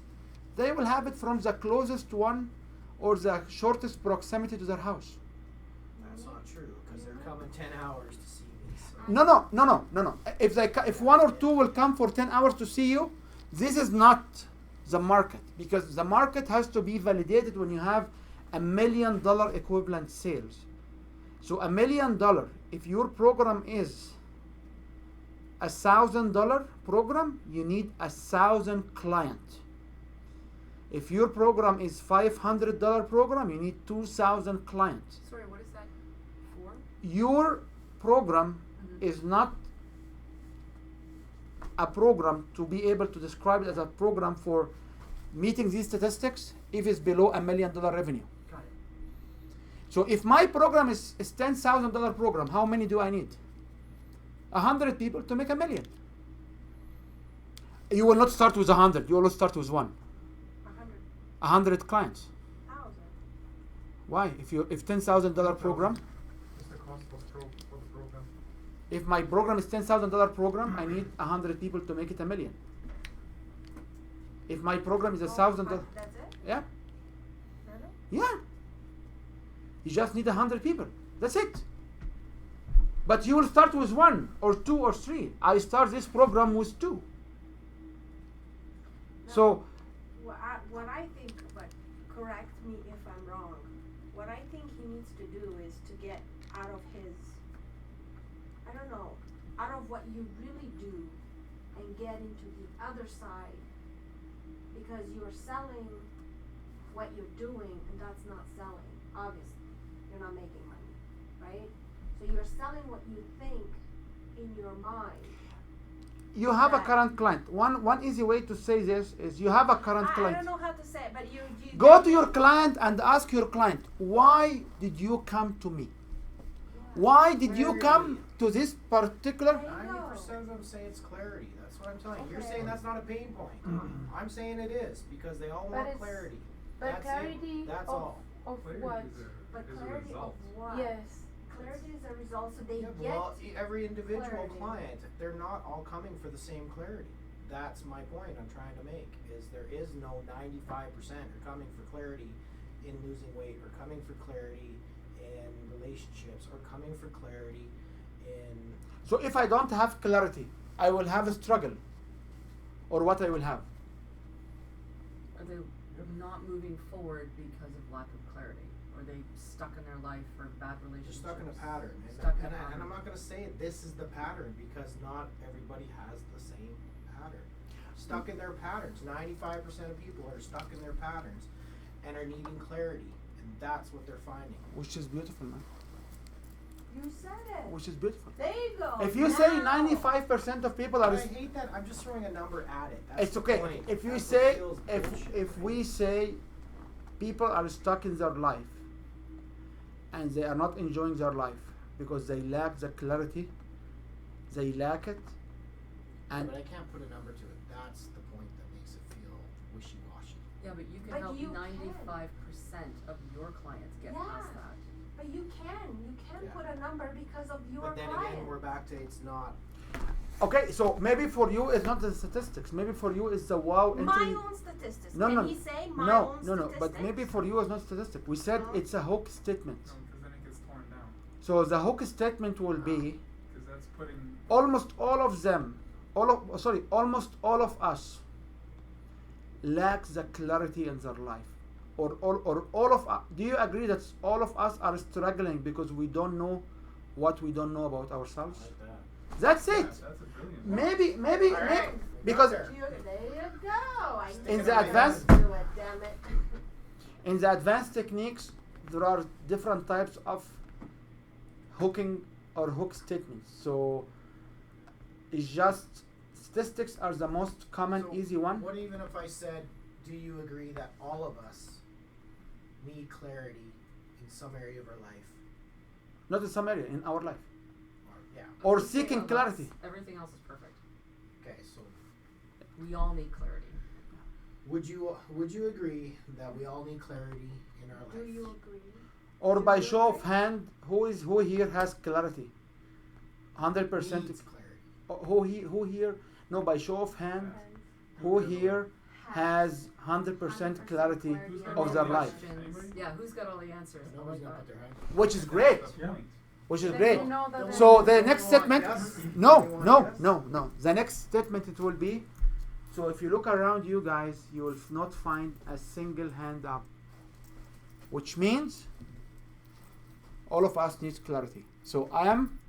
they will have it from the closest one or the shortest proximity to their house. That's not true, because they're coming 10 hours to see me. So. No. If one or two will come for 10 hours to see you, this is not the market, because the market has to be validated when you have $1 million equivalent sales. So $1 million, if your program is $1,000 program, you need 1,000 clients. If your program is $500 program, you need 2,000 clients. Sorry, what is that for? Your program is not a program to be able to describe it as a program for meeting these statistics if it's below $1 million revenue. Got it. So if my program is $10,000 program, how many do I need? 100 people to make $1 million. You will not start with 100. You will start with 100 clients. 1,000. Why? If $10,000 program, What's the cost for the program? if my program is $10,000 program, I need 100 people to make it $1 million. If my program is $1,000, That's it? yeah, Really? yeah. You just need 100 people. That's it. But you will start with 1 or 2 or 3. I start this program with 2. No. So What I think, but correct me if I'm wrong, what I think he needs to do is to get out of his, I don't know, out of what you really do and get into the other side, because you're selling what you're doing and that's not selling, obviously. You're not making money, right? So you're selling what you think in your mind. you have a Right. current client. One easy way to say this is you have a current I client. don't know how to say it, but you Go to your client and ask your client, why did you come to me? Why did you come to this particular? I know. percent of them say it's clarity. That's what I'm telling you. You're Okay. saying that's not a pain point. I'm saying it is because they all But want it's- clarity. But That's clarity it. That's of, all. of Clarity what? But is a clarity of result. what? Yes. Clarity is a result, so they Yeah, but get. well, every individual clarity. client, they're not all coming for the same clarity. That's my point I'm trying to make, is there is no 95% are coming for clarity in losing weight, or coming for clarity in relationships, or coming for clarity in, So if I don't have clarity, I will have a struggle. Or what I will have. Are they not moving forward because of lack of clarity? Or are they stuck in their life for bad they're relationships? stuck in a pattern. And, Stuck in a and pattern. I'm not gonna say this is the pattern, because not everybody has the same pattern. Stuck in their patterns. 95% of people are stuck in their patterns and are needing clarity. And that's what they're finding. Which is beautiful, man. You said it. Which is beautiful. There you go. If you say Now. 95% of people are I hate that. I'm just throwing a number at it. That's it's the okay. point. If you That's what say kills if bullshit. we say people are stuck in their life and they are not enjoying their life because they lack the clarity, they lack it, and but I can't put a number to it. That's the point that makes it feel wishy-washy. Yeah, but you can But help you can. 95% of your clients get past Yeah. that. But you can Yeah. put a number because of your But then client. again, we're back to it's not. okay. So maybe for you it's not the statistics. Maybe for you it's the wow. My entry- own statistics. No, Can no, he say my no, own no, no. statistics? But maybe for you it's not statistic. We said No. it's a hook statement. No, because then it gets torn down. So the hook statement will be Because that's putting. almost all of them, almost all of us lack the clarity in their life. Or all of us, do you agree that all of us are struggling because we don't know what we don't know about ourselves? Like that. That's Yeah, it. that's a brilliant. Maybe, All right. because There. There you go. I In knew the I advanced- could do it, damn it. in the advanced techniques there are different types of hooking or hook statements. So it's just statistics are the most common, So easy one. What even if I said, do you agree that all of us need clarity in some area of our life? Not in some area in our life. Or, yeah. Or Everything seeking else- clarity. Everything else is perfect. Okay, so We all need clarity. would you agree that we all need clarity in our life? Do you agree? Or Do by you show of agree? hand, who here has clarity? 100%. Needs clarity. Who here? No, by show of hand, And who here has 100% clarity Who's got of all their the life? answers? Questions. Anybody? Yeah, who's got all the answers? I Nobody's like gonna that. put their hand. Which is great. That's the Yeah. point. Which is Then great. you know that So they're- the next statement, Yes. no. Anyone yes? The next statement it will be. So if you look around you guys, you will not find a single hand up. Which means all of us need clarity. So I am,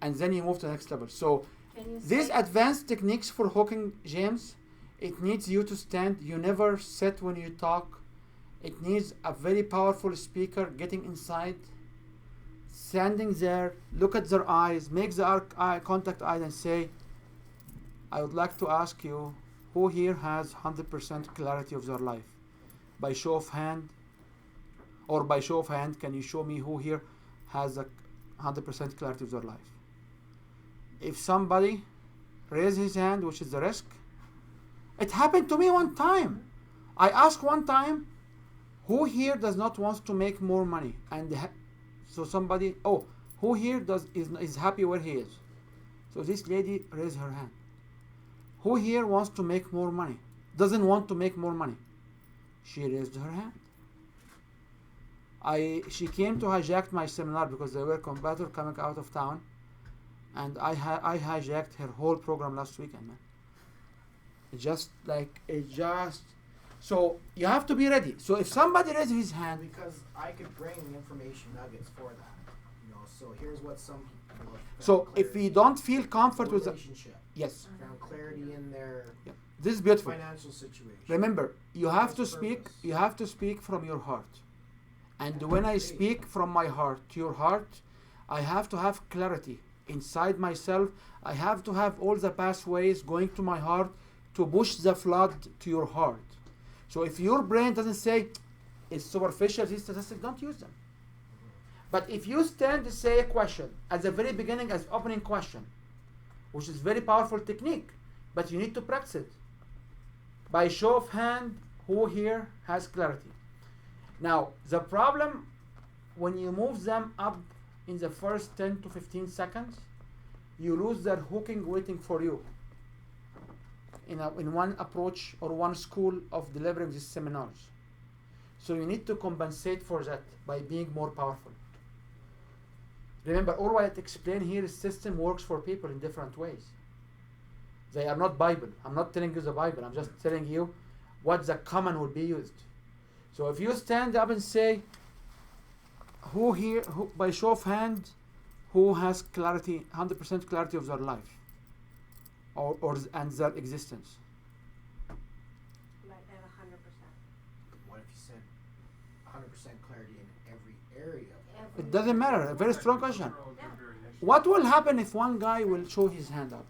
and then you move to the next level. So can you these say advanced techniques for hooking, James, it needs you to stand. You never sit when you talk. It needs a very powerful speaker getting inside, standing there, look at their eyes, make the eye contact eyes and say, I would like to ask you, who here has 100% clarity of their life? By show of hand, or by show of hand, can you show me who here has a 100% clarity of their life? If somebody raises his hand, which is the risk, it happened to me one time. I asked one time, who here does not want to make more money? And so somebody, who here is happy where he is? So this lady raised her hand. Who here wants to make more money? Doesn't want to make more money? She raised her hand. She came to hijack my seminar because there were competitors coming out of town, and I hijacked her whole program last weekend, man. So you have to be ready. So if somebody raises his hand, Because I could bring information nuggets for that. So here's what some people have so found if we clarity. don't feel comfort with the, relationship, yes, found clarity in their this is beautiful. financial situation. Remember, you have to What's the speak. purpose? You have to speak from your heart. And when I speak from my heart to your heart, I have to have clarity inside myself. I have to have all the pathways going to my heart to push the flood to your heart. So if your brain doesn't say it's superficial, these statistics, don't use them. But if you stand to say a question at the very beginning as opening question, which is very powerful technique, but you need to practice it. By show of hand, who here has clarity? Now, the problem when you move them up in the first 10 to 15 seconds, you lose their hooking waiting for you in one approach or one school of delivering these seminars. So you need to compensate for that by being more powerful. Remember, all what I explain here is system works for people in different ways. They are not Bible. I'm not telling you the Bible. I'm just telling you what the common will be used. So if you stand up and say, who here, by show of hand, who has clarity, 100% clarity of their life and their existence? Like at 100%. What if you said 100% clarity in every area? It doesn't matter. A very strong question. What will happen if one guy will show his hand up?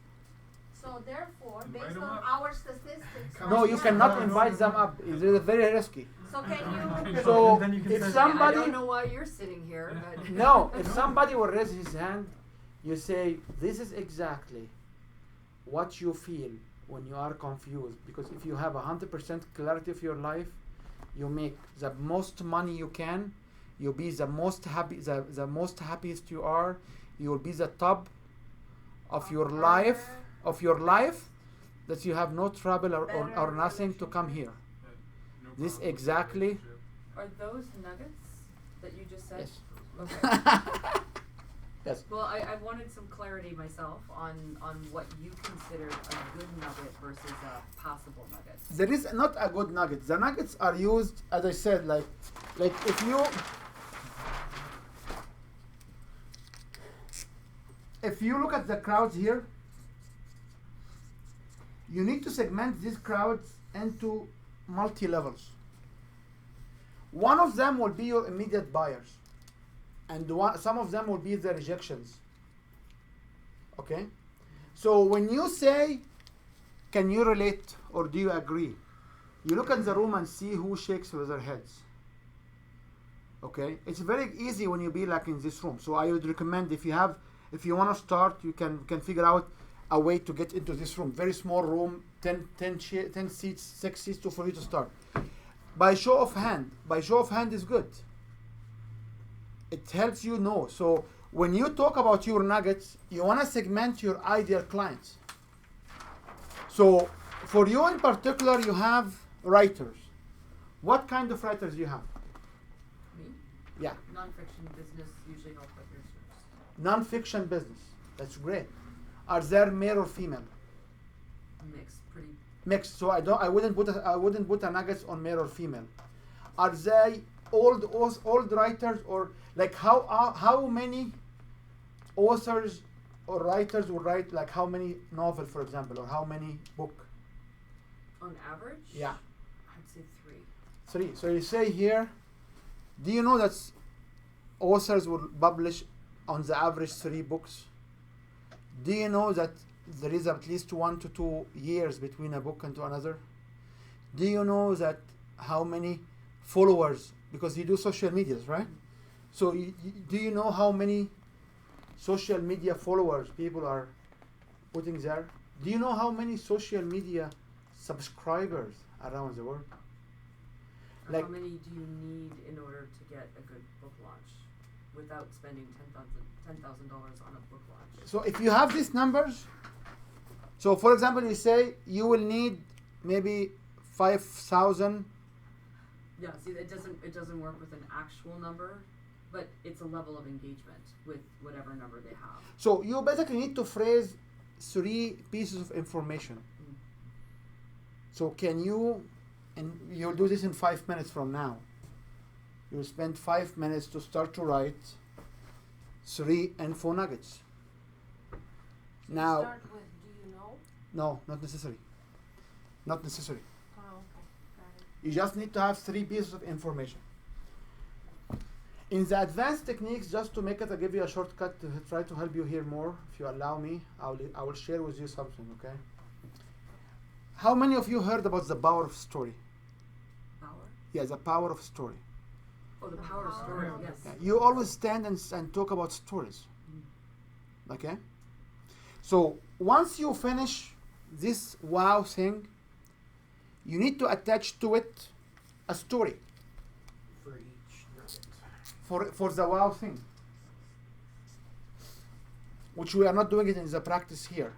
So therefore, Invite based them on up. our statistics. No, you cannot No, invite them up. It's very risky. So can you? So Then you can if say- I somebody, don't know why you're sitting here, but no, if somebody will raise his hand, you say, this is exactly what you feel when you are confused. Because if you have 100% clarity of your life, you make the most money you can, you'll be the most happy, the most happiest you are, you will be the top of your life, that you have no trouble or nothing to come here. This exactly. are those nuggets that you just said? Yes. Okay. Yes. Well, I wanted some clarity myself on what you consider a good nugget versus a passable nugget. There is not a good nugget. The nuggets are used, as I said, like if you look at the crowds here, you need to segment these crowds into multi-levels. One of them will be your immediate buyers, and some of them will be the rejections. Okay? So when you say, can you relate or do you agree? You look at the room and see who shakes with their heads. Okay? It's very easy when you be like in this room. So I would recommend if you want to start, you can figure out a way to get into this room. Very small room, 10 seats, 6 seats for you to start. By show of hand is good. It helps you know. So when you talk about your nuggets, you want to segment your ideal clients. So for you in particular, you have writers. What kind of writers do you have? Me? Yeah, Non-fiction business, usually help with research. non-fiction business. That's great. Are there male or female? Mixed, pretty. Mixed. So I wouldn't put a nuggets on male or female. Are they old writers, or like how many authors or writers would write, like how many novel, for example, or how many book? On average? Yeah, I'd say 3. 3. So you say here, do you know that authors will publish on the average 3 books? Do you know that there is at least 1 to 2 years between a book and to another? Do you know that how many followers, because you do social medias, right? So do you know how many social media followers people are putting there? Do you know how many social media subscribers around the world? Or Like- how many do you need in order to get a good book launch without spending $10,000 on a book launch? So if you have these numbers, so for example, you say you will need maybe 5,000. Yeah, see, it doesn't work with an actual number, but it's a level of engagement with whatever number they have. So you basically need to phrase 3 pieces of information. So can you, and you'll do this in 5 minutes from now. You'll spend 5 minutes to start to write 3 info nuggets. Now, Start with, do you know? no, not necessary. Not necessary. Oh, okay, got it. You just need to have 3 pieces of information. In the advanced techniques, just to make it, I'll give you a shortcut to try to help you hear more. If you allow me, I will share with you something, okay? How many of you heard about the power of story? Power? Yeah, the power of story. Oh, the power of story, yes. Okay. You always stand and talk about stories. Okay? So once you finish this wow thing, you need to attach to it a story For each nugget. for the wow thing, which we are not doing it in the practice here.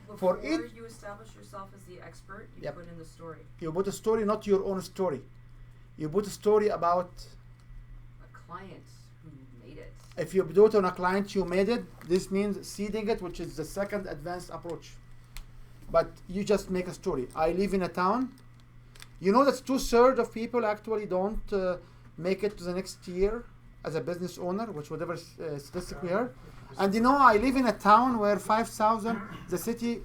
For Before each- you establish yourself as the expert, you Yep. put in the story. You put a story, not your own story. You put a story about, A client who made it. if you do it on a client you made it, this means seeding it, which is the second advanced approach. But you just make a story. I live in a town. You know that 2/3 of people actually don't make it to the next year as a business owner, which whatever statistic we heard. And you know, I live in a town where 5,000, the city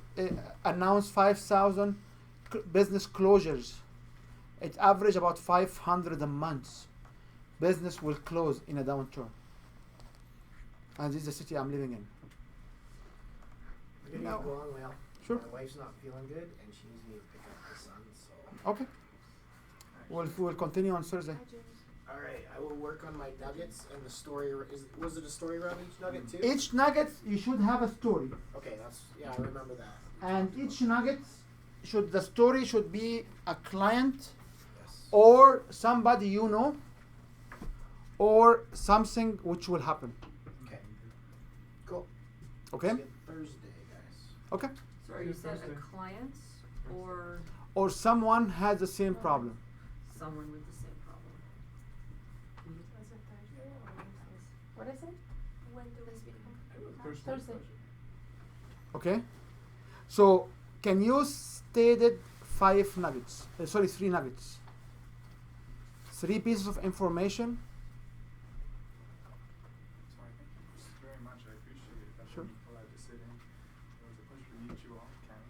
announced 5,000 business closures. It average about 500 a month. Business will close in a downturn. And this is the city I'm living in. We're gonna No. get going, Well. Sure. My wife's not feeling good, and she needs me to pick up the son, so. Okay. We'll continue on Thursday. All right, I will work on my nuggets and the story. Was it a story around each nugget too? Each nugget, you should have a story. Okay, I remember that. And each nugget, the story should be a client Yes. or somebody you know or something which will happen. Okay. Cool. Okay? See you Thursday, guys. Okay? Sorry, you said a Thursday. client or Or someone has the same problem. someone with the same problem. Was it Thursday or Wednesday? What is it? When do we speak? Thursday. Okay? So, can you stated 5 nuggets? 3 nuggets. 3 pieces of information. So I thank you very much. I appreciate it. That Sure. we're allowed to sit in. It was a pleasure to meet you all, Ken.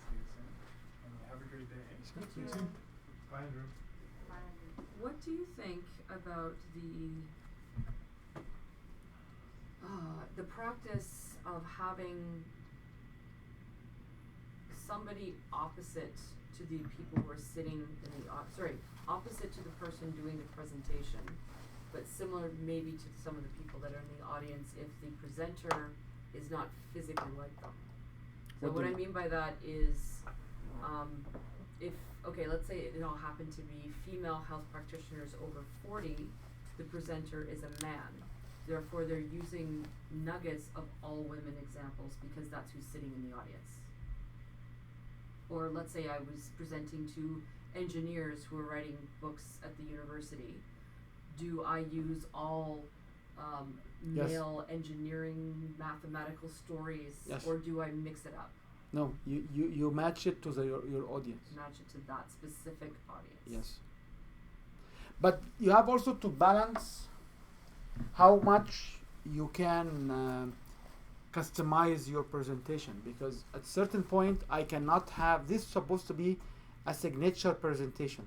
See you soon. And have a great day. You too. Bye, Andrew. What do you think about the practice of having somebody opposite to the people who are sitting in the opposite to the person doing the presentation, but similar maybe to some of the people that are in the audience if the presenter is not physically like them. So What what do I you- mean by that is, if, okay, let's say it all happened to be female health practitioners over 40, the presenter is a man. Therefore, they're using nuggets of all women examples because that's who's sitting in the audience. Or let's say I was presenting to engineers who are writing books at the university. Do I use all Yes. male engineering mathematical stories, Yes. or do I mix it up? No, you match it to your audience. Match it to that specific audience. Yes. But you have also to balance how much you can customize your presentation, because at certain point I cannot have this supposed to be a signature presentation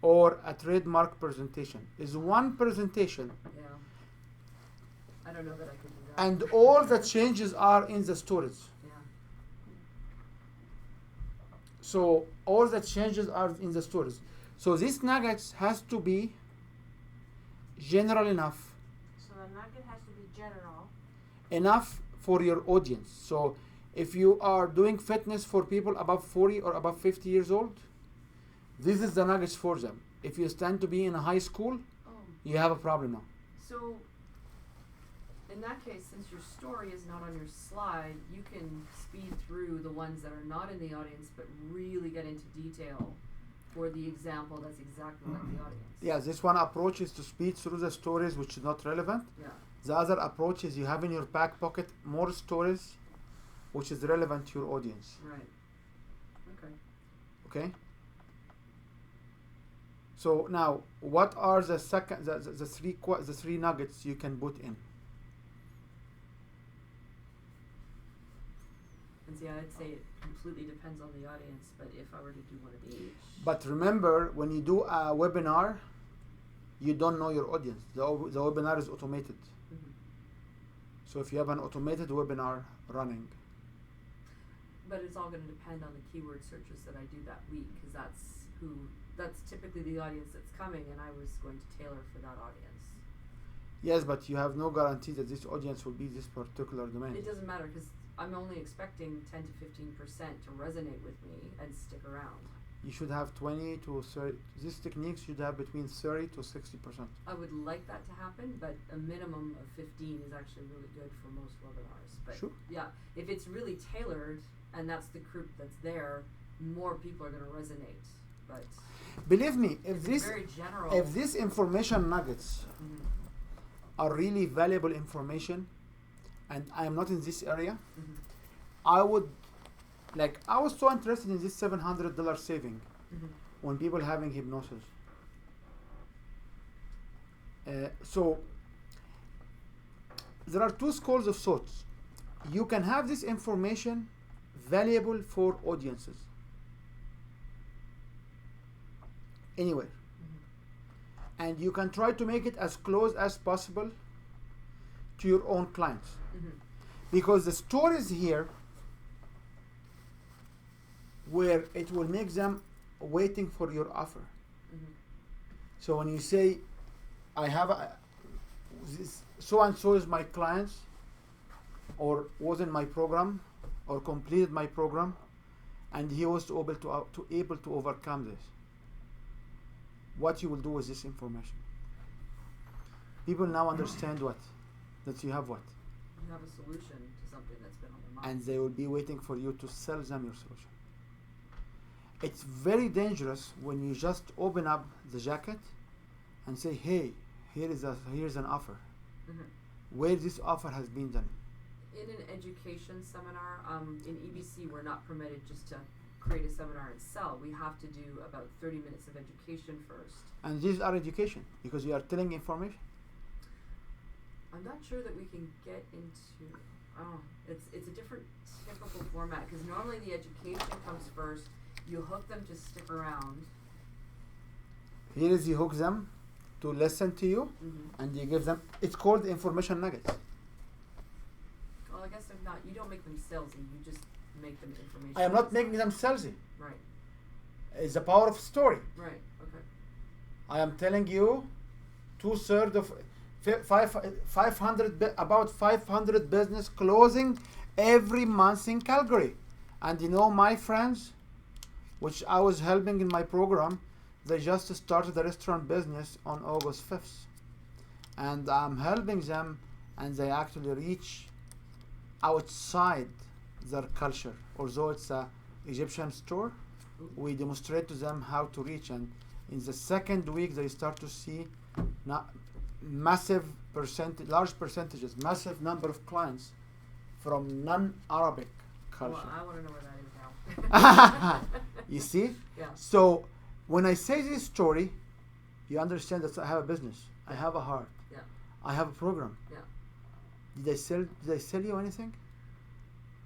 or a trademark presentation. Is one presentation Yeah. I don't know that I could do that. and all the changes are in the stories. Yeah. So all the changes are in the stories. So this nuggets has to be general enough, So the nugget has to be general. enough for your audience. So if you are doing fitness for people above 40 or above 50 years old, this is the nuggets for them. If you stand to be in a high school, Oh. you have a problem now. So, in that case, since your story is not on your slide, you can speed through the ones that are not in the audience, but really get into detail for the example that's exactly like the audience. Yeah, this one approach is to speed through the stories which is not relevant. Yeah. The other approach is you have in your back pocket more stories which is relevant to your audience. Right. Okay. Okay? So now, what are the three nuggets you can put in? And see, I'd say it completely depends on the audience, but if I were to do one of each. But remember, when you do a webinar, you don't know your audience. The webinar is automated. Mhm. So if you have an automated webinar running, But it's all going to depend on the keyword searches that I do that week, because that's typically the audience that's coming, and I was going to tailor for that audience. yes, but you have no guarantee that this audience will be this particular domain. It doesn't matter, because I'm only expecting 10 to 15% to resonate with me and stick around. You should have 20 to 30. This technique should have between 30 to 60%. I would like that to happen, but a minimum of 15 is actually really good for most webinars. But Sure. yeah, if it's really tailored and that's the group that's there, more people are going to resonate. But Believe me, if it's this very general. if these information nuggets Mhm, are really valuable information, and I am not in this area, mhm, I would I was so interested in this $700 saving mhm, when people having hypnosis. So there are two schools of thoughts. You can have this information valuable for audiences anywhere, mhm, and you can try to make it as close as possible to your own clients, mhm. because the stories here where it will make them waiting for your offer. Mhm. So when you say, I have this so and so is my clients, or was in my program, or completed my program, and he was able to overcome this. What you will do with this information? People now understand that you have what, You have a solution to something that's been on their mind. and they will be waiting for you to sell them your solution. It's very dangerous when you just open up the jacket and say, hey, here's an offer, Mhm. where this offer has been done. In an education seminar, in EBC, we're not permitted just to create a seminar and sell. We have to do about 30 minutes of education first. And these are education, because you are telling information. I'm not sure that we can get into. It's a different typical format, because normally the education comes first. You hook them to stick around. Here is you hook them to listen to you, Mm-hmm. and you give them, it's called information nuggets. Well, I guess they're not. You don't make them salesy. You just make them information. I am not making them salesy. Right. It's the power of story. Right. Okay. I am telling you, 2/3 of 500 about 500 business closing every month in Calgary, and my friends, which I was helping in my program, they just started the restaurant business on August 5th, and I'm helping them, and they actually reach outside their culture. Although it's a Egyptian store, we demonstrate to them how to reach, and in the second week they start to see large percentages, massive number of clients from non-Arabic culture. Well, I want to know where that is now. You see? Yeah. So when I say this story, you understand that I have a business, I have a heart, Yeah. I have a program. Yeah. Did I sell you anything?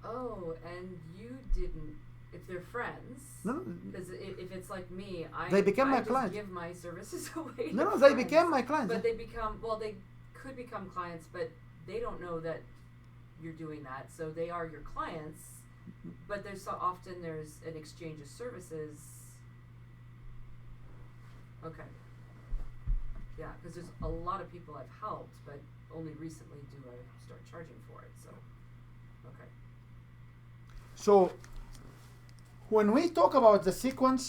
Oh, and you didn't. If they're friends. No. Because if it's like me, They became my just client. give my services away. No, to they friends. became my clients. But they could become clients, but they don't know that you're doing that. So they are your clients, but there's an exchange of services. Okay. Yeah, because there's a lot of people I've helped, but only recently do I start charging for it. So, okay. So when we talk about the sequence,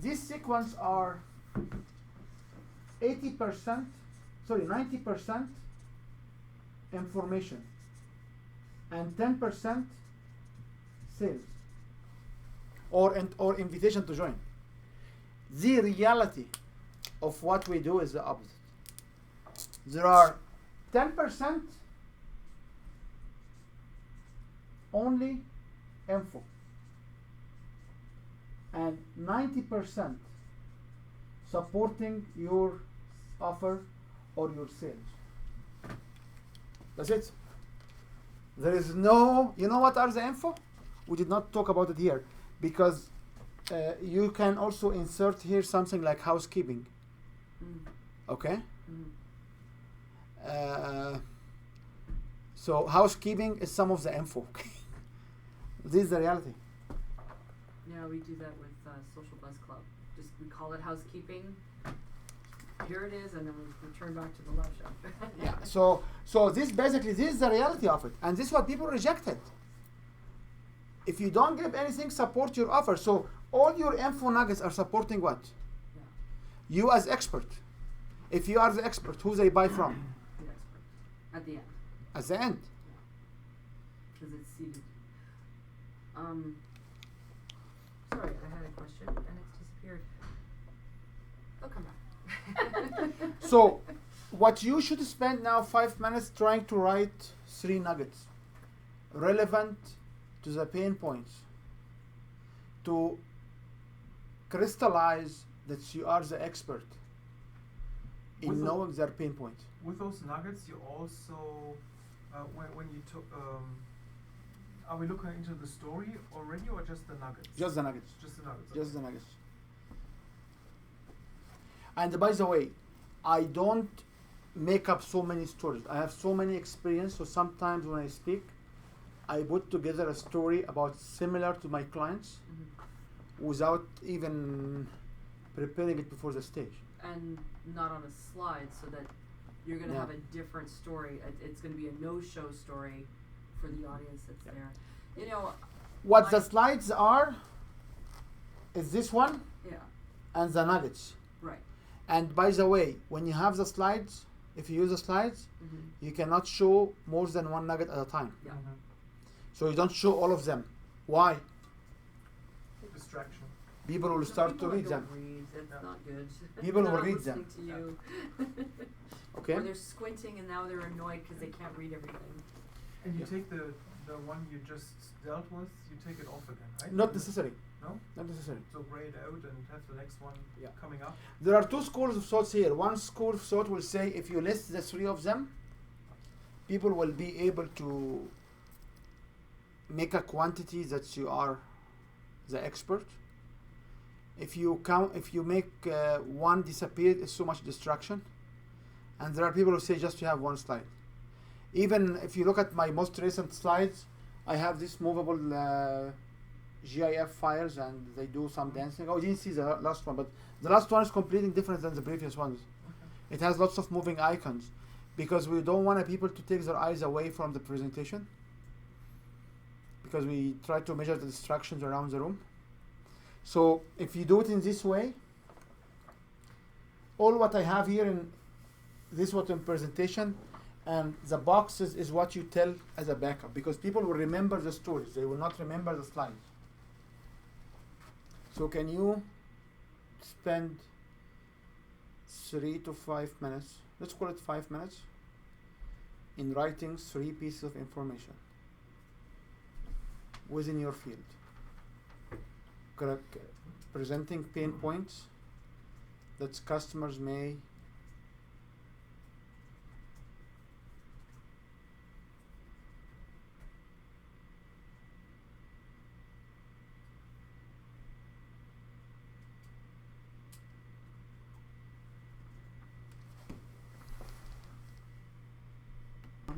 these sequence are 90% information and 10% sales or invitation to join. The reality of what we do is the opposite. There are 10% only info and 90% supporting your offer or your sales. That's it. There is no, what are the info? We did not talk about it here because you can also insert here something like housekeeping. Okay? So housekeeping is some of the info. This is the reality. Yeah, we do that with Social Buzz Club. We call it housekeeping. here it is, and then we return back to the left shelf. Yeah. So this basically this is the reality of it, and this is what people rejected. If you don't give anything, support your offer. So all your info nuggets are supporting what? Yeah. You as expert. If you are the expert, who they buy from? The expert. At the end. At the end. Because it's seated. Sorry, I had a question and it's disappeared. They'll come back. So what you should spend now 5 minutes trying to write 3 nuggets relevant to the pain points to crystallize that you are the expert in With the- knowing their pain point. With those nuggets, you also, when you took, are we looking into the story already or just the nuggets? Just the nuggets. Just the nuggets. Just the nuggets. And by the way, I don't make up so many stories. I have so many experience, so sometimes when I speak, I put together a story about similar to my clients without even preparing it before the stage. And not on a slide, so that you're going to Yeah. have a different story. It's going to be a no-show story for the audience that's Yeah. there. You know, What the I- slides are is this one yeah, and the nuggets. right. And by the way, when you have the slides, if you use the slides, Mm-hmm. you cannot show more than one nugget at a time. Yeah. Mhm. So you don't show all of them. Why? Distraction. People will start to People read that them. don't read, that's Yeah. not good. People They're will not read them. listening to you. Okay? Or they're squinting and now they're annoyed because they can't read everything. And you Yeah. take the one you just dealt with, you take it off again, right? Not necessary. No? Not necessary. So gray it out and have the next one Yeah. coming up. There are 2 schools of thoughts here. One school of thought will say if you list the 3 of them, people will be able to make a quantity that you are the expert. If you make one disappear, it's so much distraction. And there are people who say just you have one slide. Even if you look at my most recent slides, I have this movable GIF files and they do some dancing. Oh, you didn't see the last one, but the last one is completely different than the previous ones. It has lots of moving icons because we don't want people to take their eyes away from the presentation because we try to measure the distractions around the room. So if you do it in this way, all what I have here in this what in presentation and the boxes is what you tell as a backup because people will remember the stories, they will not remember the slides. So can you spend 3 to 5 minutes, let's call it 5 minutes, in writing 3 pieces of information within your field. Correct. Presenting pain points that customers may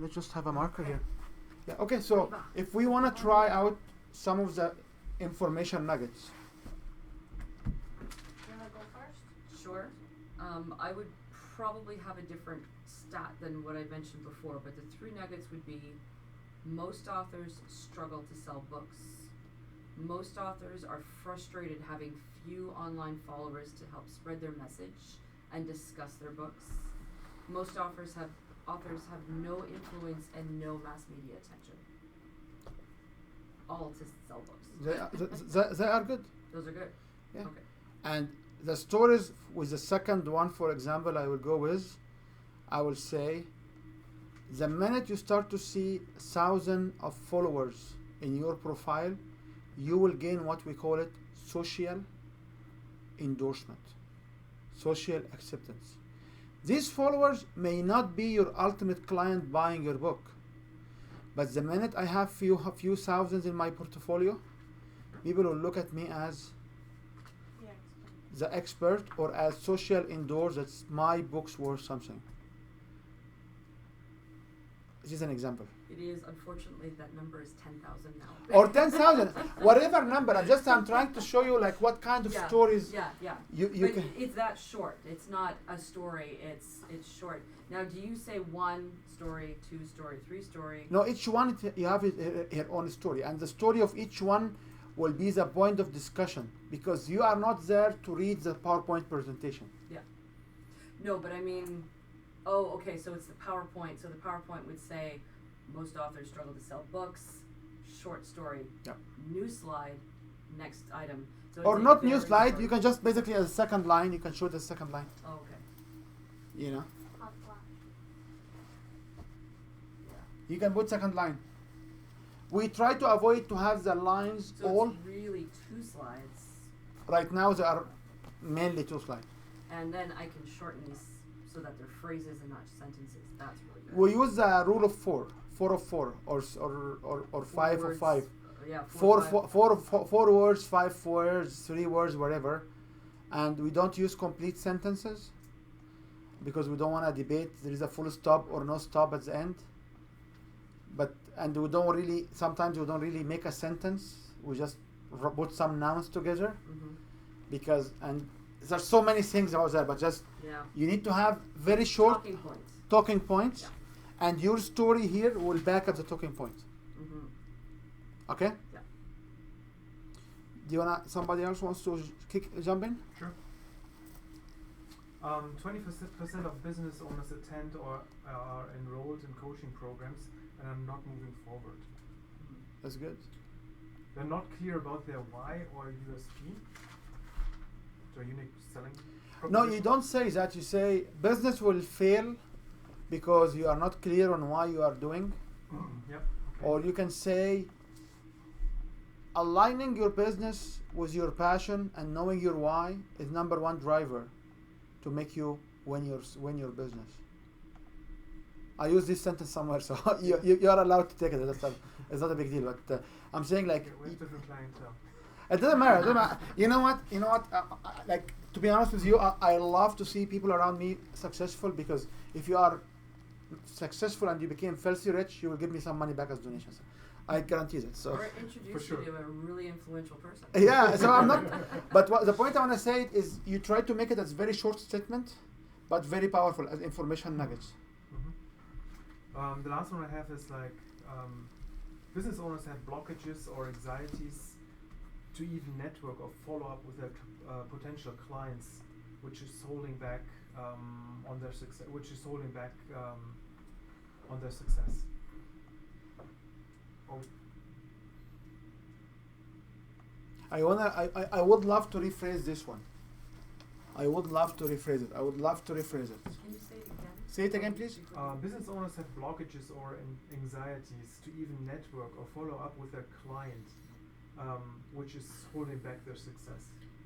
let's just have a marker here. Yeah, okay, so if we want to try out some of the information nuggets. You wanna go first? Sure. I would probably have a different stat than what I mentioned before, but the 3 nuggets would be most authors struggle to sell books. Most authors are frustrated having few online followers to help spread their message and discuss their books. Most authors have no influence and no mass media attention. All to sell books. They are good. Those are good. Yeah. Okay. And the stories with the second one, for example, I will go with, I will say, the minute you start to see 1,000 of followers in your profile, you will gain what we call it social endorsement, social acceptance. These followers may not be your ultimate client buying your book, but the minute I have few thousands in my portfolio, people will look at me as Yeah. the expert or as social endorse that my book's worth something. Just an example. It is, unfortunately, that number is 10,000 now. Or 10,000, whatever number. I'm trying to show you like what kind of Yeah, stories Yeah, you but can. it's that short. It's not a story. It's short. Now, do you say 1 story, 2 story, 3 story? No, each one you have her own story, and the story of each one will be the point of discussion because you are not there to read the PowerPoint presentation. No, but I mean, oh, okay. So it's the PowerPoint. So the PowerPoint would say, most authors struggle to sell books. Short story. Yeah. New slide. Next item. So Or it's a not new very slide. short- You can just basically as a second line. You can show the second line. Oh, okay. You know, Hot flash. you can put second line. We try to avoid to have the lines So all. it's really 2 slides, Right now they are mainly 2 slides. and then I can shorten these so that they're phrases and not sentences. That's really good. We use the rule of 4, 4 of 4, or 5 of words. 5. Yeah, 4 5. words, 5 words, 3 words, whatever, and we don't use complete sentences because we don't want to debate. There is a full stop or no stop at the end. And we don't really. Sometimes we don't really make a sentence. We just put some nouns together Mhm. because there's so many things about that. But just Yeah. you need to have very short Talking points. talking points, Yeah. and your story here will back up the talking points. Mhm. Okay. Yeah. Do you wanna? Somebody else wants to jump in? Sure. 20% of business owners attend or are enrolled in coaching programs and are not moving forward. That's good. They're not clear about their why or USP, their unique selling No, proposition. you don't say that. You say business will fail because you are not clear on why you are doing. Yep. Okay. Or you can say aligning your business with your passion and knowing your why is number 1 driver to make you win your business. I use this sentence somewhere, so you are allowed to take it. It's not a big deal. But I'm saying like Okay, we have different clientele. it doesn't matter. It doesn't matter. You know what? Like to be honest with you, I love to see people around me successful because if you are successful and you became filthy rich, you will give me some money back as donations. I guarantee that. So Or introduce sure. you to a really influential person. yeah. So I'm not. But the point I want to say is you try to make it as very short statement, but very powerful as information nuggets. The last one I have is like business owners have blockages or anxieties to even network or follow up with their potential clients, which is holding back on their success. On their success. Oh, I would love to rephrase this one. I would love to rephrase it. Can you say it again? Say it again, please. business owners have blockages or anxieties to even network or follow up with their client, which is holding back their success.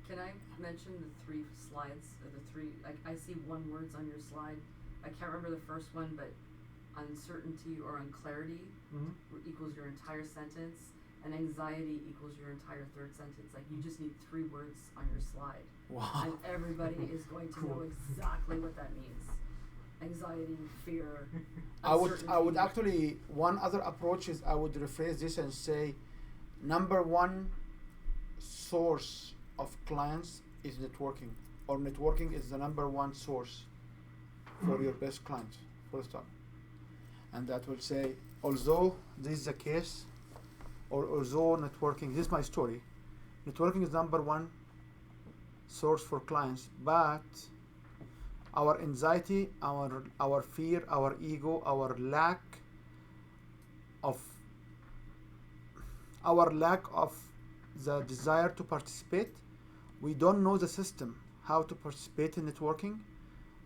Can I mention the 3 slides, or the 3, like I see 1 words on your slide. I can't remember the first one, but uncertainty or unclarity equals your entire sentence, and anxiety equals your entire 3rd sentence. Like you just need 3 words on your slide. Wow. And everybody is going to know exactly what that means. Anxiety, fear, I would uncertainty. actually, one other approach is I would rephrase this and say number 1 source of clients is networking, or networking is the number 1 source for your best clients, full stop. And that will say, although this is the case, or although networking, this is my story, networking is number 1 source for clients, but our anxiety, our fear, our ego, our lack of the desire to participate, we don't know the system how to participate in networking,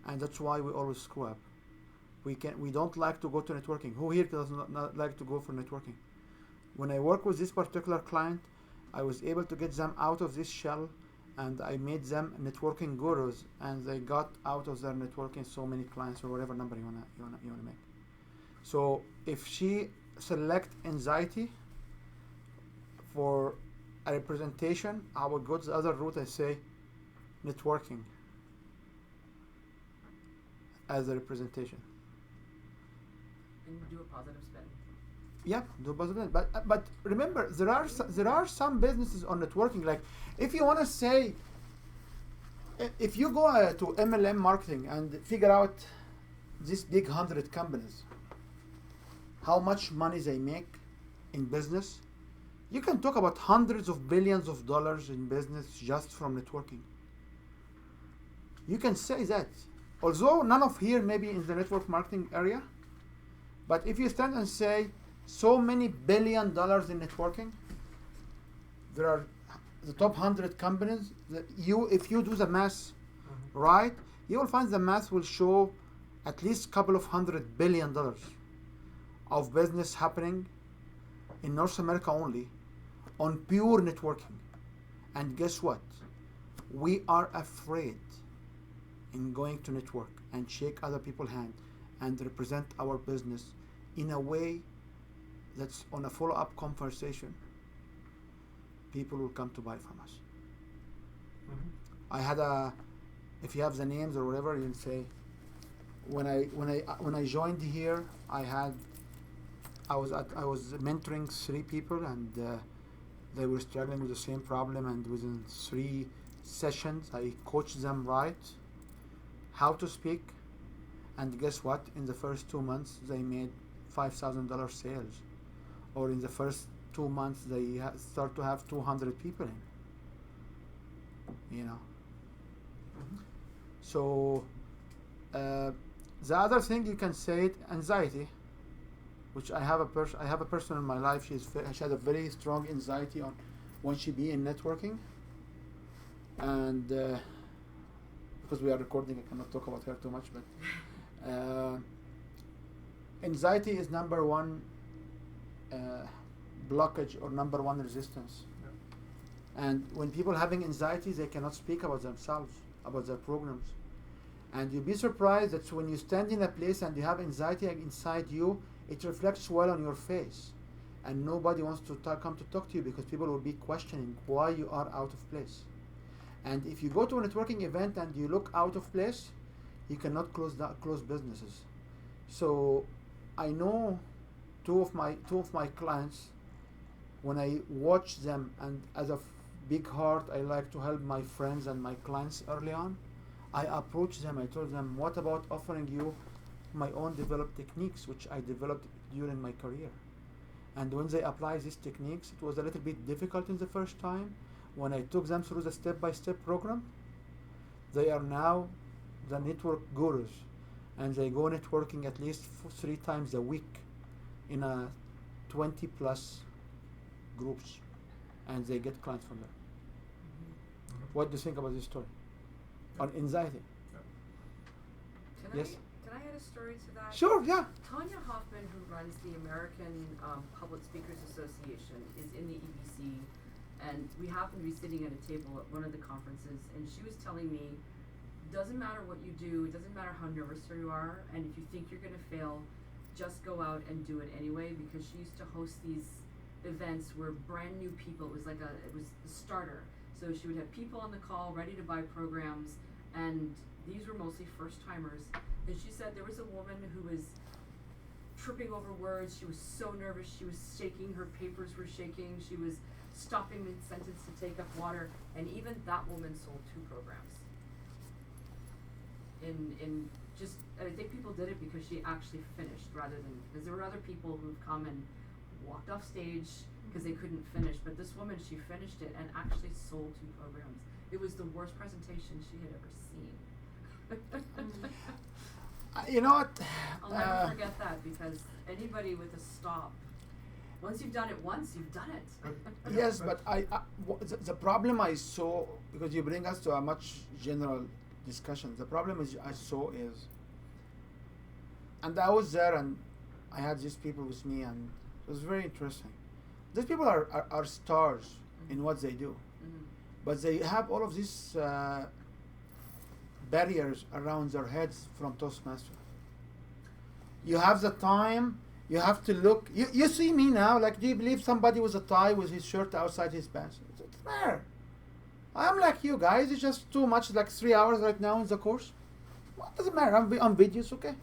and that's why we always screw up. We don't like to go to networking. Who here does not like to go for networking? When I work with this particular client, I was able to get them out of this shell, and I made them networking gurus, and they got out of their networking so many clients, or whatever number you wanna make. So if she select anxiety for a representation, I would go to the other route and say networking as a representation. can do a positive spin. Yeah, do positive. But remember, there are some businesses on networking. Like, if you want to say, if you go to MLM marketing and figure out these big 100 companies, how much money they make in business, you can talk about hundreds of billions of dollars in business just from networking. You can say that. Although none of here maybe in the network marketing area, but if you stand and say so many $1 billion in networking, there are the top 100 companies that if you do the math right, you will find the math will show at least a couple of $100 billion of business happening in North America only on pure networking. And guess what? We are afraid in going to network and shake other people's hand and represent our business in a way that's on a follow-up conversation. People will come to buy from us. I had if you have the names or whatever, you can say, when I joined here, I was mentoring 3 people, and they were struggling with the same problem, and within 3 sessions I coached them right how to speak, and guess what? In the first 2 months they made $5,000 sales, or in the first 2 months they start to have 200 people in, So the other thing you can say it, anxiety, which I have a person in my life. She had a very strong anxiety on when she be in networking, and because we are recording, I cannot talk about her too much. But anxiety is number one blockage or number one resistance. Yeah. And when people having anxiety, they cannot speak about themselves, about their programs. And you'll be surprised that when you stand in a place and you have anxiety inside you, it reflects well on your face, and nobody wants to come to talk to you because people will be questioning why you are out of place. And if you go to a networking event and you look out of place, you cannot close businesses. So I know two of my clients, when I watch them, and as a big heart I like to help my friends and my clients early on, I approached them. I told them, what about offering you my own developed techniques, which I developed during my career? And when they apply these techniques, it was a little bit difficult in the first time. When I took them through the step-by-step program, they are now the network gurus, and they go networking at least 3 times a week in a 20 plus groups, and they get clients from there. What do you think about this story on anxiety? Yes. Can I add a story to that? Sure, yeah. Tanya Hoffman, who runs the American Public Speakers Association, is in the EBC, and we happened to be sitting at a table at one of the conferences, and she was telling me, doesn't matter what you do, it doesn't matter how nervous you are, and if you think you're going to fail, just go out and do it anyway, because she used to host these events where brand new people, it was a starter. So she would have people on the call ready to buy programs, and these were mostly first timers. And she said there was a woman who was tripping over words. She was so nervous. She was shaking. Her papers were shaking. She was stopping mid-sentence to take up water. And even that woman sold 2 programs. And I think people did it because she actually finished rather than, because there were other people who've come and walked off stage because they couldn't finish. But this woman, she finished it and actually sold 2 programs. It was the worst presentation she had ever seen. You know what? I'll never forget that, because anybody with a stop, once you've done it once, you've done it. Yes, but the problem I saw, because you bring us to a much general discussion, the problem I saw is, and I was there and I had these people with me, and it was very interesting. These people are stars in what they do, but they have all of these barriers around their heads from Toastmaster. You have the time, you have to look. You see me now, like, do you believe somebody with a tie with his shirt outside his pants? It doesn't matter. I'm like you guys, it's just too much, like 3 hours right now in the course. What does it matter? I'm on videos, okay?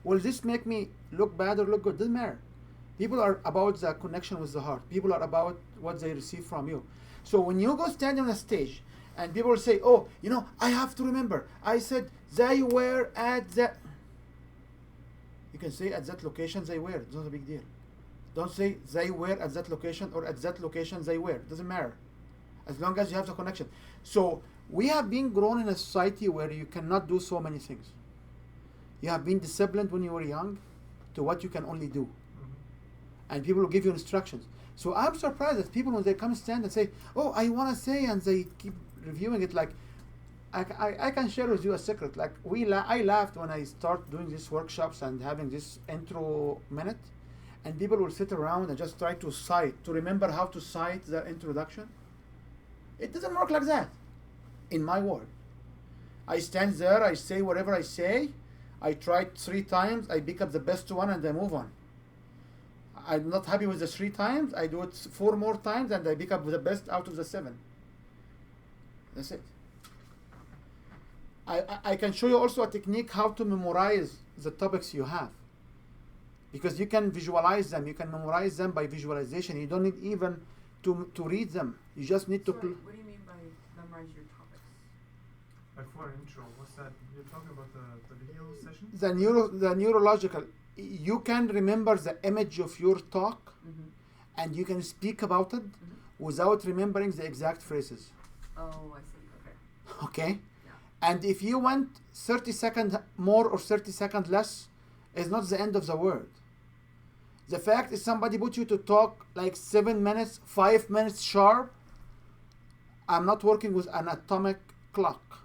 Will this make me look bad or look good? Doesn't matter. People are about the connection with the heart. People are about what they receive from you. So when you go stand on a stage and people say, oh, you know, I have to remember, I said they were at that. You can say at that location they were. It's not a big deal. Don't say they were at that location or at that location they were. It doesn't matter. As long as you have the connection. So we have been grown in a society where you cannot do so many things. You have been disciplined when you were young to what you can only do. And people will give you instructions. So I'm surprised that people, when they come stand and say, oh, I want to say, and they keep reviewing it, like, I can share with you a secret. Like, I laughed when I start doing these workshops and having this intro minute, and people will sit around and just try to cite, to remember how to cite their introduction. It doesn't work like that, in my world. I stand there, I say whatever I say, I try 3 times, I pick up the best one, and I move on. I'm not happy with the 3 times, I do it 4 more times, and I pick up the best out of the 7. That's it. I can show you also a technique how to memorize the topics you have. Because you can visualize them, you can memorize them by visualization. You don't need even to read them. You just need to... Sorry, what do you mean by memorize your topics? Like for an intro, what's that? You're talking about the video session? The neurological. You can remember the image of your talk, and you can speak about it without remembering the exact phrases. Oh, I see. Okay. Okay? Yeah. And if you want 30 seconds more or 30 seconds less, it's not the end of the world. The fact is somebody put you to talk like 7 minutes, 5 minutes sharp. I'm not working with an atomic clock.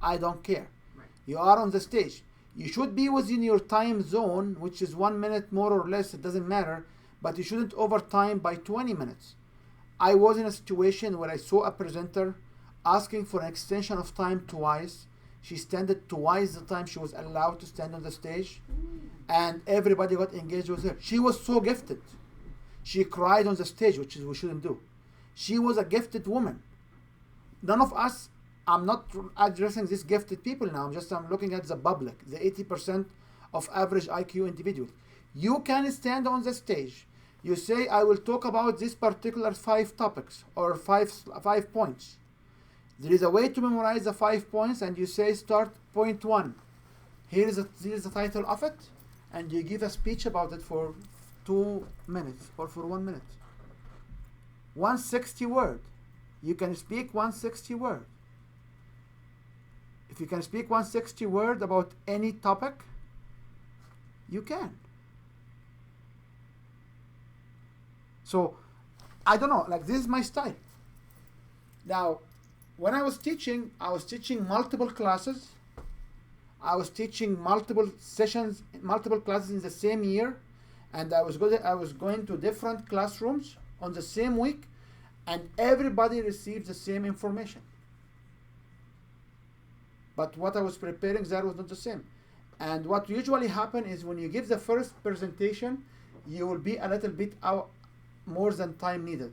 I don't care. Right. You are on the stage. You should be within your time zone, which is 1 minute more or less, it doesn't matter, but you shouldn't overtime by 20 minutes. I was in a situation where I saw a presenter asking for an extension of time twice. She standed twice the time she was allowed to stand on the stage, and everybody got engaged with her. She was so gifted. She cried on the stage, which is we shouldn't do. She was a gifted woman. None of us, I'm not addressing these gifted people now, I'm looking at the public, the 80% of average IQ individuals. You can stand on the stage. You say, I will talk about this particular 5 topics or five points. There is a way to memorize the 5 points, and you say, start point 1. Here is the title of it, and you give a speech about it for 2 minutes or for 1 minute. 160 word. You can speak 160 word. If you can speak 160 word about any topic, you can. So, I don't know, like this is my style. Now, when I was teaching multiple classes. I was teaching multiple sessions, multiple classes in the same year, and I was going to different classrooms on the same week, and everybody received the same information. But what I was preparing there was not the same. And what usually happens is when you give the first presentation, you will be a little bit out more than time needed.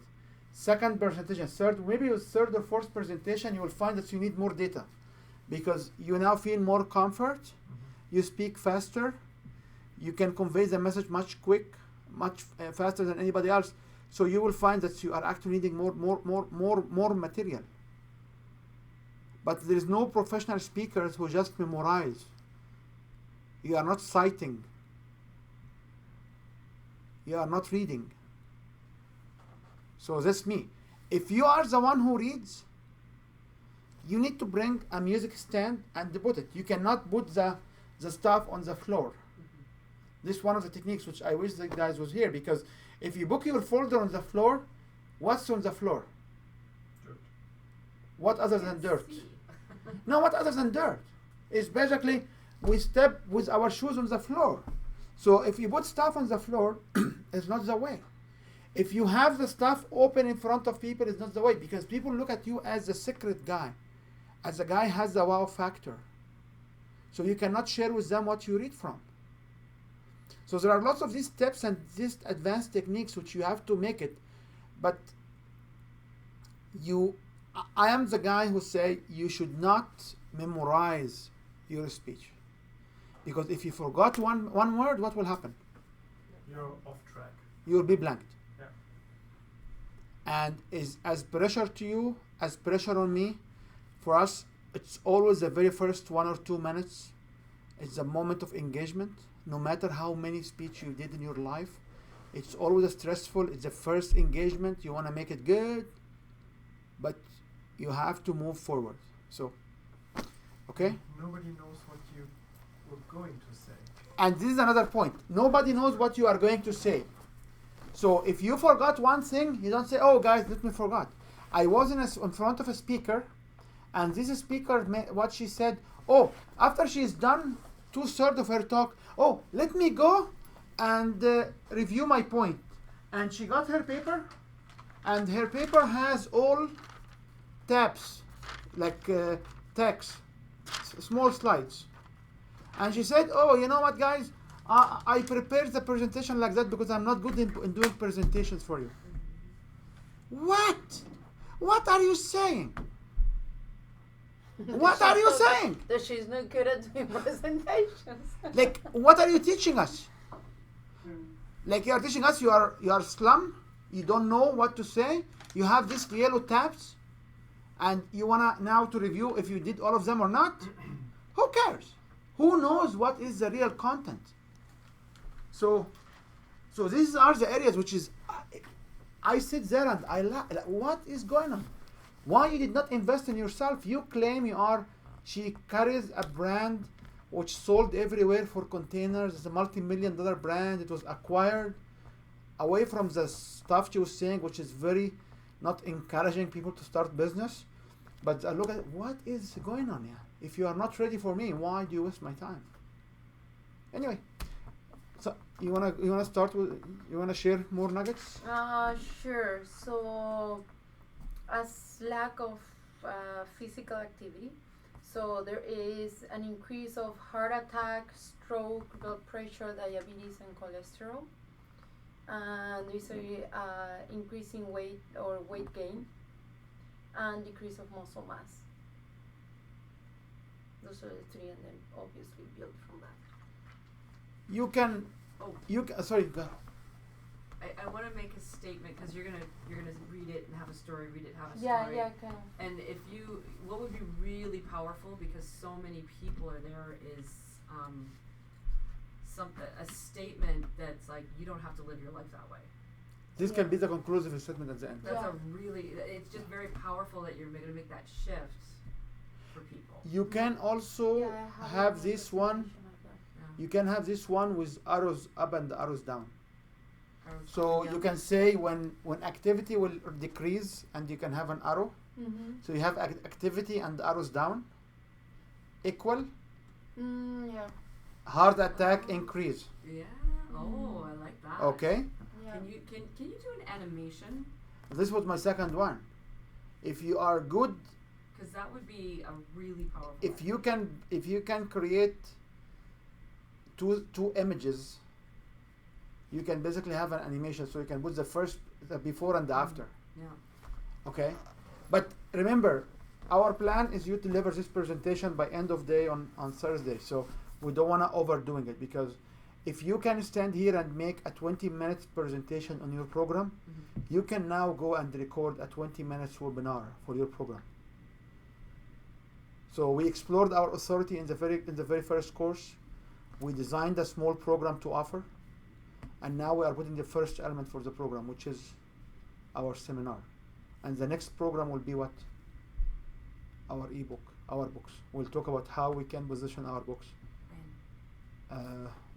Second presentation, maybe with third or fourth presentation, you will find that you need more data because you now feel more comfort, you speak faster, you can convey the message much faster than anybody else. So you will find that you are actually needing more material. But there is no professional speakers who just memorize. You are not citing. You are not reading. So that's me. If you are the one who reads, you need to bring a music stand and put it. You cannot put the stuff on the floor. This is one of the techniques which I wish the guys was here, because if you book your folder on the floor, what's on the floor? Dirt. What other than dirt? No, what other than dirt? It's basically we step with our shoes on the floor. So if you put stuff on the floor, it's not the way. If you have the stuff open in front of people, it's not the way, because people look at you as the secret guy, as a guy has the wow factor. So you cannot share with them what you read from. So there are lots of these steps and these advanced techniques which you have to make it. But I am the guy who say you should not memorize your speech, Because if you forgot one word, what will happen? You're off track. You'll be blanked. Yeah. And is as pressure to you as pressure on me. For us, it's always the very first 1 or 2 minutes. It's a moment of engagement. No matter how many speech you did in your life, it's always stressful. It's the first engagement. You want to make it good, but you have to move forward. So, okay? Nobody knows what you were going to say. And this is another point. Nobody knows what you are going to say. So if you forgot one thing, you don't say, "Oh, guys, let me forgot." I was in front of a speaker, and this speaker, what she said, "Oh, after she's done 2/3 of her talk, oh, let me go and review my point." And she got her paper, and her paper has all tabs, like text, small slides. And she said, "Oh, you know what, guys? I prepared the presentation like that because I'm not good in doing presentations for you." What? What are you saying? What are you saying? That she's not good at doing presentations. Like, what are you teaching us? Like, you are teaching us you are slum, you don't know what to say, you have these yellow tabs, and you wanna now to review if you did all of them or not? Who cares? Who knows what is the real content? So these are the areas which is, I sit there and I laugh. What is going on? Why you did not invest in yourself? You claim you are. She carries a brand which sold everywhere for containers. It's a multi-million-dollar brand. It was acquired away from the stuff she was saying, which is very not encouraging people to start business. But I look at what is going on here. If you are not ready for me, why do you waste my time? Anyway, so you wanna start with, you wanna share more nuggets? Sure. So, as lack of physical activity, so there is an increase of heart attack, stroke, blood pressure, diabetes, and cholesterol, and there's a increase in weight or weight gain, and decrease of muscle mass. Those are the three, and then obviously build from that. You can. Oh. Sorry. Go. I want to make a statement because you're gonna read it and have a story, read it, have a Yeah, story. yeah, kind of. And what would be really powerful, because so many people are there, is a statement that's like, you don't have to live your life that way. This can be the conclusive statement at the end. That's Yeah. it's just very powerful that you're gonna make that shift for people. You can also Yeah, I have a this one. presentation like that. Yeah. You can have this one with arrows up and arrows down. So Yeah. you can say when activity will decrease, and you can have an arrow. Mm-hmm. So you have activity and arrows down equal. Yeah. Heart attack increase. Yeah. Oh, I like that. Okay. Yeah. Can you do an animation? This was my second one. If you are good, Because that would be a really powerful. if you can create two images, you can basically have an animation. So you can put the before and the after. Yeah. Okay, but remember, our plan is you to deliver this presentation by end of day on Thursday. So we don't want to overdoing it, because if you can stand here and make a 20-minute presentation on your program, Mm-hmm. you can now go and record a 20 minutes webinar for your program. So we explored our authority in the very first course. We designed a small program to offer, and now we are putting the first element for the program, which is our seminar. And the next program will be what? Our ebook, our books. We'll talk about how we can position our books.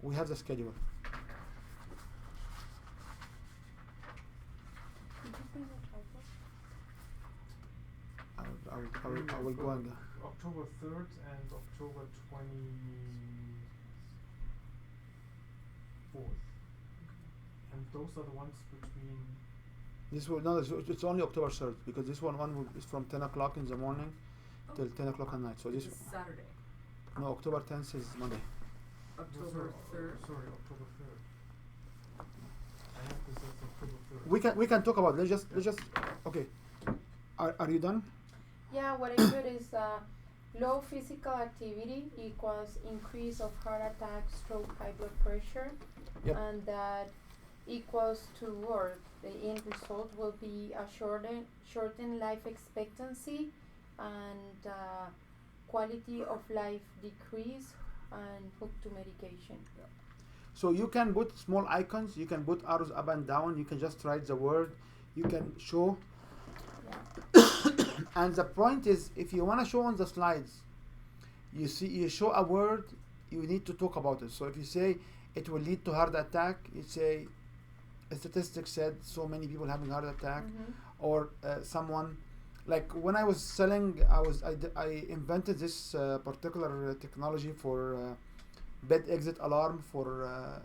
We have the schedule. Did you bring the tripod? I will go and. October 3rd and October 24th. And those are the ones between. This will no. It's only October 3rd, because this one is from 10 o'clock in the morning till 10 o'clock at night. So this It's Saturday, no, October 10th is Monday. October 3rd. Sorry, October 3rd. I have this as October 3rd. We can talk about. Let's just okay. Are you done? Yeah, what I heard is low physical activity equals increase of heart attack, stroke, high blood pressure, Yep. and that equals to, or the end result will be a shortened life expectancy and quality of life decrease and hook to medication. So you can put small icons, you can put arrows up and down, you can just write the word, you can show. And the point is, if you want to show on the slides, you show a word, you need to talk about it. So if you say it will lead to heart attack, you say a statistic said so many people having heart attack, or someone, like when I was selling, I invented this particular technology for bed exit alarm for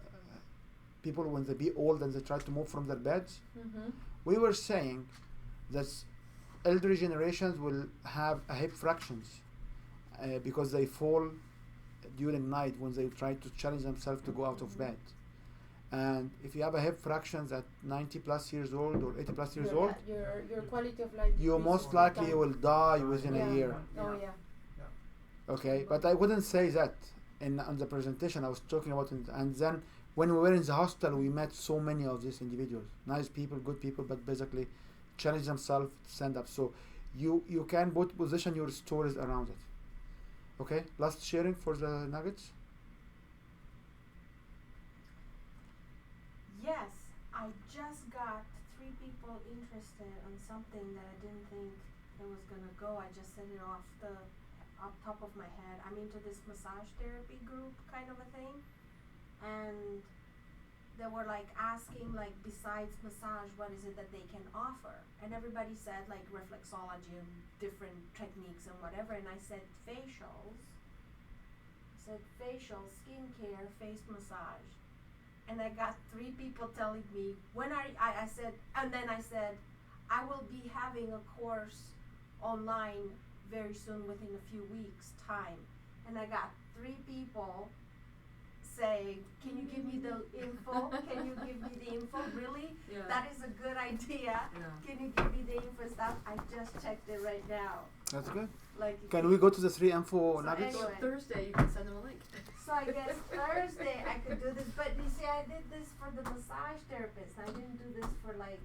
people when they be old and they try to move from their beds. We were saying that elderly generations will have a hip fractions because they fall during night when they try to challenge themselves to go out of bed. And if you have a hip fractions at 90 plus years old or 80 plus years old, your quality of life you decreases most with likely time. will die within a year. Oh yeah. Okay, but I wouldn't say that on the presentation. I was talking about it, and then when we were in the hospital, we met so many of these individuals, nice people, good people, but basically challenge themselves to stand up. So you can position your stories around it. Okay, last sharing for the nuggets. Yes, I just got 3 people interested on something that I didn't think it was gonna go. I just said it off top of my head. I'm into this massage therapy group kind of a thing, and they were like asking, like, besides massage, what is it that they can offer? And everybody said like reflexology and different techniques and whatever, and I said facials. I said facial, skincare, face massage. And I got 3 people telling me, when I said, and then I said, I will be having a course online very soon, within a few weeks' time. And I got 3 people saying, can you give me the info? Can you give me the info? Really? Yeah. That is a good idea. Yeah. Can you give me the info stuff? I just checked it right now. That's good. Like, Can we go to the 3 info So nuggets? anyway. Thursday, you can send them a link. So I guess Thursday I could do this, but you see, I did this for the massage therapist. I didn't do this for like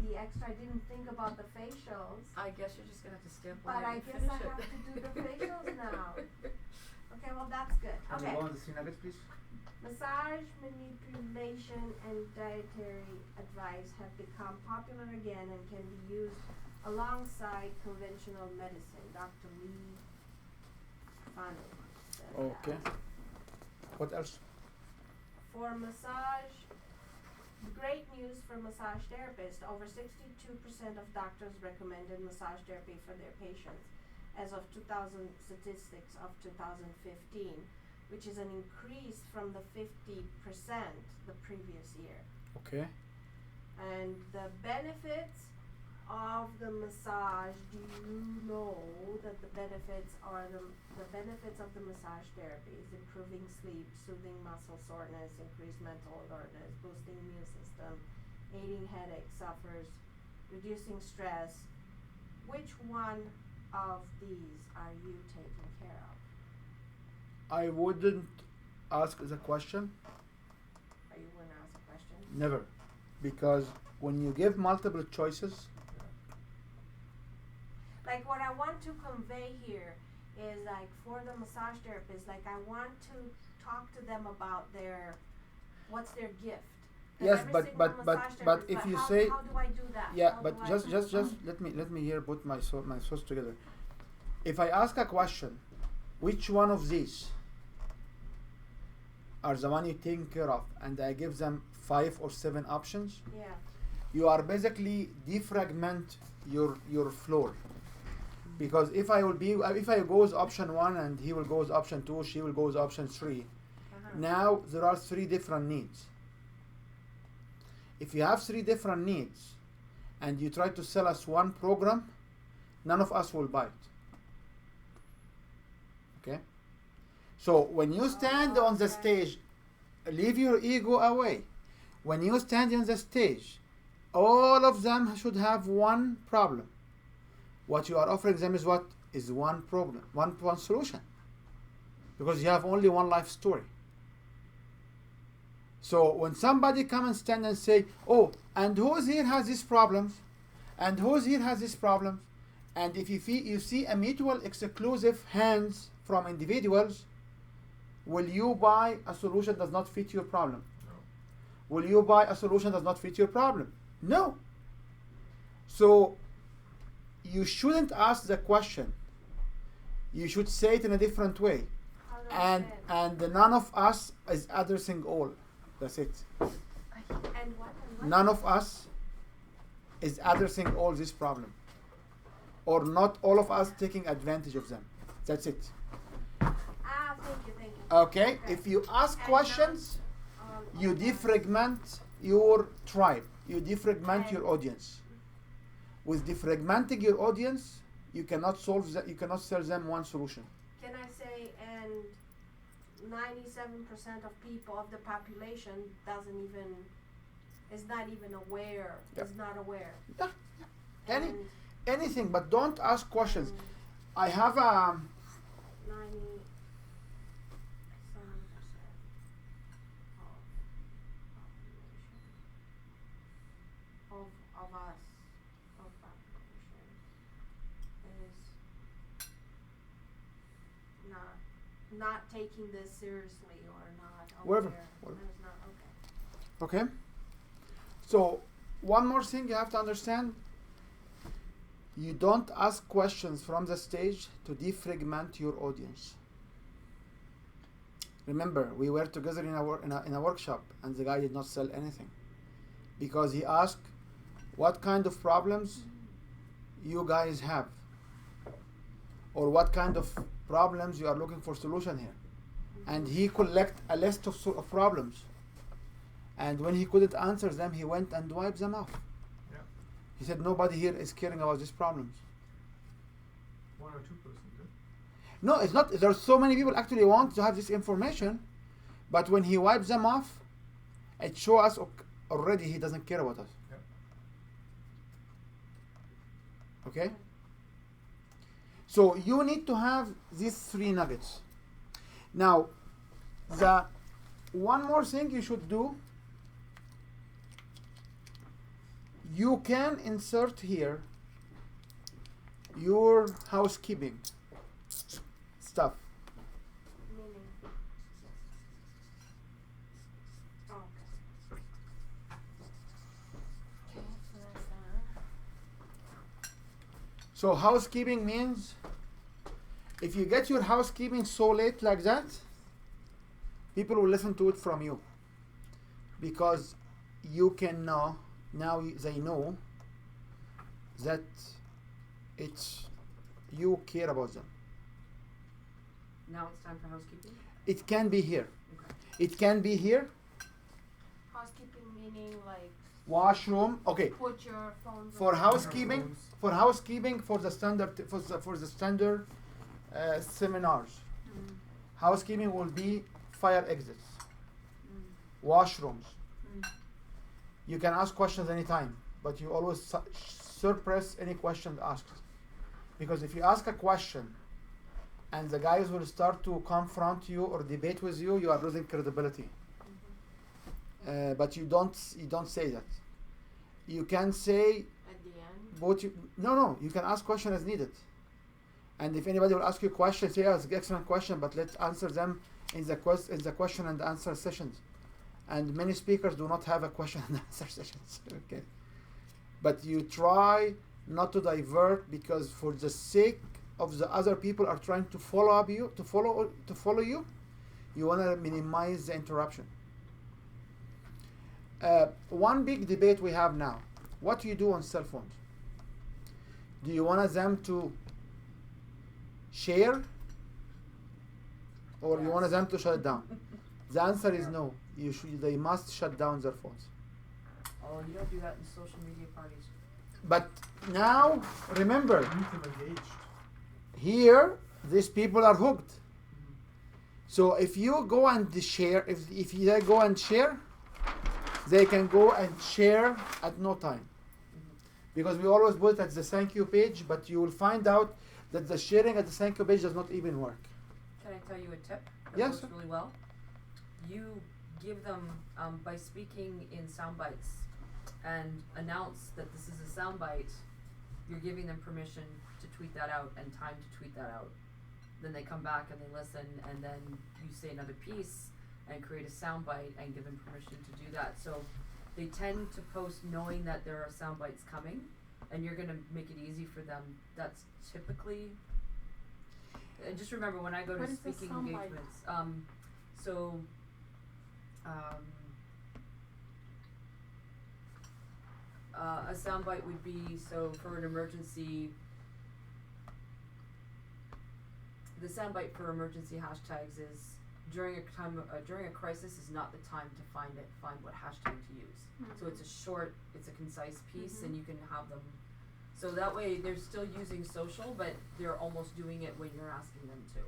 the extra. I didn't think about the facials. I guess you're just gonna have to stamp But one I and guess finish I it. have to do the facials now. Okay, well that's good. Can we Okay. go on the 3 nuggets, please? Massage, manipulation, and dietary advice have become popular again and can be used alongside conventional medicine. Dr. Lee Fanu said Okay. that. What else? For massage, great news for massage therapists. Over 62% of doctors recommended massage therapy for their patients as of 2000 statistics of 2015, which is an increase from the 50% the previous year. Okay. And the benefits of the massage, do you know that the benefits are the benefits of the massage therapy is improving sleep, soothing muscle soreness, increased mental alertness, boosting immune system, aiding headache sufferers, reducing stress. Which one of these are you taking care of? I wouldn't ask the question. Are you gonna ask a question? Never. Because when you give multiple choices, Like what I want to convey here is like for the massage therapist, like I want to talk to them about what's their gift. 'Cause yes, every but single but but massage but therapist, if but you how, say how do I do that? yeah, How but do I just let me here put my thoughts together. If I ask a question, which one of these are the one you're taking care of, and I give them 5 or 7 options, Yeah. you are basically defragment your floor. Because if I goes option 1 and he will goes option 2, she will goes option 3. Uh-huh. Now there are 3 different needs. If you have 3 different needs and you try to sell us one program, none of us will buy it. Okay? So when you stand on the Okay. stage, leave your ego away. When you stand on the stage, all of them should have one problem. What you are offering them is what is one problem, one solution, because you have only one life story. So when somebody come and stand and say, oh, and who's here has these problems, and who's here has these problems, and if you see a mutual exclusive hands from individuals, will you buy a solution that does not fit your problem? No. Will you buy a solution that does not fit your problem? No. So you shouldn't ask the question. You should say it in a different way. How do I say it? And none of us is addressing all. That's it. And what? None of us is addressing all this problem, or not all of us taking advantage of them. That's it. Thank you. Okay? If you ask And questions, you okay. defragment your tribe. You defragment And- your audience. With defragmenting your audience, you cannot solve that. You cannot sell them one solution. Can I say, and 97% of people of the population is not even aware. Yep. Is not aware. Yeah, yeah. And Anything, but don't ask questions. Mm. I have 97% of us, of population, is not taking this seriously or not Whatever, aware. whatever. Is not okay. Okay? So, one more thing you have to understand. You don't ask questions from the stage to defragment your audience. Remember, we were together in a workshop, and the guy did not sell anything because he asked, what kind of problems you guys have, or what kind of problems you are looking for solution here. And he collect a list of problems, and when he couldn't answer them, he went and wiped them off. Yeah. He said, nobody here is caring about these problems. 1 or 2%. Yeah? No, it's not. There's so many people actually want to have this information, but when he wipes them off, it shows us already he doesn't care about us. Yeah. Okay? So you need to have these 3 nuggets. Now, the one more thing you should do, you can insert here your housekeeping stuff. Meaning. Oh, okay. Okay, so that's that. So housekeeping means if you get your housekeeping so late like that, people will listen to it from you, because you can now they know that it's you care about them. Now it's time for housekeeping? It can be here. Okay. It can be here. Housekeeping meaning like Washroom. Okay. put your phones For on. housekeeping, for the standard seminars, Mm. housekeeping will be fire exits, Mm. washrooms. Mm. You can ask questions anytime, but you always suppress any question asked, because if you ask a question and the guys will start to confront you or debate with you, you are losing credibility. But you don't say that. You can say At the end. both. No. You can ask questions as needed. And if anybody will ask you questions, say, it's an excellent question, but let's answer them in the question and answer sessions. And many speakers do not have a question and answer sessions. Okay. But you try not to divert, because for the sake of the other people are trying to follow you, you want to minimize the interruption. One big debate we have now: what do you do on cell phones? Do you want them to share, or you want them to shut it down? The answer is no. They must shut down their phones. Oh, you don't do that in social media parties. But now, remember, Keep them engaged. here these people are hooked. So if you go and share, if they go and share, they can go and share at no time. Because we always put it at the thank you page, but you will find out that the sharing at the thank you page does not even work. Can I tell you a tip that Yes, works sir. really well? You give them by speaking in sound bites and announce that this is a sound bite. You're giving them permission to tweet that out and time to tweet that out. Then they come back and they listen, and then you say another piece and create a sound bite and give them permission to do that. So they tend to post knowing that there are sound bites coming, and you're gonna make it easy for them. That's typically. And just remember when I go to What is a speaking sound bite? engagements, so a soundbite would be, so for an emergency, the soundbite for emergency hashtags is during a crisis is not the time to find what hashtag to use. So it's a short, it's a concise piece, and you can have them. So that way they're still using social, but they're almost doing it when you're asking them to.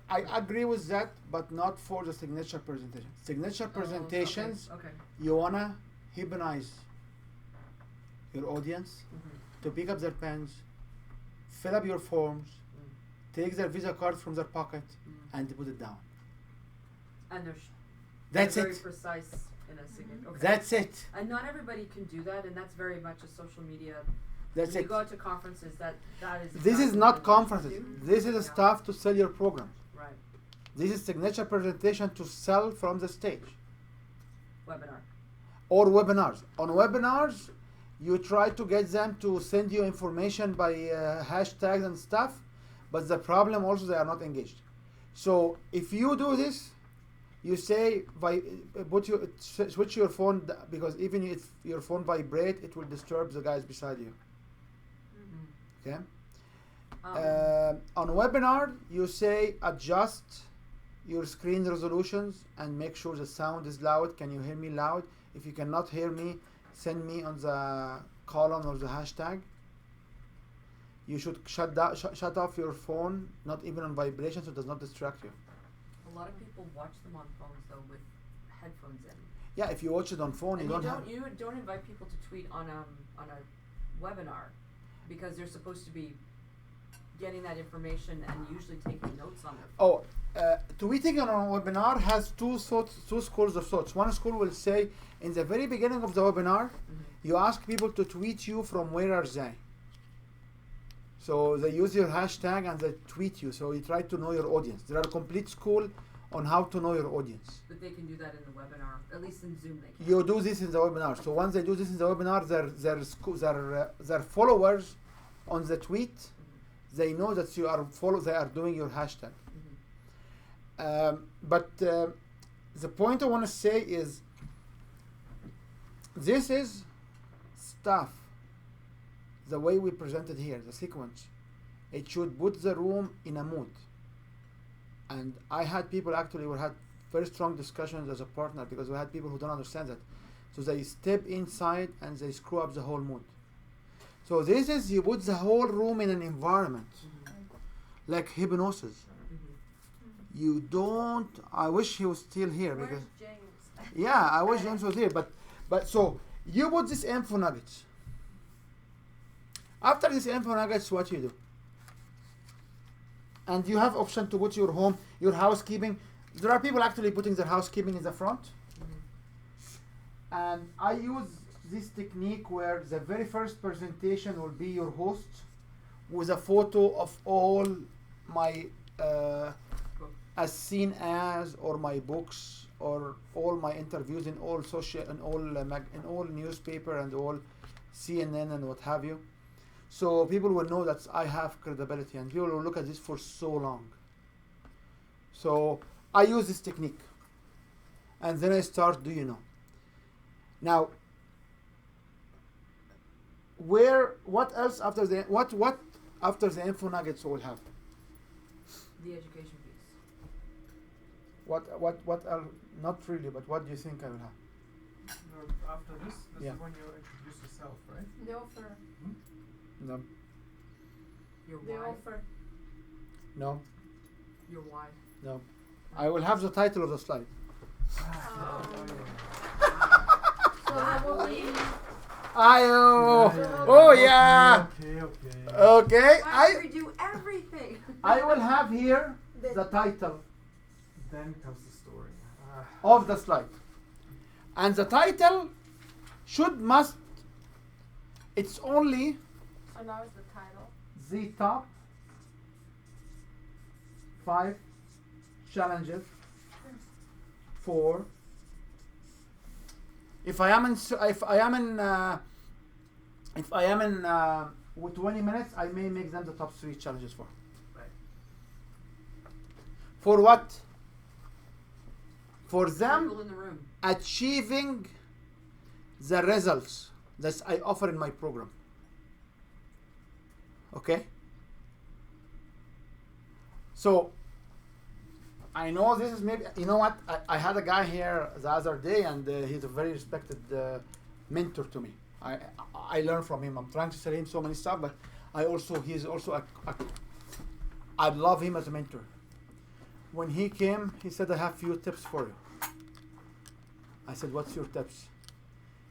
I agree with that, but not for the signature presentation. Signature presentations, Okay. you wanna hypnotize your audience to pick up their pens, fill up your forms, take their Visa card from their pocket, and put it down. And they're That's very it. precise in a signature. Okay. That's it. And not everybody can do that, and that's very much a social media. That's when it. you go out to conferences, that is. This is exactly not what you conferences. do. This is Yeah. stuff to sell your program. Right. This is signature presentation to sell from the stage. Webinar. Or webinars. On webinars, you try to get them to send you information by hashtags and stuff, but the problem also they are not engaged. So if you do this, you say switch your phone because even if your phone vibrate, it will disturb the guys beside you. Okay. On webinar, you say adjust your screen resolutions and make sure the sound is loud. Can you hear me loud? If you cannot hear me, send me on the column or the hashtag. You should shut off your phone, not even on vibration, so it does not distract you. A lot of people watch them on phones though with headphones in. Yeah, if you watch it on phone, And you don't have. you don't invite people to tweet on a webinar because they're supposed to be getting that information and usually taking notes on it. Oh, tweeting on a webinar has two schools of thoughts. One school will say, in the very beginning of the webinar, you ask people to tweet you from where are they. So they use your hashtag and they tweet you. So you try to know your audience. There are a complete school on how to know your audience. But they can do that in the webinar, at least in Zoom they can. You do this in the webinar. So once they do this in the webinar, their followers on the tweet, they know that you are they are doing your hashtag. But the point I want to say is, this is stuff. The way we presented here, the sequence, it should put the room in a mood. And I had people actually who had very strong discussions as a partner because we had people who don't understand that. So they step inside and they screw up the whole mood. So this is, you put the whole room in an environment, like hypnosis. You don't, I wish he was still here because, Where's James? yeah, I wish James was here, but so you put this info nuggets. After this info nuggets, what you do? And you have option to put your home, your housekeeping. There are people actually putting their housekeeping in the front. And I use this technique where the very first presentation will be your host with a photo of all my as seen as, or my books, or all my interviews in all social, in all newspaper and all CNN and what have you. So people will know that I have credibility, and people will look at this for so long. So I use this technique, and then I start. Do you know? Now, what else after the what after the info nuggets will have? The education piece. What are, not really, but what do you think I will have? After this Yeah. is when you introduce yourself, right? The offer. No, Your The why. offer. no, Your why. no. I will have the title of the slide. So how about we? Oh yeah. Okay. Okay, Why don't we do everything? I will have here the title Then comes the story. of the slide, and the title must. It's only So now is the title. the top 5 challenges for. If I am in with 20 minutes, I may make them the top 3 challenges for. Right. For what? For them People in the room. achieving the results that I offer in my program. Okay? So, I know this is maybe, you know what? I had a guy here the other day, and he's a very respected mentor to me. I learn from him. I'm trying to sell him so many stuff, but he's also I love him as a mentor. When he came, he said, I have few tips for you. I said, what's your tips?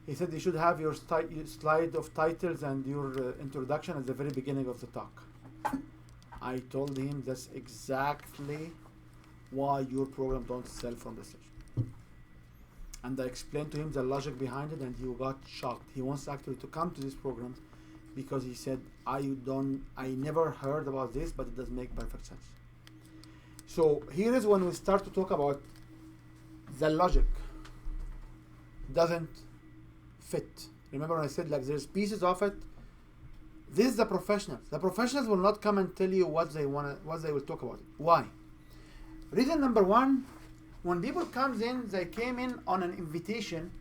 He said, you should have your slide of titles and your introduction at the very beginning of the talk. I told him that's exactly why your program don't sell from the session. And I explained to him the logic behind it, and he got shocked. He wants actually to come to this program because he said, I never heard about this, but it does make perfect sense. So here is when we start to talk about the logic doesn't fit. Remember when I said like there's pieces of it. This is the professionals. The professionals will not come and tell you what they will talk about. Why? Reason number 1, when people comes in, they came in on an invitation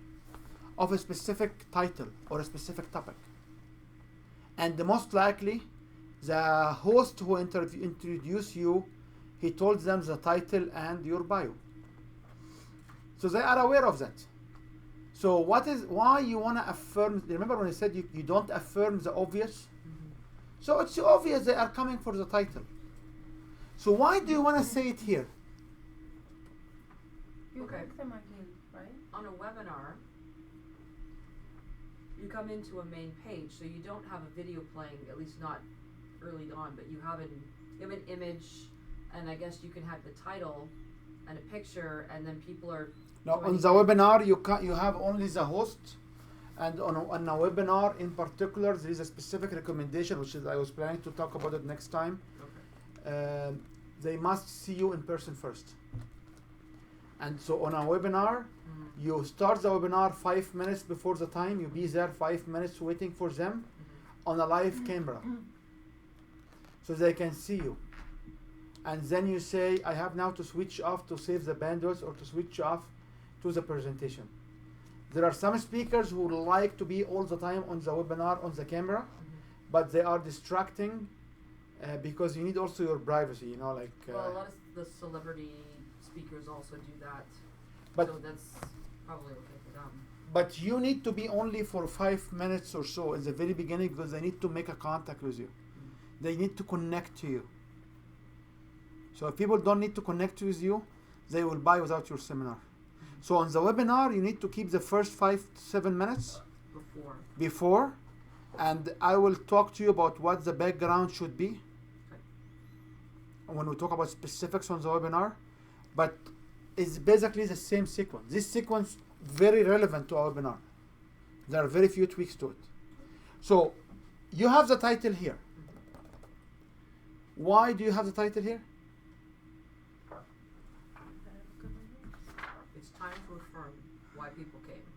of a specific title or a specific topic. And the most likely, the host who introduced you, he told them the title and your bio. So they are aware of that. So why you want to affirm, remember when I said you don't affirm the obvious? So it's obvious they are coming for the title. So why do you want to say it here? You Okay. hook them again, right? On a webinar, you come into a main page, so you don't have a video playing, at least not early on, but you have an image, and I guess you can have the title and a picture, and then people are Now on joining the in. webinar you have only the host, and on a webinar in particular there is a specific recommendation, which is I was planning to talk about it next time. Okay. They must see you in person first. And so on a webinar, you start the webinar 5 minutes before the time, you be there 5 minutes waiting for them on a live camera. So they can see you. And then you say, I have now to switch off to save the bandwidth or to switch off to the presentation. There are some speakers who like to be all the time on the webinar, on the camera, but they are distracting because you need also your privacy, you know, like. Well, a lot of the celebrity speakers also do that, But so that's probably okay for them. But you need to be only for 5 minutes or so in the very beginning because they need to make a contact with you. They need to connect to you. So if people don't need to connect with you, they will buy without your seminar. So on the webinar, you need to keep the first 5-7 minutes before, and I will talk to you about what the background should be when we talk about specifics on the webinar. But it's basically the same sequence. This sequence very relevant to our webinar. There are very few tweaks to it. So you have the title here. Why do you have the title here? It's time to affirm why people came.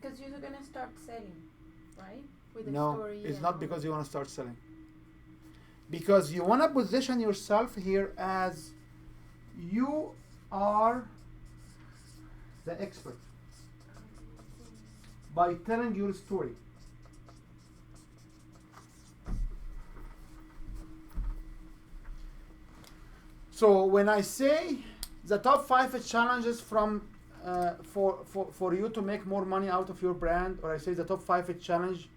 Because you're gonna start selling, right? With the No, story. it's and not all. because you want to start selling. Because you want to position yourself here as you are the expert by telling your story. So when I say the top 5 challenges from for you to make more money out of your brand, or I say the top 5 challenge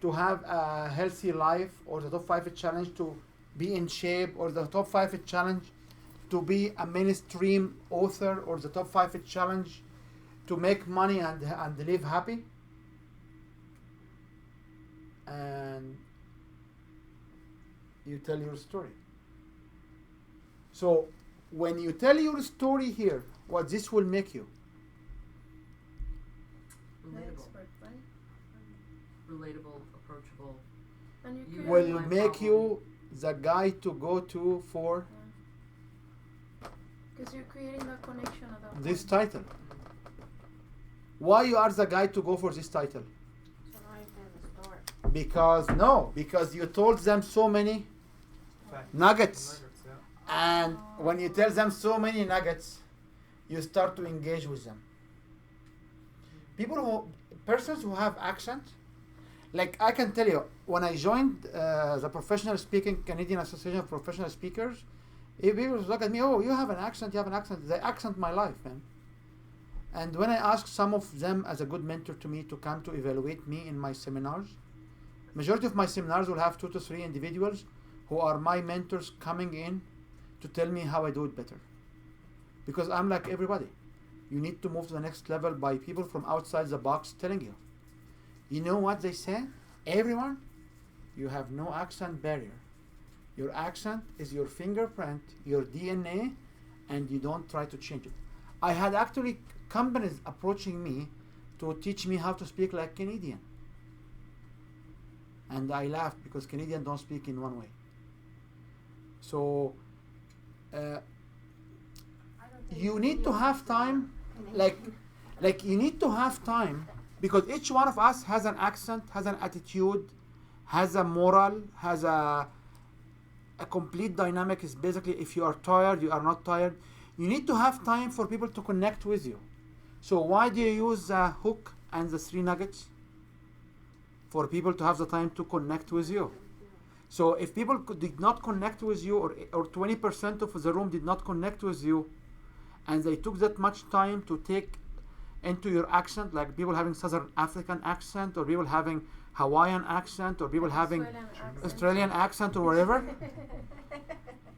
to have a healthy life, or the top 5 challenge to be in shape, or the top 5 challenge to be a mainstream author, or the top 5 challenge to make money and live happy. And you tell your story. So when you tell your story here, what this will make you? The Relatable. expert, right? Relatable, approachable. And you You create Will my make problem. you the guy to go to for because you're creating that connection at that this point. title. Why you are the guy to go for this title? So now you tell the story. Because you told them so many Fact. nuggets. Yeah. And when you tell them so many nuggets, you start to engage with them. Persons who have accent, like I can tell you, when I joined the Canadian Association of Professional Speakers, if people look at me, oh, you have an accent, they accent my life, man. And when I ask some of them as a good mentor to me to come to evaluate me in my seminars, majority of my seminars will have 2 to 3 individuals who are my mentors coming in to tell me how I do it better. Because I'm like everybody. You need to move to the next level by people from outside the box telling you. You know what they say? Everyone, you have no accent barrier. Your accent is your fingerprint, your DNA, and you don't try to change it. I had actually companies approaching me to teach me how to speak like Canadian. And I laughed because Canadians don't speak in one way. So you need to have time, like you need to have time, because each one of us has an accent, has an attitude, has a moral, has a complete dynamic. Is basically, if you are tired, you are not tired. You need to have time for people to connect with you. So why do you use the hook and the 3 nuggets? For people to have the time to connect with you. So if people did not connect with you, or 20% of the room did not connect with you, and they took that much time to take into your accent, like people having Southern African accent, or people having Hawaiian accent, or people having Australian accent, or whatever.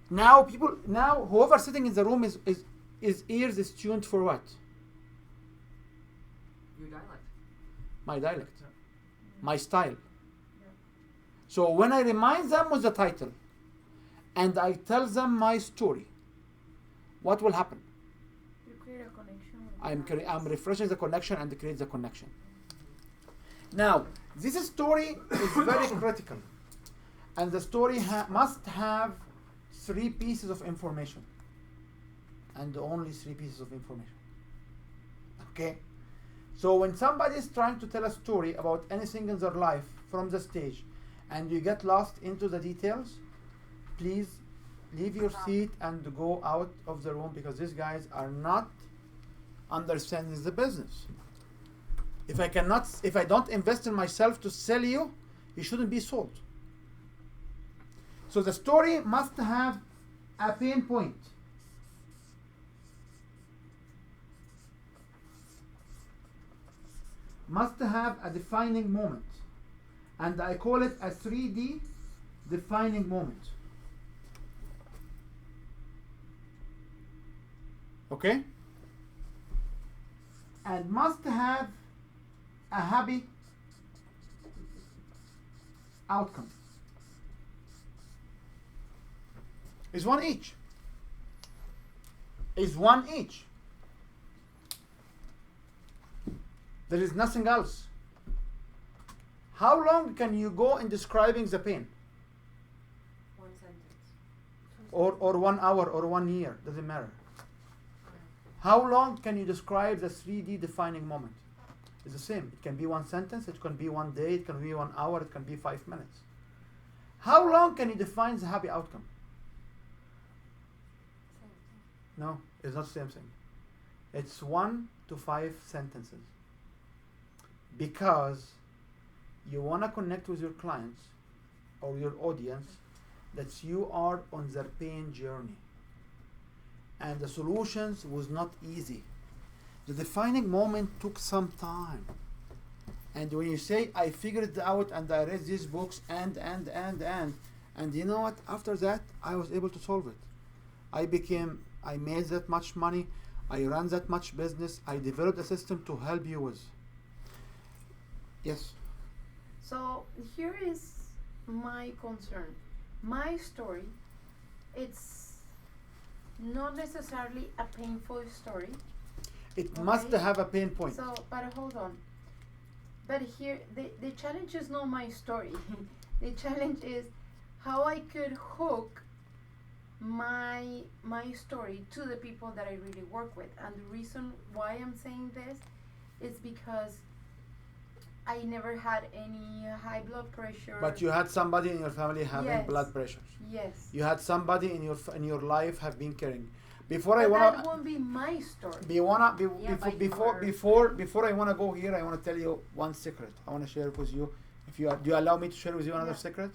Now whoever sitting in the room is ears is tuned for what? Your dialect. My dialect, my style. So when I remind them with the title, and I tell them my story, what will happen? You create a connection. I'm refreshing the connection and create the connection. Now, this story is very critical, and the story must have 3 pieces of information, and only 3 pieces of information. Okay? So when somebody is trying to tell a story about anything in their life from the stage, and you get lost into the details, please leave your seat and go out of the room, because these guys are not understanding the business. If I don't invest in myself to sell you, you shouldn't be sold. So the story must have a pain point. Must have a defining moment. And I call it a 3D defining moment. Okay? And must have a happy outcome. Is one each. Is one each. There is nothing else. How long can you go in describing the pain? 1 sentence. Or 1 hour or 1 year, doesn't matter. How long can you describe the 3D defining moment? It's the same. It can be 1 sentence, it can be 1 day, it can be 1 hour, it can be 5 minutes. How long can you define the happy outcome? No, it's not the same thing. It's 1 to 5 sentences. Because you want to connect with your clients or your audience that you are on their pain journey. And the solutions was not easy. The defining moment took some time. And when you say, I figured it out and I read these books and you know what? After that, I was able to solve it. I made that much money. I ran that much business. I developed a system to help you with. Yes. So here is my concern. my story, it's not necessarily a painful story. It must Okay. have a pain point. So, but hold on. But here, the challenge is not my story. The challenge is how I could hook my story to the people that I really work with. And the reason why I'm saying this is because I never had any high blood pressure. But you had somebody in your family having Yes. blood pressures. Yes. You had somebody in your life have been caring. Before I But wanna that won't be my story. Yeah, but before I wanna go here, I wanna tell you one secret. I wanna share with you. If you do you allow me to share with you another Yeah. secret?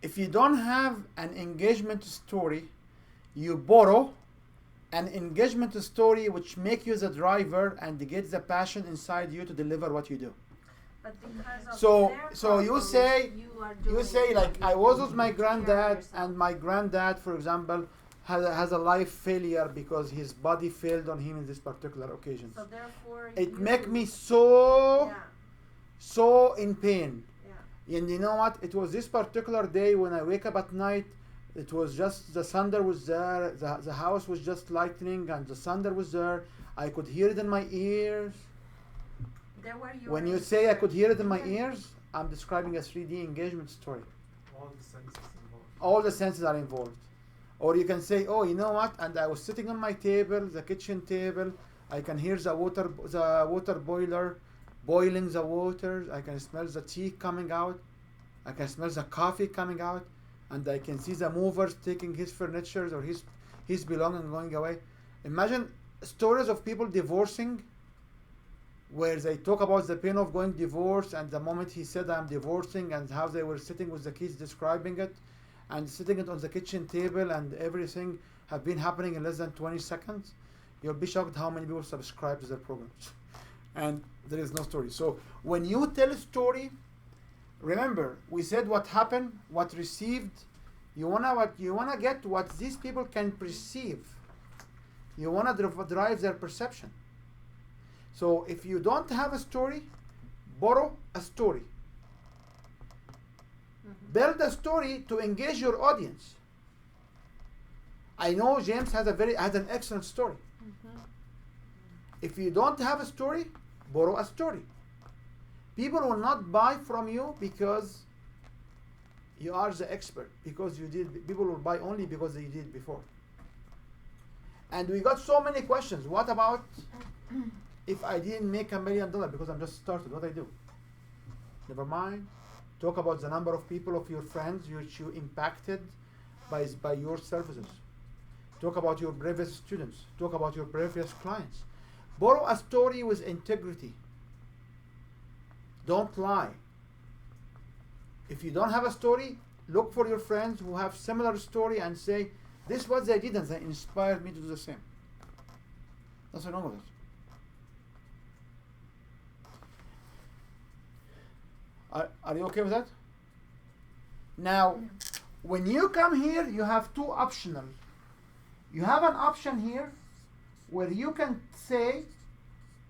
If you don't have an engagement story, you borrow an engagement story which make you the driver and gets the passion inside you to deliver what you do. But because of So- their so you problems, say- you are You doing say it like to I was with take my care of granddad yourself. and my granddad, for example, has a life failure because his body failed on him in this particular occasion. So therefore, It you, make me so yeah, in pain. yeah. And you know what? It was this particular day when I wake up at night. It was just the thunder was there. The house was just lightning, and the thunder was there. I could hear it in my ears. There were your When you say I could hear it in my Yeah. ears, I'm describing a 3D engagement story. All the senses involved. All the senses are involved. Or you can say, oh, you know what? And I was sitting on my table, the kitchen table. I can hear the water boiler boiling the water. I can smell the tea coming out. I can smell the coffee coming out. And I can see the movers taking his furniture or his belongings going away. Imagine stories of people divorcing where they talk about the pain of going divorce and the moment he said I'm divorcing and how they were sitting with the kids describing it and sitting it on the kitchen table and everything have been happening in less than 20 seconds. You'll be shocked how many people subscribe to their programs. And there is no story. So when you tell a story, remember we said what happened, what received. You wanna get what these people can perceive. You wanna drive their perception. So if you don't have a story, borrow a story. Build a story to engage your audience. I know James has an excellent story. If you don't have a story, borrow a story. People will not buy from you because you are the expert, because you did. People will buy only because they did before. And we got so many questions. What about if I didn't make $1 million because I'm just started? What I do? Never mind. Talk about the number of people of your friends which you impacted by your services. Talk about your previous students. Talk about your previous clients. Borrow a story with integrity. Don't lie. If you don't have a story, look for your friends who have similar story and say, this is what they did and they inspired me to do the same. Nothing wrong with it. Are you okay with that? Now, when you come here, you have two optional. You have an option here where you can say,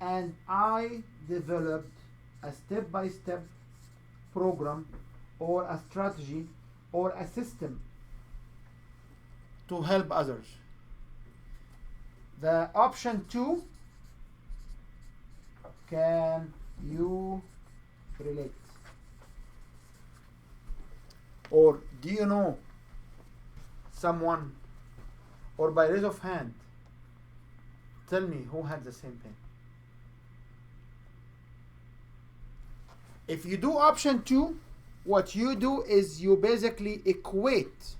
and I developed a step-by-step program or a strategy or a system to help others. The option 2, can you relate? Or do you know someone, or by raise of hand, tell me who had the same pain? If you do option 2, what you do is you basically equate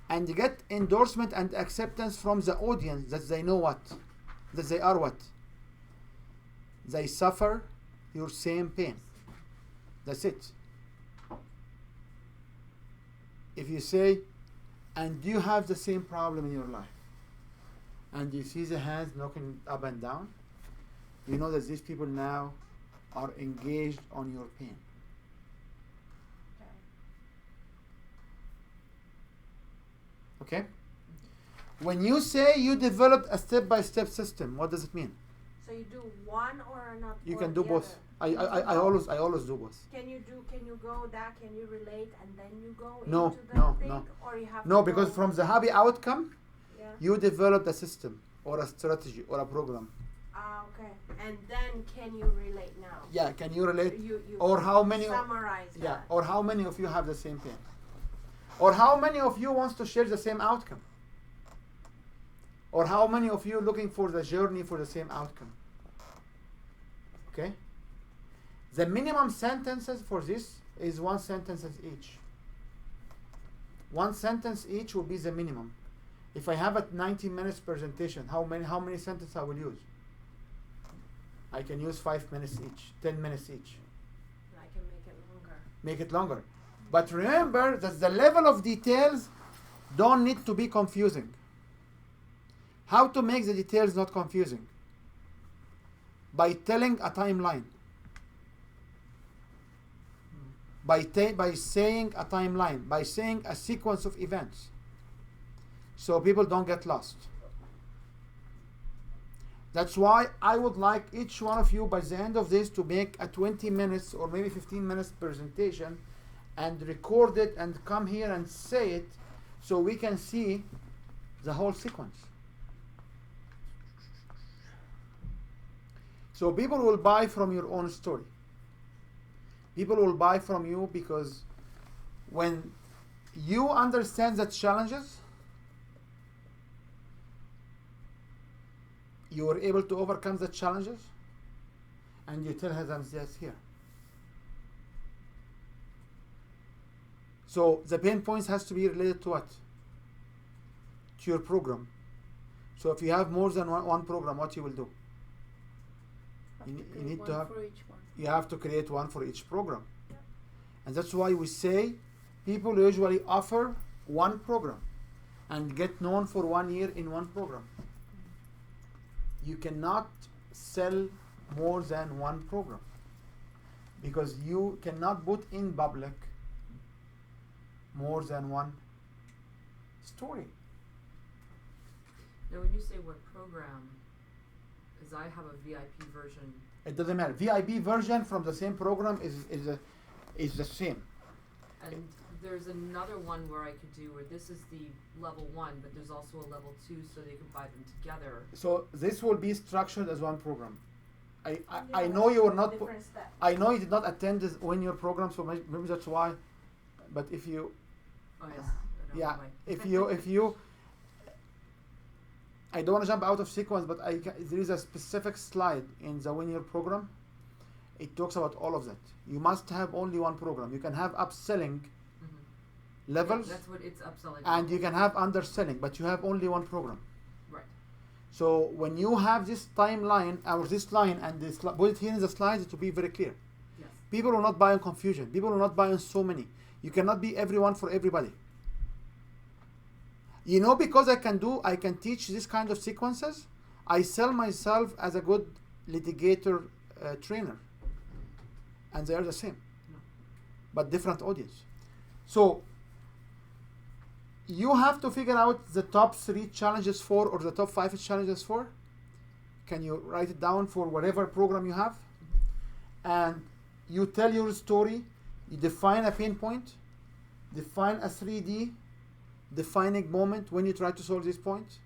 and get endorsement and acceptance from the audience that they know what? That they are what? They suffer your same pain. That's it. If you say, and do you have the same problem in your life? And you see the hands knocking up and down, you know that these people now are engaged on your pain. Okay? When you say you developed a step-by-step system, what does it mean? So you do one or not? You or can do the both. other? I always do both. Can you go that? Can you relate and then you go No, into the no, thing, no. or you have No, to because go, from the happy outcome, yeah. you develop a system or a strategy or a program. Ah, okay. And then can you relate now? Yeah, can you relate? You Or how many? summarize Yeah, that. or how many of you have the same pain? Or how many of you wants to share the same outcome? Or how many of you looking for the journey for the same outcome? Okay? The minimum sentences for this is 1 sentence each. 1 sentence each will be the minimum. If I have a 90 minutes presentation, how many sentences I will use? I can use 5 minutes each, 10 minutes each. I can make it longer. Make it longer. But remember that the level of details don't need to be confusing. How to make the details not confusing? By telling a timeline. By saying a timeline, by saying a sequence of events. So people don't get lost. That's why I would like each one of you by the end of this to make a 20 minutes or maybe 15 minutes presentation and record it and come here and say it so we can see the whole sequence. So people will buy from your own story. People will buy from you because when you understand the challenges, you are able to overcome the challenges and you tell them that's here. So the pain points has to be related to what? To your program. So if you have more than one program, what you will do? You need to have, for each one. you have to create one for each program. And that's why we say people usually offer one program and get known for 1 year in one program. You cannot sell more than one program because you cannot put in public more than one story. Now, when you say what program, because I have a VIP version. It doesn't matter. VIP version from the same program is the same. And there's another one where I could do where this is the level 1, but there's also a level 2, so they can buy them together. So this will be structured as one program. I Yeah, know you were not. different steps. I know you did not attend this when your program, so maybe that's why. But if you, Oh yes. I know yeah, why. if you, I don't want to jump out of sequence, but there is a specific slide in the Win Year program. It talks about all of that. You must have only one program. You can have upselling levels, Yeah, that's what it's upselling. and you can have underselling, but you have only one program. Right. So when you have this timeline or this line and this put it here in the slides, it will be very clear. Yes. People will not buy on confusion. People will not buy on so many. You cannot be everyone for everybody. You know, because I can teach this kind of sequences, I sell myself as a good litigator trainer. And they are the same, but different audience. So you have to figure out the top 3 challenges for, or the top 5 challenges for. Can you write it down for whatever program you have? And you tell your story, you define a pain point, define a 3D defining moment when you try to solve this point.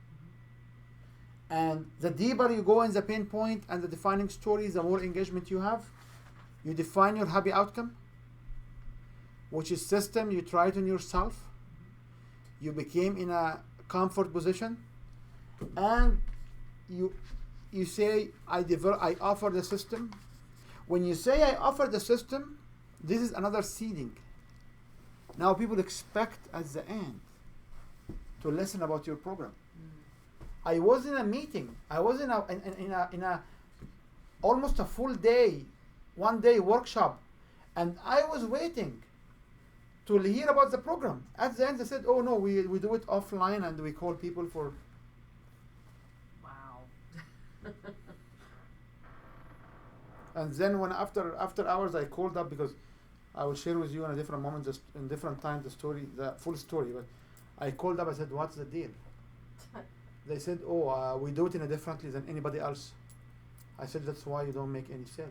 And the deeper you go in the pain point and the defining story, the more engagement you have. You define your happy outcome, which is system you try it on yourself. You became in a comfort position, and you say I offer the system. When you say I offer the system, this is another seeding. Now people expect at the end to listen about your program. I was in a meeting. I was in a almost a full day, 1 day workshop, and I was waiting to hear about the program. At the end, they said, "Oh no, we do it offline and we call people for." Wow. And then when after hours, I called up because I will share with you in a different moment, just in different time, the full story. But I called up. I said, "What's the deal?" They said, "Oh, we do it in a differently than anybody else." I said, that's why you don't make any sales.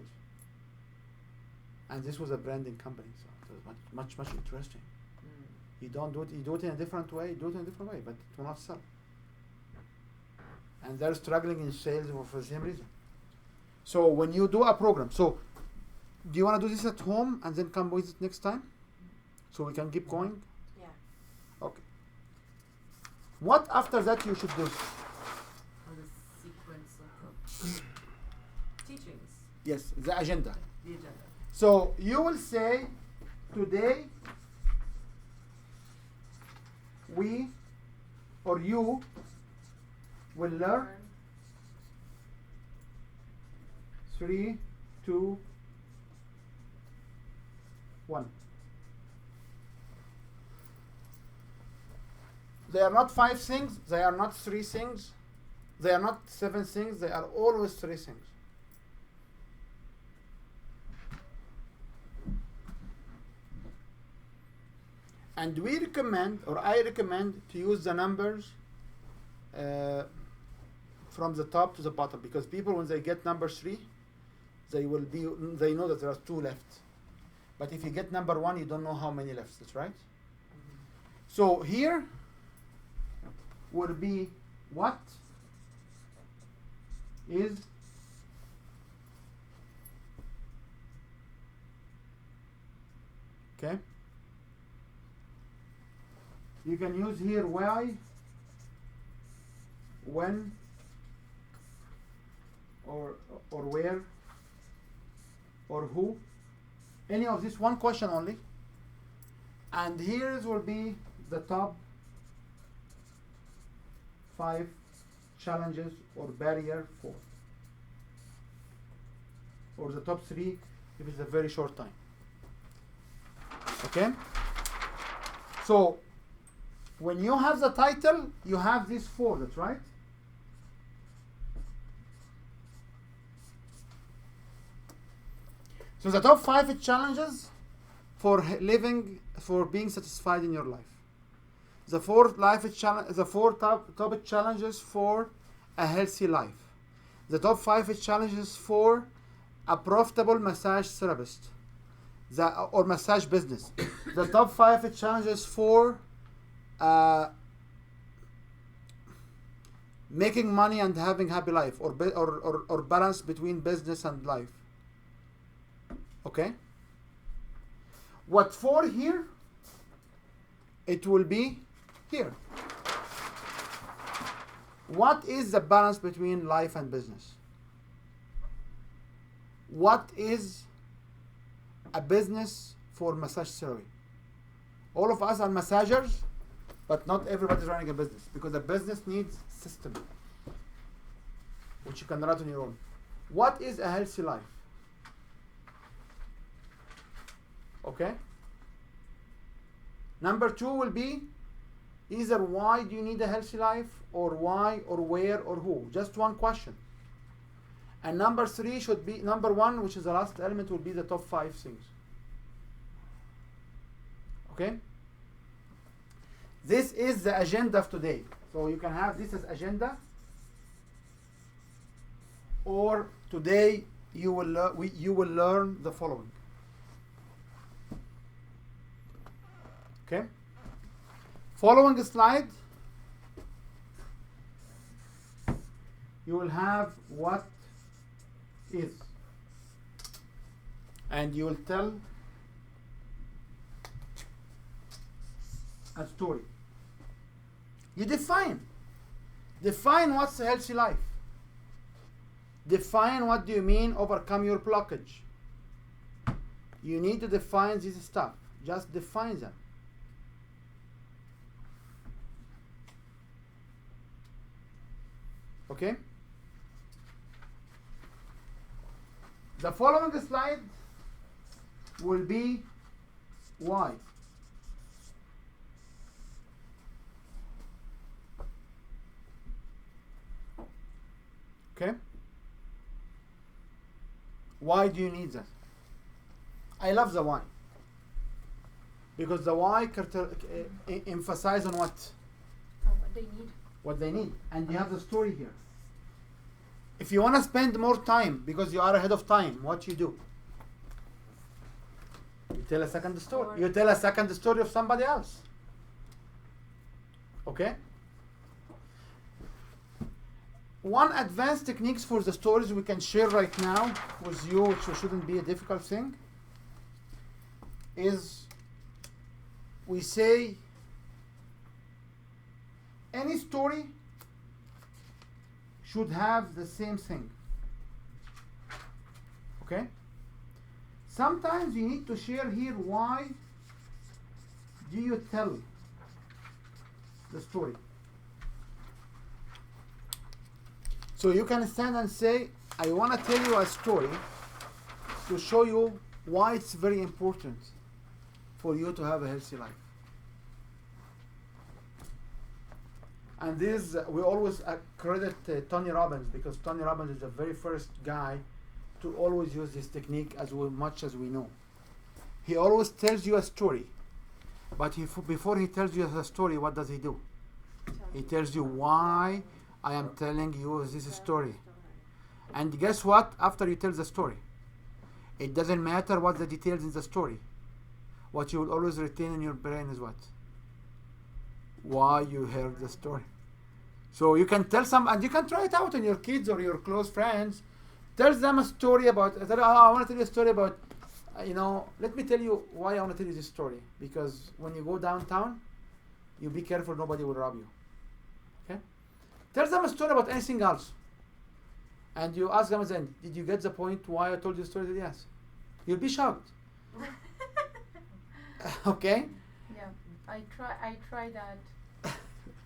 And this was a branding company, so it was much interesting. You don't do it. You do it in a different way. Do it in a different way, but it will not sell. And they're struggling in sales for the same reason. So when you do a program, so do you want to do this at home and then come with it next time, so we can keep going? Yeah. Okay. What after that you should do? Or the sequence of the teachings, Yes, the agenda. the agenda. So you will say, today we or you will learn 3, 2, 1. They are not 5 things, they are not 3 things, they are not 7 things, they are always 3 things. And we recommend, or I recommend, to use the numbers from the top to the bottom, because people, when they get number 3, they know that there are 2 left. But if you get number 1, you don't know how many left. That's right. So here would be what is okay. You can use here why, when, or where, or who. Any of this, one question only. And here will be the top 5 challenges or barrier for, or the top 3 if it's a very short time. Okay? So when you have the title, you have these 4, that's right? So the top 5 challenges for living, for being satisfied in your life. The 4 top challenges for a healthy life. The top 5 challenges for a profitable massage therapist, or massage business. The top 5 challenges for making money and having happy life, or balance between business and life. Okay? What for here? It will be here. What is the balance between life and business? What is a business for massage therapy? All of us are massagers, but not everybody is running a business, because a business needs system, which you can run on your own. What is a healthy life? Okay? Number 2 will be either why do you need a healthy life, or why, or where, or who. Just one question. And number 3 should be, number 1, which is the last element, will be the top 5 things. Okay? This is the agenda of today. So you can have this as agenda, or today you will learn the following. Okay? Following slide, you will have what is, and you will tell a story. You define what's a healthy life. Define what do you mean overcome your blockage. You need to define this stuff. Just define them. Okay? The following slide will be why. Okay? Why do you need that? I love the why. Because the why emphasize on what? What they need. What they need. And you have the story here. If you want to spend more time because you are ahead of time, what you do? You tell a second story. You tell a second story of somebody else. Okay? One advanced techniques for the stories we can share right now with you, which shouldn't be a difficult thing, is we say any story should have the same thing. Okay? Sometimes you need to share here why do you tell the story. So you can stand and say, I want to tell you a story to show you why it's very important for you to have a healthy life. And this, we always credit Tony Robbins, because Tony Robbins is the very first guy to always use this technique as much as we know. He always tells you a story, but before he tells you the story, what does he do? He tells you why I am telling you this story. And guess what? After you tell the story, it doesn't matter what the details in the story. What you will always retain in your brain is what? Why you heard the story. So you can tell some, and you can try it out on your kids or your close friends. Tell them a story about, I want to tell you a story about, let me tell you why I want to tell you this story. Because when you go downtown, you be careful, nobody will rob you. Okay? Tell them a story about anything else. And you ask them then, did you get the point why I told you the story? Yes. You'll be shocked. Okay? Yeah, I try that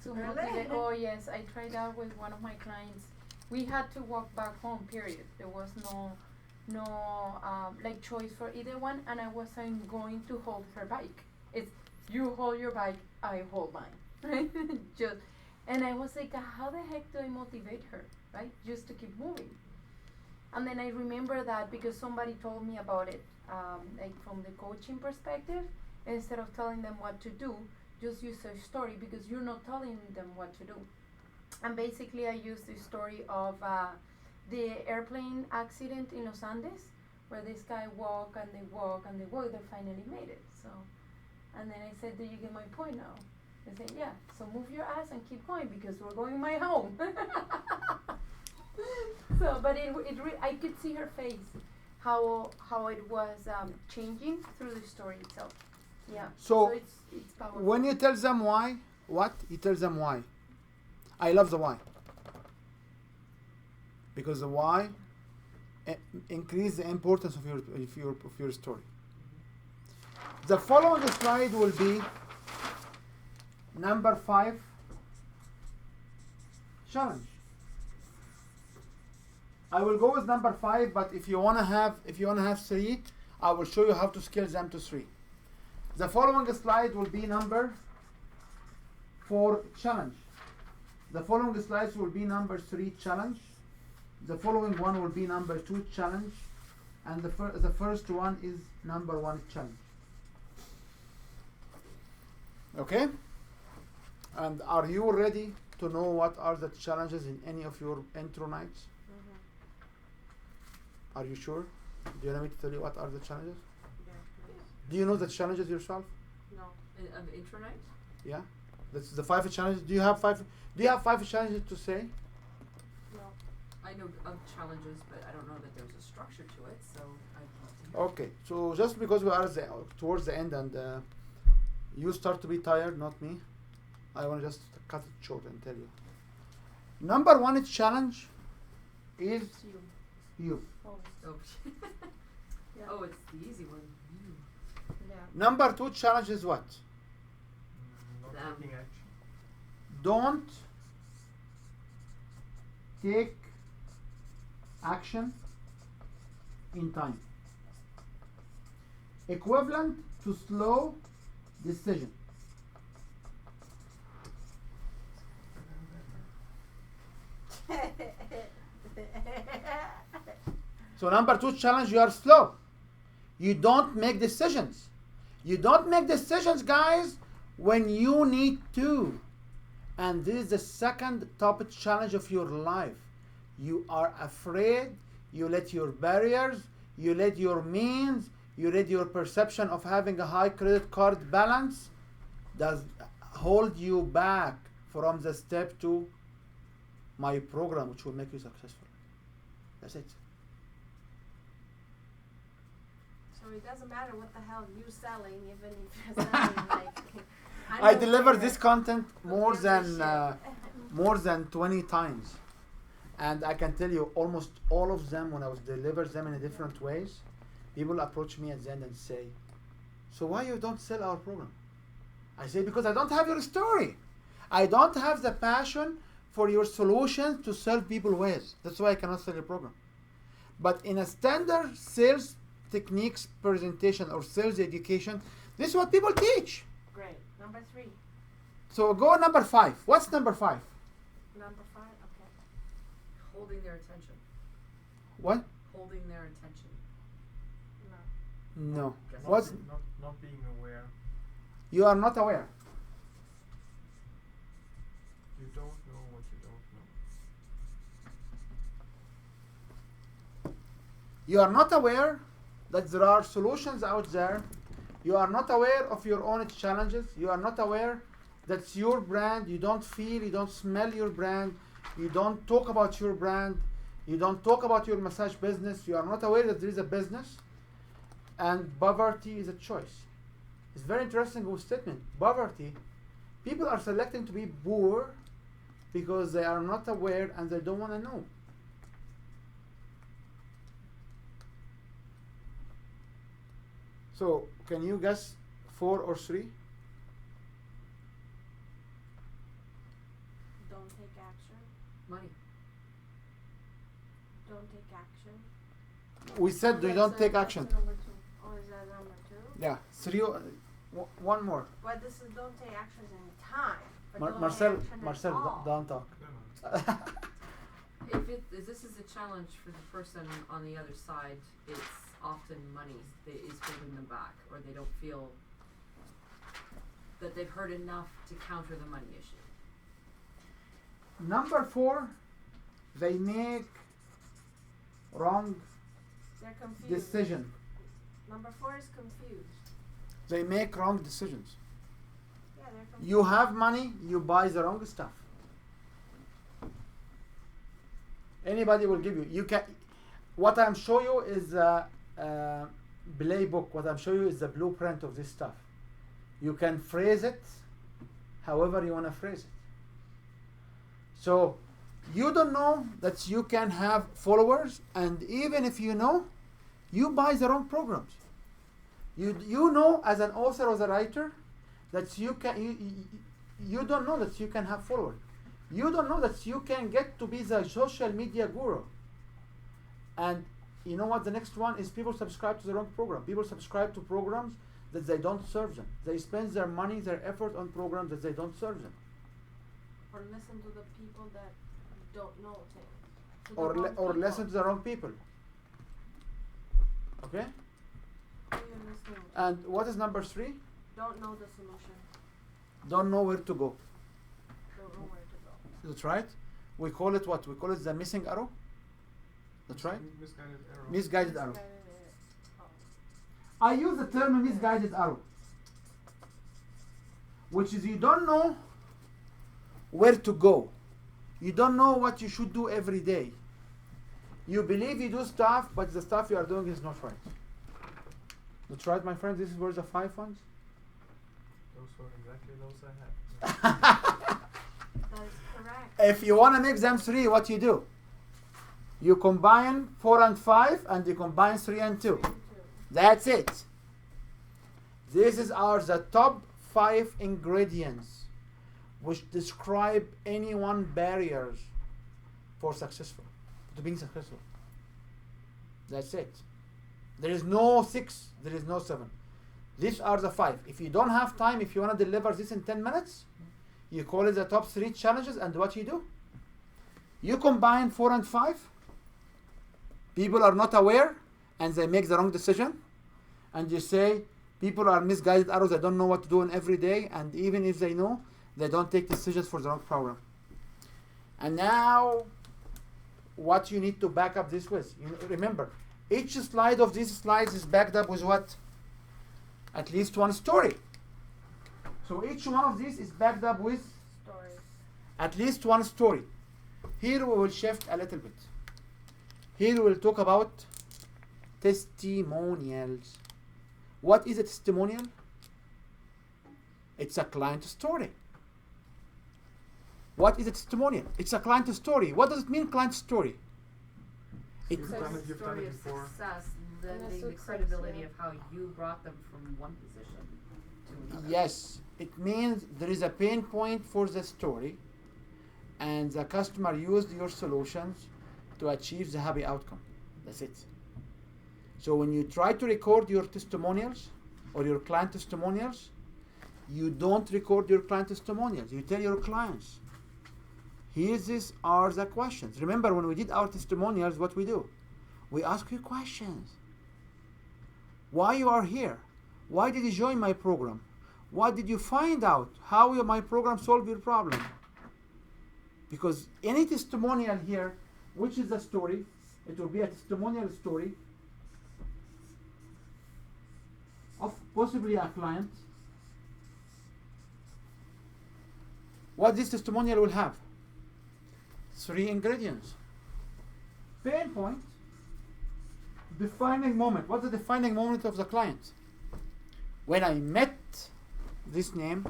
to Really? motivate. Oh yes, I tried that with one of my clients. We had to walk back home. Period. There was no like choice for either one, and I wasn't going to hold her bike. It's you hold your bike, I hold mine, right? And I was like, how the heck do I motivate her, right? Just to keep moving. And then I remember that because somebody told me about it, like from the coaching perspective. Instead of telling them what to do, just use a story because you're not telling them what to do. And basically I used the story of the airplane accident in Los Andes, where this guy walked and they finally made it. So, and then I said, do you get my point now? They said, yeah, so move your ass and keep going because we're going my home. So, but I could see her face, how it was changing through the story itself. Yeah. So it's powerful. when you tell them why, what? You tell them why. I love the why. Because the why increase the importance of your story. The following slide will be number 5, challenge. I will go with number 5, but if you wanna have 3, I will show you how to scale them to 3. The following slide will be number 4, challenge. The following slides will be number 3, challenge. The following one will be number 2, challenge. And the first one is number 1, challenge. Okay? And are you ready to know what are the challenges in any of your intro nights? Mm-hmm. Are you sure? Do you want me to tell you what are the challenges? Yeah, please. Do you know the challenges yourself? No. Of intro night? Yeah? That's the 5 challenges. Do you have 5 challenges to say? No. I know of challenges, but I don't know that there's a structure to it, so I'd love to hear. Okay. So just because we are towards the end and you start to be tired, not me, I want to just cut it short and tell you. Number 1 challenge is you. Oh, Yeah. oh, it's the easy one. Yeah. Number 2 challenge is what? Not Them. taking action. Don't take action in time. Equivalent to slow decision. So number 2 challenge, you are slow. You don't make decisions. You don't make decisions, guys, when you need to. And this is the second top challenge of your life. You are afraid, you let your barriers, you let your means, you let your perception of having a high credit card balance does hold you back from the step to my program, which will make you successful. That's it. So it doesn't matter what the hell you're selling, even if you're selling like. I deliver this content Who more gives a than shit? more than 20 times, and I can tell you almost all of them, when I was deliver them in a different ways, people approach me at the end and say, so why you don't sell our program? I say, because I don't have your story. I don't have the passion for your solution to solve people with. That's why I cannot sell your program. But in a standard sales techniques presentation or sales education, this is what people teach. Great. Number 3. So go number 5. What's number 5? Number 5. Okay. Holding their attention. What? Holding their attention. No. No. Just What's Not being aware. you are not aware. You don't know what you don't know. You are not aware that there are solutions out there. You are not aware of your own challenges. You are not aware that's your brand. You don't feel, you don't smell your brand. You don't talk about your brand. You don't talk about your massage business. You are not aware that there is a business. And poverty is a choice. It's very interesting statement. Poverty, people are selecting to be poor because they are not aware and they don't want to know. So, can you guess 4 or 3? Don't take action. Money. Don't take action. We said we don't take action. That's number 2. Oh, is that number 2? Yeah, 3. One more. But this is don't take actions in time. But don't Marcel, take action at Marcel, all. don't talk. If this is a challenge for the person on the other side, it's often money that is holding them back, or they don't feel that they've heard enough to counter the money issue. Number 4, they make wrong They're confused. decision. Number 4 is confused. They make wrong decisions. Yeah, they're confused. You have money, you buy the wrong stuff. Anybody will give you. You can. What I'm showing you is a playbook. What I'm showing you is the blueprint of this stuff. You can phrase it however you want to phrase it. So you don't know that you can have followers, and even if you know, you buy the wrong programs. You know as an author or a writer that you don't know that you can have followers. You don't know that you can get to be the social media guru. And you know what the next one is? People subscribe to the wrong program. People subscribe to programs that they don't serve them. They spend their money, their effort on programs that they don't serve them. Or listen to the people that don't know things. To the Or wrong people. listen to the wrong people. Okay? Who you're listening to. And what is number 3? Don't know the solution. Don't know where to go. Don't know where to go. That's right. We call it what? We call it the missing arrow. That's right. Misguided arrow. Misguided arrow. Oh. I use the term misguided arrow, which is you don't know where to go. You don't know what you should do every day. You believe you do stuff, but the stuff you are doing is not right. That's right, my friends. This is where the 5 ones. Those were exactly those I had. That is correct. If you want to make them 3, what you do? You combine 4 and 5, and you combine 3 and 2. 3 and 2. That's it. This is the top 5 ingredients which describe any one barriers to being successful. That's it. There is no 6, there is no 7. These are the 5. If you don't have time, if you want to deliver this in 10 minutes, you call it the top 3 challenges, and what you do? You combine 4 and 5. People are not aware, and they make the wrong decision. And you say, people are misguided arrows, they don't know what to do in every day, and even if they know, they don't take decisions for the wrong program. And now, what you need to back up this with. Remember, each slide of these slides is backed up with what? At least one story. So each one of these is backed up with Stories. at least one story. Here we will shift a little bit. Here we will talk about testimonials. What is a testimonial? It's a client story. What is a testimonial? It's a client story. What does it mean, client story? It, You've done it Story of before. success, And a lending the success, credibility yeah. of how you brought them from one position to another. yes, it means there is a pain point for the story, and the customer used your solutions to achieve the happy outcome. That's it. So when you try to record your testimonials or your client testimonials, you don't record your client testimonials. You tell your clients, these are the questions. Remember, when we did our testimonials, what we do? We ask you questions. Why you are here? Why did you join my program? What did you find out? How will my program solve your problem? Because any testimonial here, which is a story, it will be a testimonial story of possibly a client. What this testimonial will have? 3 ingredients. Pain point, defining moment. What's the defining moment of the client? When I met this name,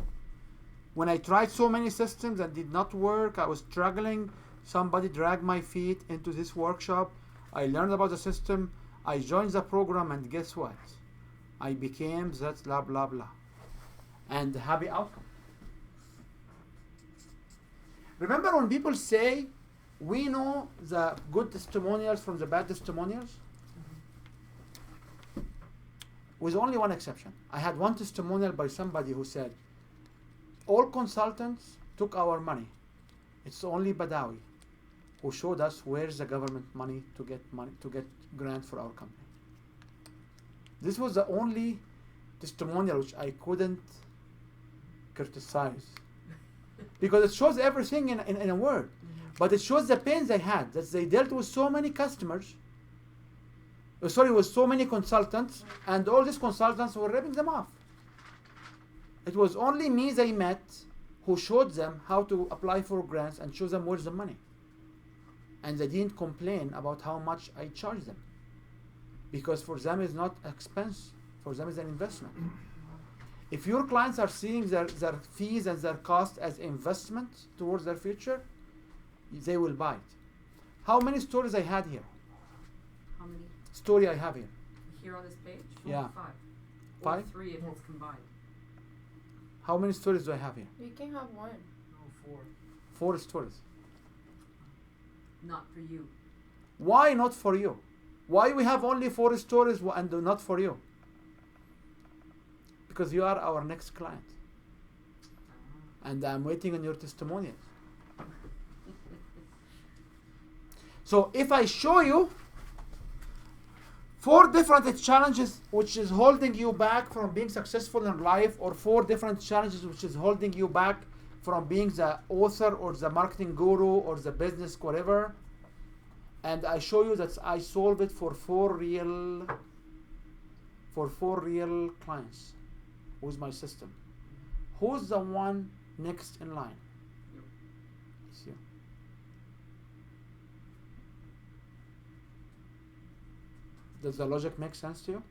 when I tried so many systems that did not work, I was struggling, somebody dragged my feet into this workshop, I learned about the system, I joined the program, and guess what? I became that blah blah blah. And the happy outcome. Remember when people say, we know the good testimonials from the bad testimonials? With only one exception. I had one testimonial by somebody who said, all consultants took our money. It's only Badawi who showed us where's the government money to get grant for our company. This was the only testimonial which I couldn't criticize. Because it shows everything in a word. But it shows the pains they had, that they dealt with so many customers, with so many consultants, and all these consultants were ripping them off. It was only me they met who showed them how to apply for grants and show them where's the money. And they didn't complain about how much I charged them. Because for them it's not expense, for them it's an investment. If your clients are seeing their fees and their cost as investment towards their future, they will buy it. How many stories I had here? How many Story I have here. here on this page? Yeah. 5. Five? Or 3 if it's combined. How many stories do I have here? You can have one. No, 4. 4 stories. Not for you. Why not for you? Why we have only 4 stories and not for you? Because you are our next client. And I'm waiting on your testimonials. So if I show you 4 different challenges which is holding you back from being successful in life, or 4 different challenges which is holding you back from being the author or the marketing guru or the business whatever, and I show you that I solve it for 4 real clients with my system. Who's the one next in line? You. It's you. Does the logic make sense to you?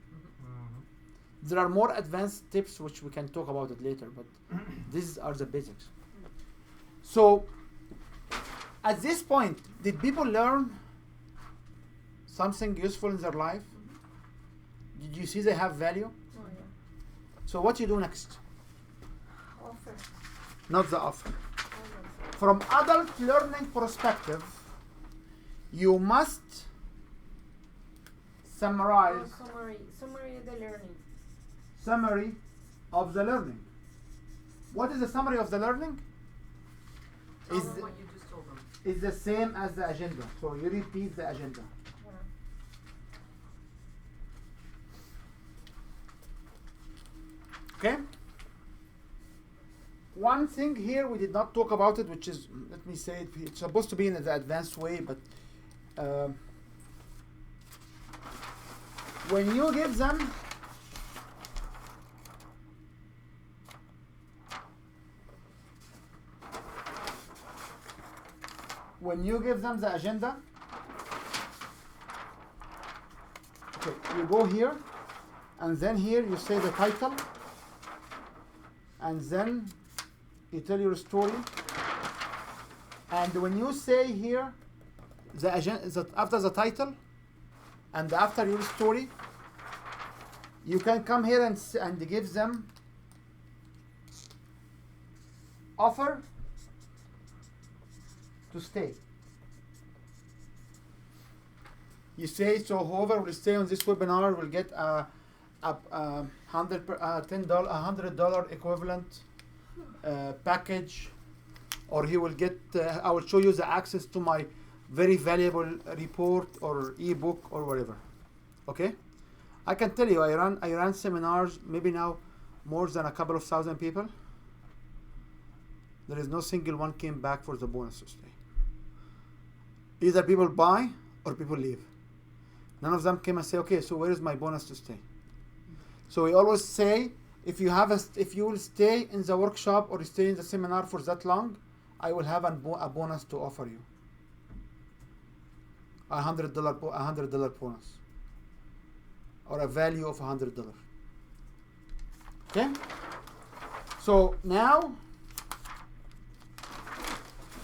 There are more advanced tips which we can talk about it later, but these are the basics. So at this point, did people learn something useful in their life? Did you see they have value? Oh, yeah. So what you do next? Offer. Not the offer. Always. From adult learning perspective, you must summarize Summary of the learning. summary of the learning. What is the summary of the learning? Tell Is them what you just told them. is the same as the agenda. So you repeat the agenda. Okay? One thing here we did not talk about it, which is, let me say it, it's supposed to be in the advanced way, but when you give them the agenda, okay, you go here, and then here you say the title, and then you tell your story. And when you say here the agenda, after the title and after your story, you can come here and give them offer to stay. You say, so whoever will stay on this webinar will get a $100 equivalent package, or he will get, I will show you the access to my very valuable report or ebook or whatever. Okay? I can tell you, I ran seminars, maybe now more than a couple of thousand people. There is no single one came back for the bonus to stay. Either people buy or people leave. None of them came and say, okay, so where is my bonus to stay? So we always say, if you will stay in the workshop or stay in the seminar for that long, I will have a bonus to offer you. $100 bonus, or a value of $100. Okay? So now,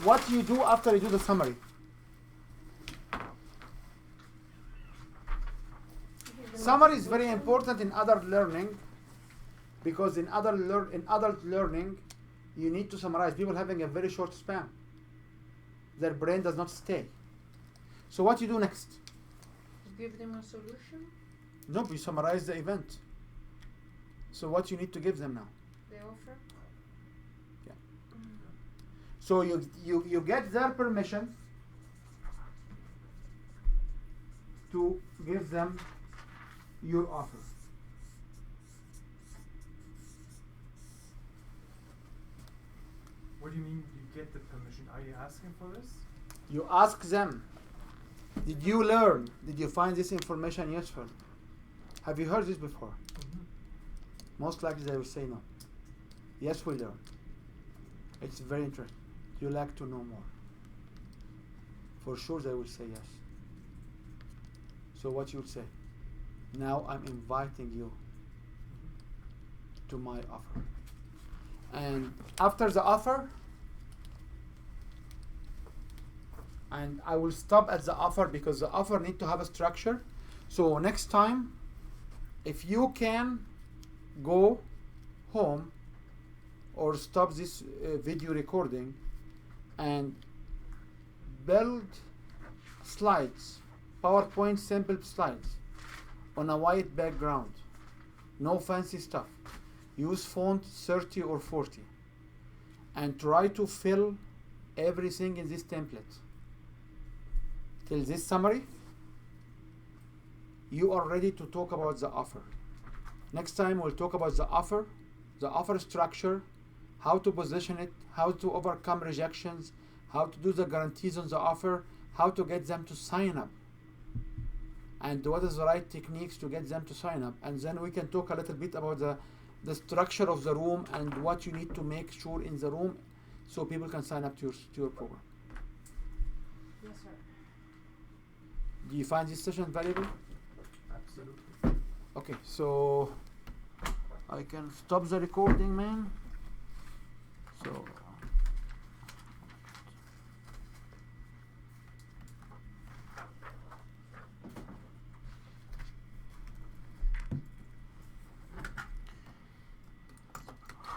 what you do after you do the summary? Summary is very important in adult learning, because in adult learning, you need to summarize. People having a very short span. Their brain does not stay. So what you do next? Give them a solution. No, you summarize the event. So what you need to give them now? The offer. Yeah. So you get their permission to give them your offer. What do you mean you get the permission? Are you asking for this? You ask them, did you learn? Did you find this information useful? Have you heard this before? Mm-hmm. Most likely they will say no. Yes, we learned. It's very interesting. You like to know more. For sure they will say yes. So what you would say? Now I'm inviting you to my offer. And after the offer, and I will stop at the offer because the offer need to have a structure. So next time, if you can go home or stop this video recording and build slides, PowerPoint simple slides on a white background, no fancy stuff. Use font 30 or 40 and try to fill everything in this template. Till this summary, you are ready to talk about the offer. Next time we'll talk about the offer structure, how to position it, how to overcome rejections, how to do the guarantees on the offer, how to get them to sign up, and what is the right techniques to get them to sign up. And then we can talk a little bit about the structure of the room and what you need to make sure in the room so people can sign up to your program. Yes, sir. Do you find this session valuable? Absolutely. Okay, so I can stop the recording, man. So